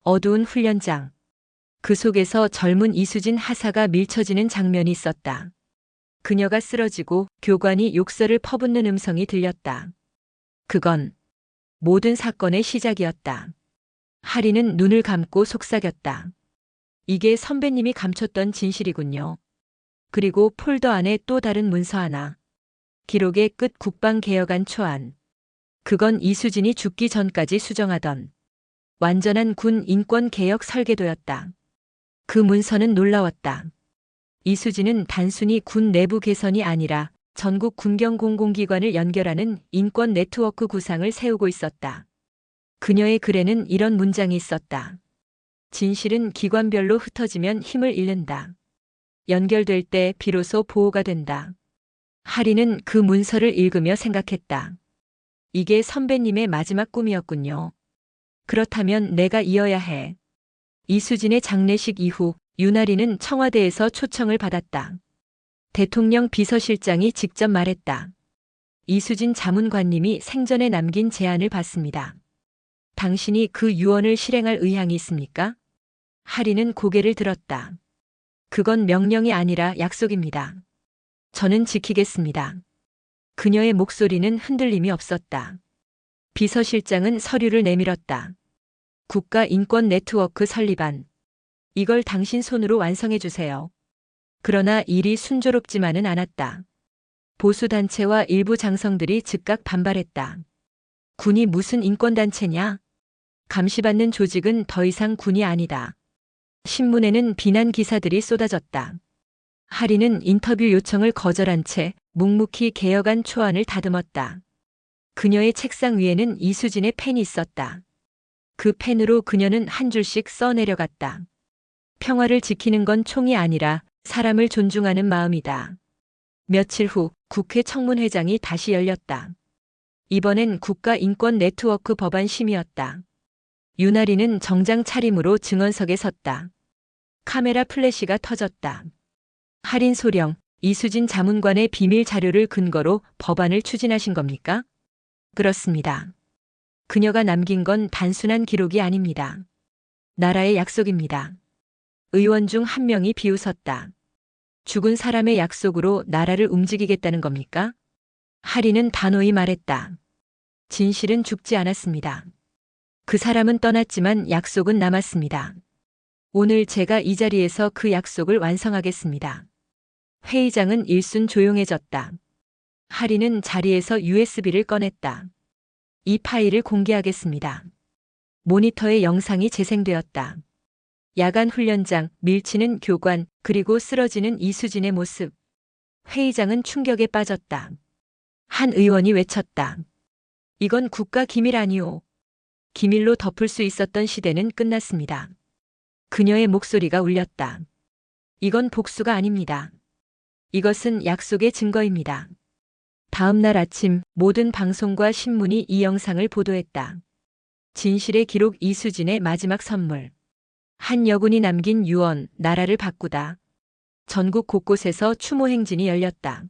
어두운 훈련장. 그 속에서 젊은 이수진 하사가 밀쳐지는 장면이 있었다. 그녀가 쓰러지고 교관이 욕설을 퍼붓는 음성이 들렸다. 그건 모든 사건의 시작이었다. 하리는 눈을 감고 속삭였다. 이게 선배님이 감췄던 진실이군요. 그리고 폴더 안에 또 다른 문서 하나. 기록의 끝 국방개혁안 초안. 그건 이수진이 죽기 전까지 수정하던 완전한 군 인권개혁 설계도였다. 그 문서는 놀라웠다. 이수진은 단순히 군 내부 개선이 아니라 전국 군경 공공기관을 연결하는 인권 네트워크 구상을 세우고 있었다. 그녀의 글에는 이런 문장이 있었다. 진실은 기관별로 흩어지면 힘을 잃는다. 연결될 때 비로소 보호가 된다. 하리는 그 문서를 읽으며 생각했다. 이게 선배님의 마지막 꿈이었군요. 그렇다면 내가 이어야 해. 이수진의 장례식 이후 윤아리는 청와대에서 초청을 받았다. 대통령 비서실장이 직접 말했다. 이수진 자문관님이 생전에 남긴 제안을 받습니다. 당신이 그 유언을 실행할 의향이 있습니까? 하리는 고개를 들었다. 그건 명령이 아니라 약속입니다. 저는 지키겠습니다. 그녀의 목소리는 흔들림이 없었다. 비서실장은 서류를 내밀었다. 국가인권네트워크 설립안. 이걸 당신 손으로 완성해 주세요. 그러나 일이 순조롭지만은 않았다. 보수단체와 일부 장성들이 즉각 반발했다. 군이 무슨 인권단체냐? 감시받는 조직은 더 이상 군이 아니다. 신문에는 비난 기사들이 쏟아졌다. 하리는 인터뷰 요청을 거절한 채 묵묵히 개혁안 초안을 다듬었다. 그녀의 책상 위에는 이수진의 펜이 있었다. 그 펜으로 그녀는 한 줄씩 써내려갔다. 평화를 지키는 건 총이 아니라 사람을 존중하는 마음이다. 며칠 후 국회 청문회장이 다시 열렸다. 이번엔 국가인권네트워크 법안 심의였다. 윤아리는 정장 차림으로 증언석에 섰다. 카메라 플래시가 터졌다. 할인 소령, 이수진 자문관의 비밀 자료를 근거로 법안을 추진하신 겁니까? 그렇습니다. 그녀가 남긴 건 단순한 기록이 아닙니다. 나라의 약속입니다. 의원 중 한 명이 비웃었다. 죽은 사람의 약속으로 나라를 움직이겠다는 겁니까? 하리는 단호히 말했다. 진실은 죽지 않았습니다. 그 사람은 떠났지만 약속은 남았습니다. 오늘 제가 이 자리에서 그 약속을 완성하겠습니다. 회의장은 일순 조용해졌다. 하리는 자리에서 USB를 꺼냈다. 이 파일을 공개하겠습니다. 모니터에 영상이 재생되었다. 야간 훈련장, 밀치는 교관, 그리고 쓰러지는 이수진의 모습. 회의장은 충격에 빠졌다. 한 의원이 외쳤다. 이건 국가 기밀 아니오. 기밀로 덮을 수 있었던 시대는 끝났습니다. 그녀의 목소리가 울렸다. 이건 복수가 아닙니다. 이것은 약속의 증거입니다. 다음 날 아침 모든 방송과 신문이 이 영상을 보도했다. 진실의 기록 이수진의 마지막 선물. 한 여군이 남긴 유언, 나라를 바꾸다. 전국 곳곳에서 추모 행진이 열렸다.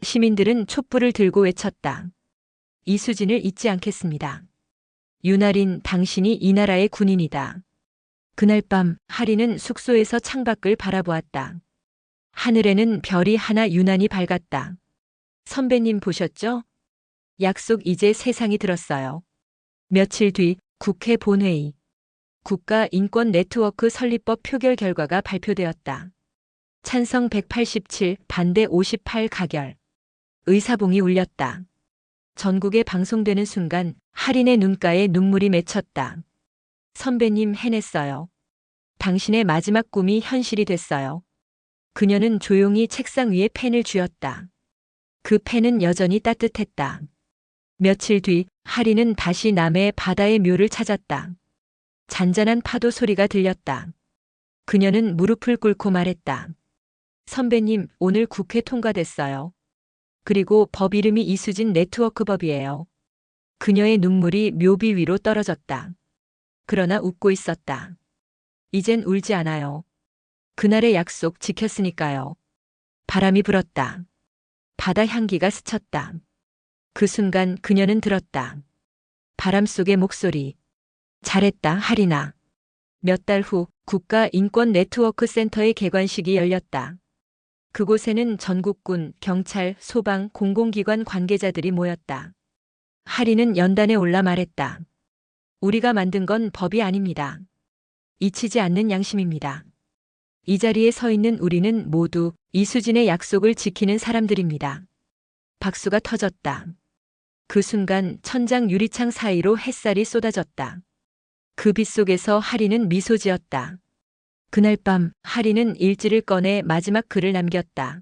시민들은 촛불을 들고 외쳤다. 이수진을 잊지 않겠습니다. 윤아린, 당신이 이 나라의 군인이다. 그날 밤 하리는 숙소에서 창밖을 바라보았다. 하늘에는 별이 하나 유난히 밝았다. 선배님 보셨죠? 약속 이제 세상이 들었어요. 며칠 뒤 국회 본회의. 국가인권네트워크 설립법 표결 결과가 발표되었다. 찬성 187, 반대 58 가결. 의사봉이 울렸다. 전국에 방송되는 순간 할인의 눈가에 눈물이 맺혔다. 선배님 해냈어요. 당신의 마지막 꿈이 현실이 됐어요. 그녀는 조용히 책상 위에 펜을 쥐었다. 그 펜은 여전히 따뜻했다. 며칠 뒤 하리는 다시 남해 바다의 묘를 찾았다. 잔잔한 파도 소리가 들렸다. 그녀는 무릎을 꿇고 말했다. 선배님, 오늘 국회 통과됐어요. 그리고 법 이름이 이수진 네트워크법이에요. 그녀의 눈물이 묘비 위로 떨어졌다. 그러나 웃고 있었다. 이젠 울지 않아요. 그날의 약속 지켰으니까요. 바람이 불었다. 바다 향기가 스쳤다. 그 순간 그녀는 들었다. 바람 속의 목소리. 잘했다, 하리나. 몇 달 후 국가인권네트워크센터의 개관식이 열렸다. 그곳에는 전국군, 경찰, 소방, 공공기관 관계자들이 모였다. 하리는 연단에 올라 말했다. 우리가 만든 건 법이 아닙니다. 잊히지 않는 양심입니다. 이 자리에 서 있는 우리는 모두 이수진의 약속을 지키는 사람들입니다. 박수가 터졌다. 그 순간 천장 유리창 사이로 햇살이 쏟아졌다. 그 빛 속에서 하리는 미소 지었다. 그날 밤 하리는 일지를 꺼내 마지막 글을 남겼다.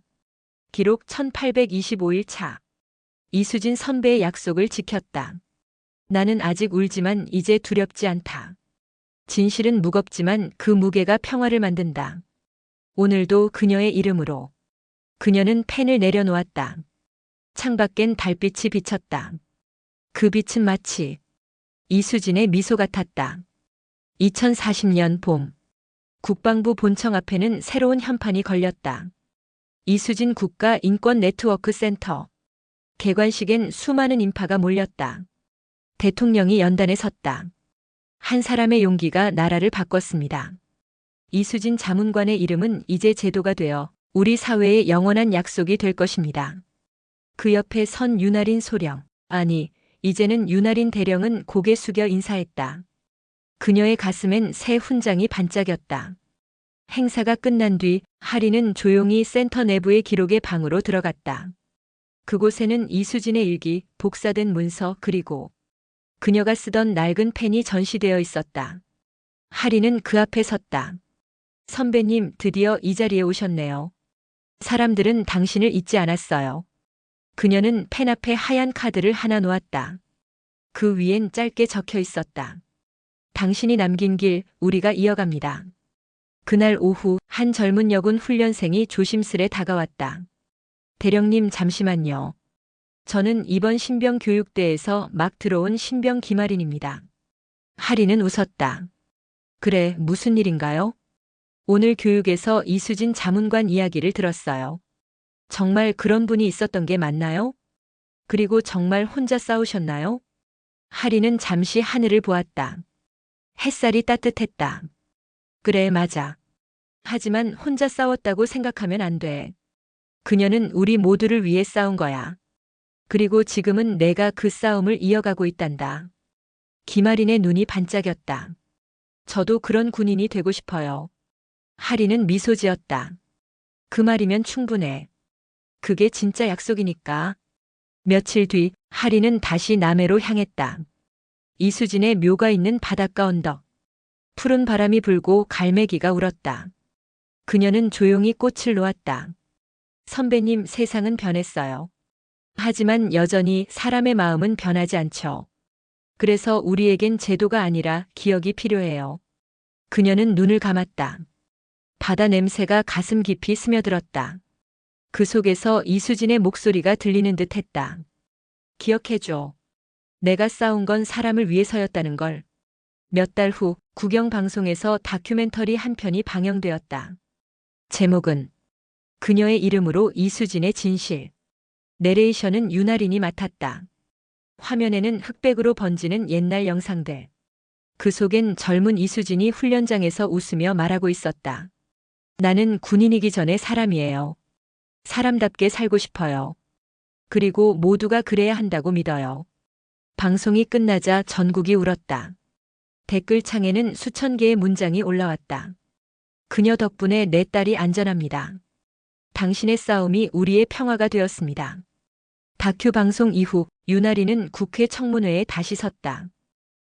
기록 1825일 차. 이수진 선배의 약속을 지켰다. 나는 아직 울지만 이제 두렵지 않다. 진실은 무겁지만 그 무게가 평화를 만든다. 오늘도 그녀의 이름으로. 그녀는 펜을 내려놓았다. 창밖엔 달빛이 비쳤다. 그 빛은 마치 이수진의 미소 같았다. 2040년 봄. 국방부 본청 앞에는 새로운 현판이 걸렸다. 이수진 국가인권네트워크센터. 개관식엔 수많은 인파가 몰렸다. 대통령이 연단에 섰다. 한 사람의 용기가 나라를 바꿨습니다. 이수진 자문관의 이름은 이제 제도가 되어 우리 사회의 영원한 약속이 될 것입니다. 그 옆에 선 윤아린 소령, 아니, 이제는 윤아린 대령은 고개 숙여 인사했다. 그녀의 가슴엔 새 훈장이 반짝였다. 행사가 끝난 뒤 하리는 조용히 센터 내부의 기록의 방으로 들어갔다. 그곳에는 이수진의 일기, 복사된 문서 그리고 그녀가 쓰던 낡은 펜이 전시되어 있었다. 하리는 그 앞에 섰다. 선배님, 드디어 이 자리에 오셨네요. 사람들은 당신을 잊지 않았어요. 그녀는 펜 앞에 하얀 카드를 하나 놓았다. 그 위엔 짧게 적혀 있었다. 당신이 남긴 길, 우리가 이어갑니다. 그날 오후 한 젊은 여군 훈련생이 조심스레 다가왔다. 대령님, 잠시만요. 저는 이번 신병 교육대에서 막 들어온 신병 김아린입니다. 하리는 웃었다. 그래, 무슨 일인가요? 오늘 교육에서 이수진 자문관 이야기를 들었어요. 정말 그런 분이 있었던 게 맞나요? 그리고 정말 혼자 싸우셨나요? 하리는 잠시 하늘을 보았다. 햇살이 따뜻했다. 그래, 맞아. 하지만 혼자 싸웠다고 생각하면 안 돼. 그녀는 우리 모두를 위해 싸운 거야. 그리고 지금은 내가 그 싸움을 이어가고 있단다. 김아린의 눈이 반짝였다. 저도 그런 군인이 되고 싶어요. 하리는 미소 지었다. 그 말이면 충분해. 그게 진짜 약속이니까. 며칠 뒤 하리는 다시 남해로 향했다. 이수진의 묘가 있는 바닷가 언덕. 푸른 바람이 불고 갈매기가 울었다. 그녀는 조용히 꽃을 놓았다. 선배님, 세상은 변했어요. 하지만 여전히 사람의 마음은 변하지 않죠. 그래서 우리에겐 제도가 아니라 기억이 필요해요. 그녀는 눈을 감았다. 바다 냄새가 가슴 깊이 스며들었다. 그 속에서 이수진의 목소리가 들리는 듯 했다. 기억해줘. 내가 싸운 건 사람을 위해서였다는 걸. 몇 달 후 국영방송에서 다큐멘터리 한 편이 방영되었다. 제목은 그녀의 이름으로 이수진의 진실. 내레이션은 윤아린이 맡았다. 화면에는 흑백으로 번지는 옛날 영상들. 그 속엔 젊은 이수진이 훈련장에서 웃으며 말하고 있었다. 나는 군인이기 전에 사람이에요. 사람답게 살고 싶어요. 그리고 모두가 그래야 한다고 믿어요. 방송이 끝나자 전국이 울었다. 댓글창에는 수천 개의 문장이 올라왔다. 그녀 덕분에 내 딸이 안전합니다. 당신의 싸움이 우리의 평화가 되었습니다. 다큐 방송 이후 윤아린은 국회 청문회에 다시 섰다.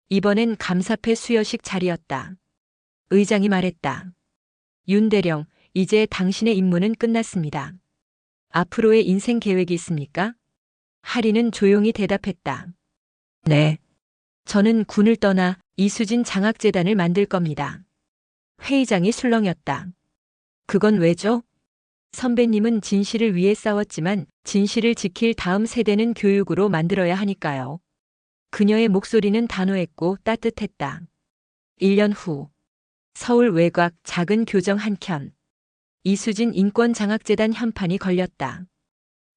이번엔 감사패 수여식 자리였다. 의장이 말했다. 윤 대령, 이제 당신의 임무는 끝났습니다. 앞으로의 인생 계획이 있습니까? 하리는 조용히 대답했다. 네. 저는 군을 떠나 이수진 장학재단을 만들 겁니다. 회의장이 술렁였다. 그건 왜죠? 선배님은 진실을 위해 싸웠지만 진실을 지킬 다음 세대는 교육으로 만들어야 하니까요. 그녀의 목소리는 단호했고 따뜻했다. 1년 후 서울 외곽 작은 교정 한 켠. 이수진 인권장학재단 현판이 걸렸다.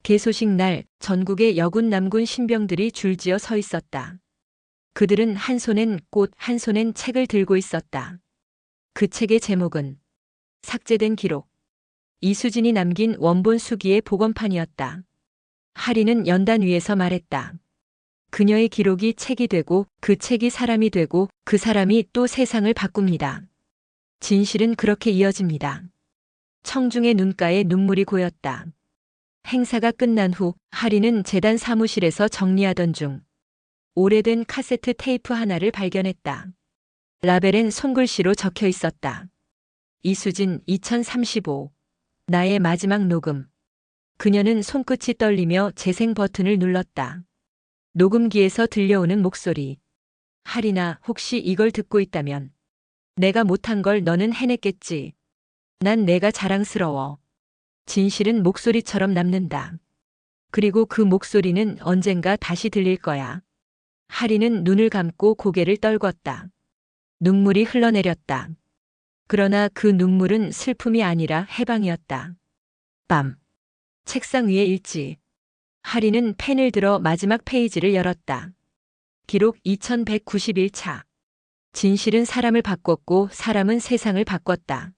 개소식 날 전국의 여군 남군 신병들이 줄지어 서 있었다. 그들은 한 손엔 꽃, 한 손엔 책을 들고 있었다. 그 책의 제목은 삭제된 기록. 이수진이 남긴 원본 수기의 복원판이었다. 하리는 연단 위에서 말했다. 그녀의 기록이 책이 되고 그 책이 사람이 되고 그 사람이 또 세상을 바꿉니다. 진실은 그렇게 이어집니다. 청중의 눈가에 눈물이 고였다. 행사가 끝난 후 하리는 재단 사무실에서 정리하던 중 오래된 카세트 테이프 하나를 발견했다. 라벨엔 손글씨로 적혀 있었다. 이수진 2035. 나의 마지막 녹음. 그녀는 손끝이 떨리며 재생 버튼을 눌렀다. 녹음기에서 들려오는 목소리. 하리나, 혹시 이걸 듣고 있다면 내가 못한 걸 너는 해냈겠지. 난 내가 자랑스러워. 진실은 목소리처럼 남는다. 그리고 그 목소리는 언젠가 다시 들릴 거야. 하리는 눈을 감고 고개를 떨궜다. 눈물이 흘러내렸다. 그러나 그 눈물은 슬픔이 아니라 해방이었다. 밤. 책상 위에 일지. 하리는 펜을 들어 마지막 페이지를 열었다. 기록 2191차. 진실은 사람을 바꿨고 사람은 세상을 바꿨다.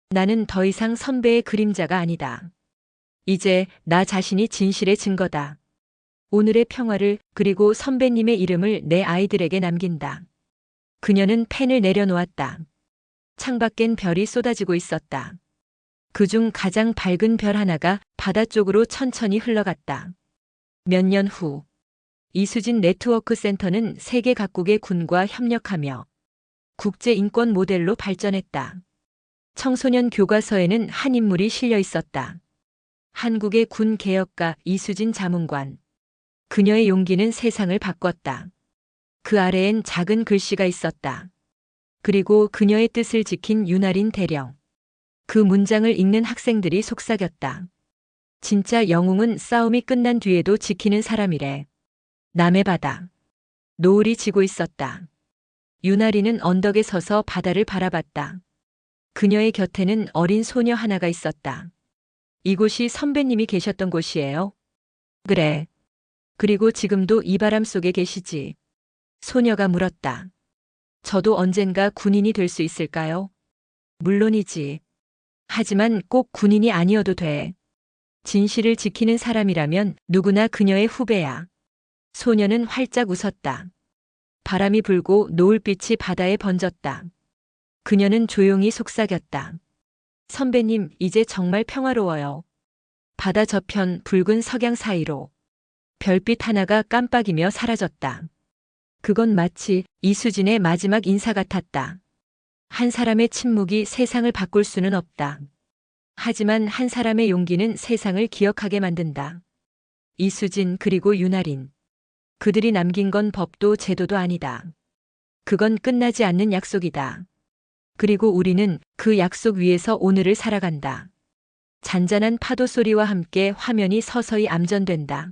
나는 더 이상 선배의 그림자가 아니다. 이제 나 자신이 진실의 증거다. 오늘의 평화를 그리고 선배님의 이름을 내 아이들에게 남긴다. 그녀는 펜을 내려놓았다. 창밖엔 별이 쏟아지고 있었다. 그중 가장 밝은 별 하나가 바다 쪽으로 천천히 흘러갔다. 몇 년 후 이수진 네트워크 센터는 세계 각국의 군과 협력하며 국제 인권 모델로 발전했다. 청소년 교과서에는 한 인물이 실려 있었다. 한국의 군 개혁가 이수진 자문관. 그녀의 용기는 세상을 바꿨다. 그 아래엔 작은 글씨가 있었다. 그리고 그녀의 뜻을 지킨 윤아린 대령. 그 문장을 읽는 학생들이 속삭였다. 진짜 영웅은 싸움이 끝난 뒤에도 지키는 사람이래. 남해 바다. 노을이 지고 있었다. 윤아린은 언덕에 서서 바다를 바라봤다. 그녀의 곁에는 어린 소녀 하나가 있었다. 이곳이 선배님이 계셨던 곳이에요. 그래. 그리고 지금도 이 바람 속에 계시지. 소녀가 물었다. 저도 언젠가 군인이 될 수 있을까요? 물론이지. 하지만 꼭 군인이 아니어도 돼. 진실을 지키는 사람이라면 누구나 그녀의 후배야. 소녀는 활짝 웃었다. 바람이 불고 노을빛이 바다에 번졌다. 그녀는 조용히 속삭였다. 선배님, 이제 정말 평화로워요. 바다 저편 붉은 석양 사이로 별빛 하나가 깜빡이며 사라졌다. 그건 마치 이수진의 마지막 인사 같았다. 한 사람의 침묵이 세상을 바꿀 수는 없다. 하지만 한 사람의 용기는 세상을 기억하게 만든다. 이수진 그리고 윤아린. 그들이 남긴 건 법도 제도도 아니다. 그건 끝나지 않는 약속이다. 그리고 우리는 그 약속 위에서 오늘을 살아간다. 잔잔한 파도 소리와 함께 화면이 서서히 암전된다.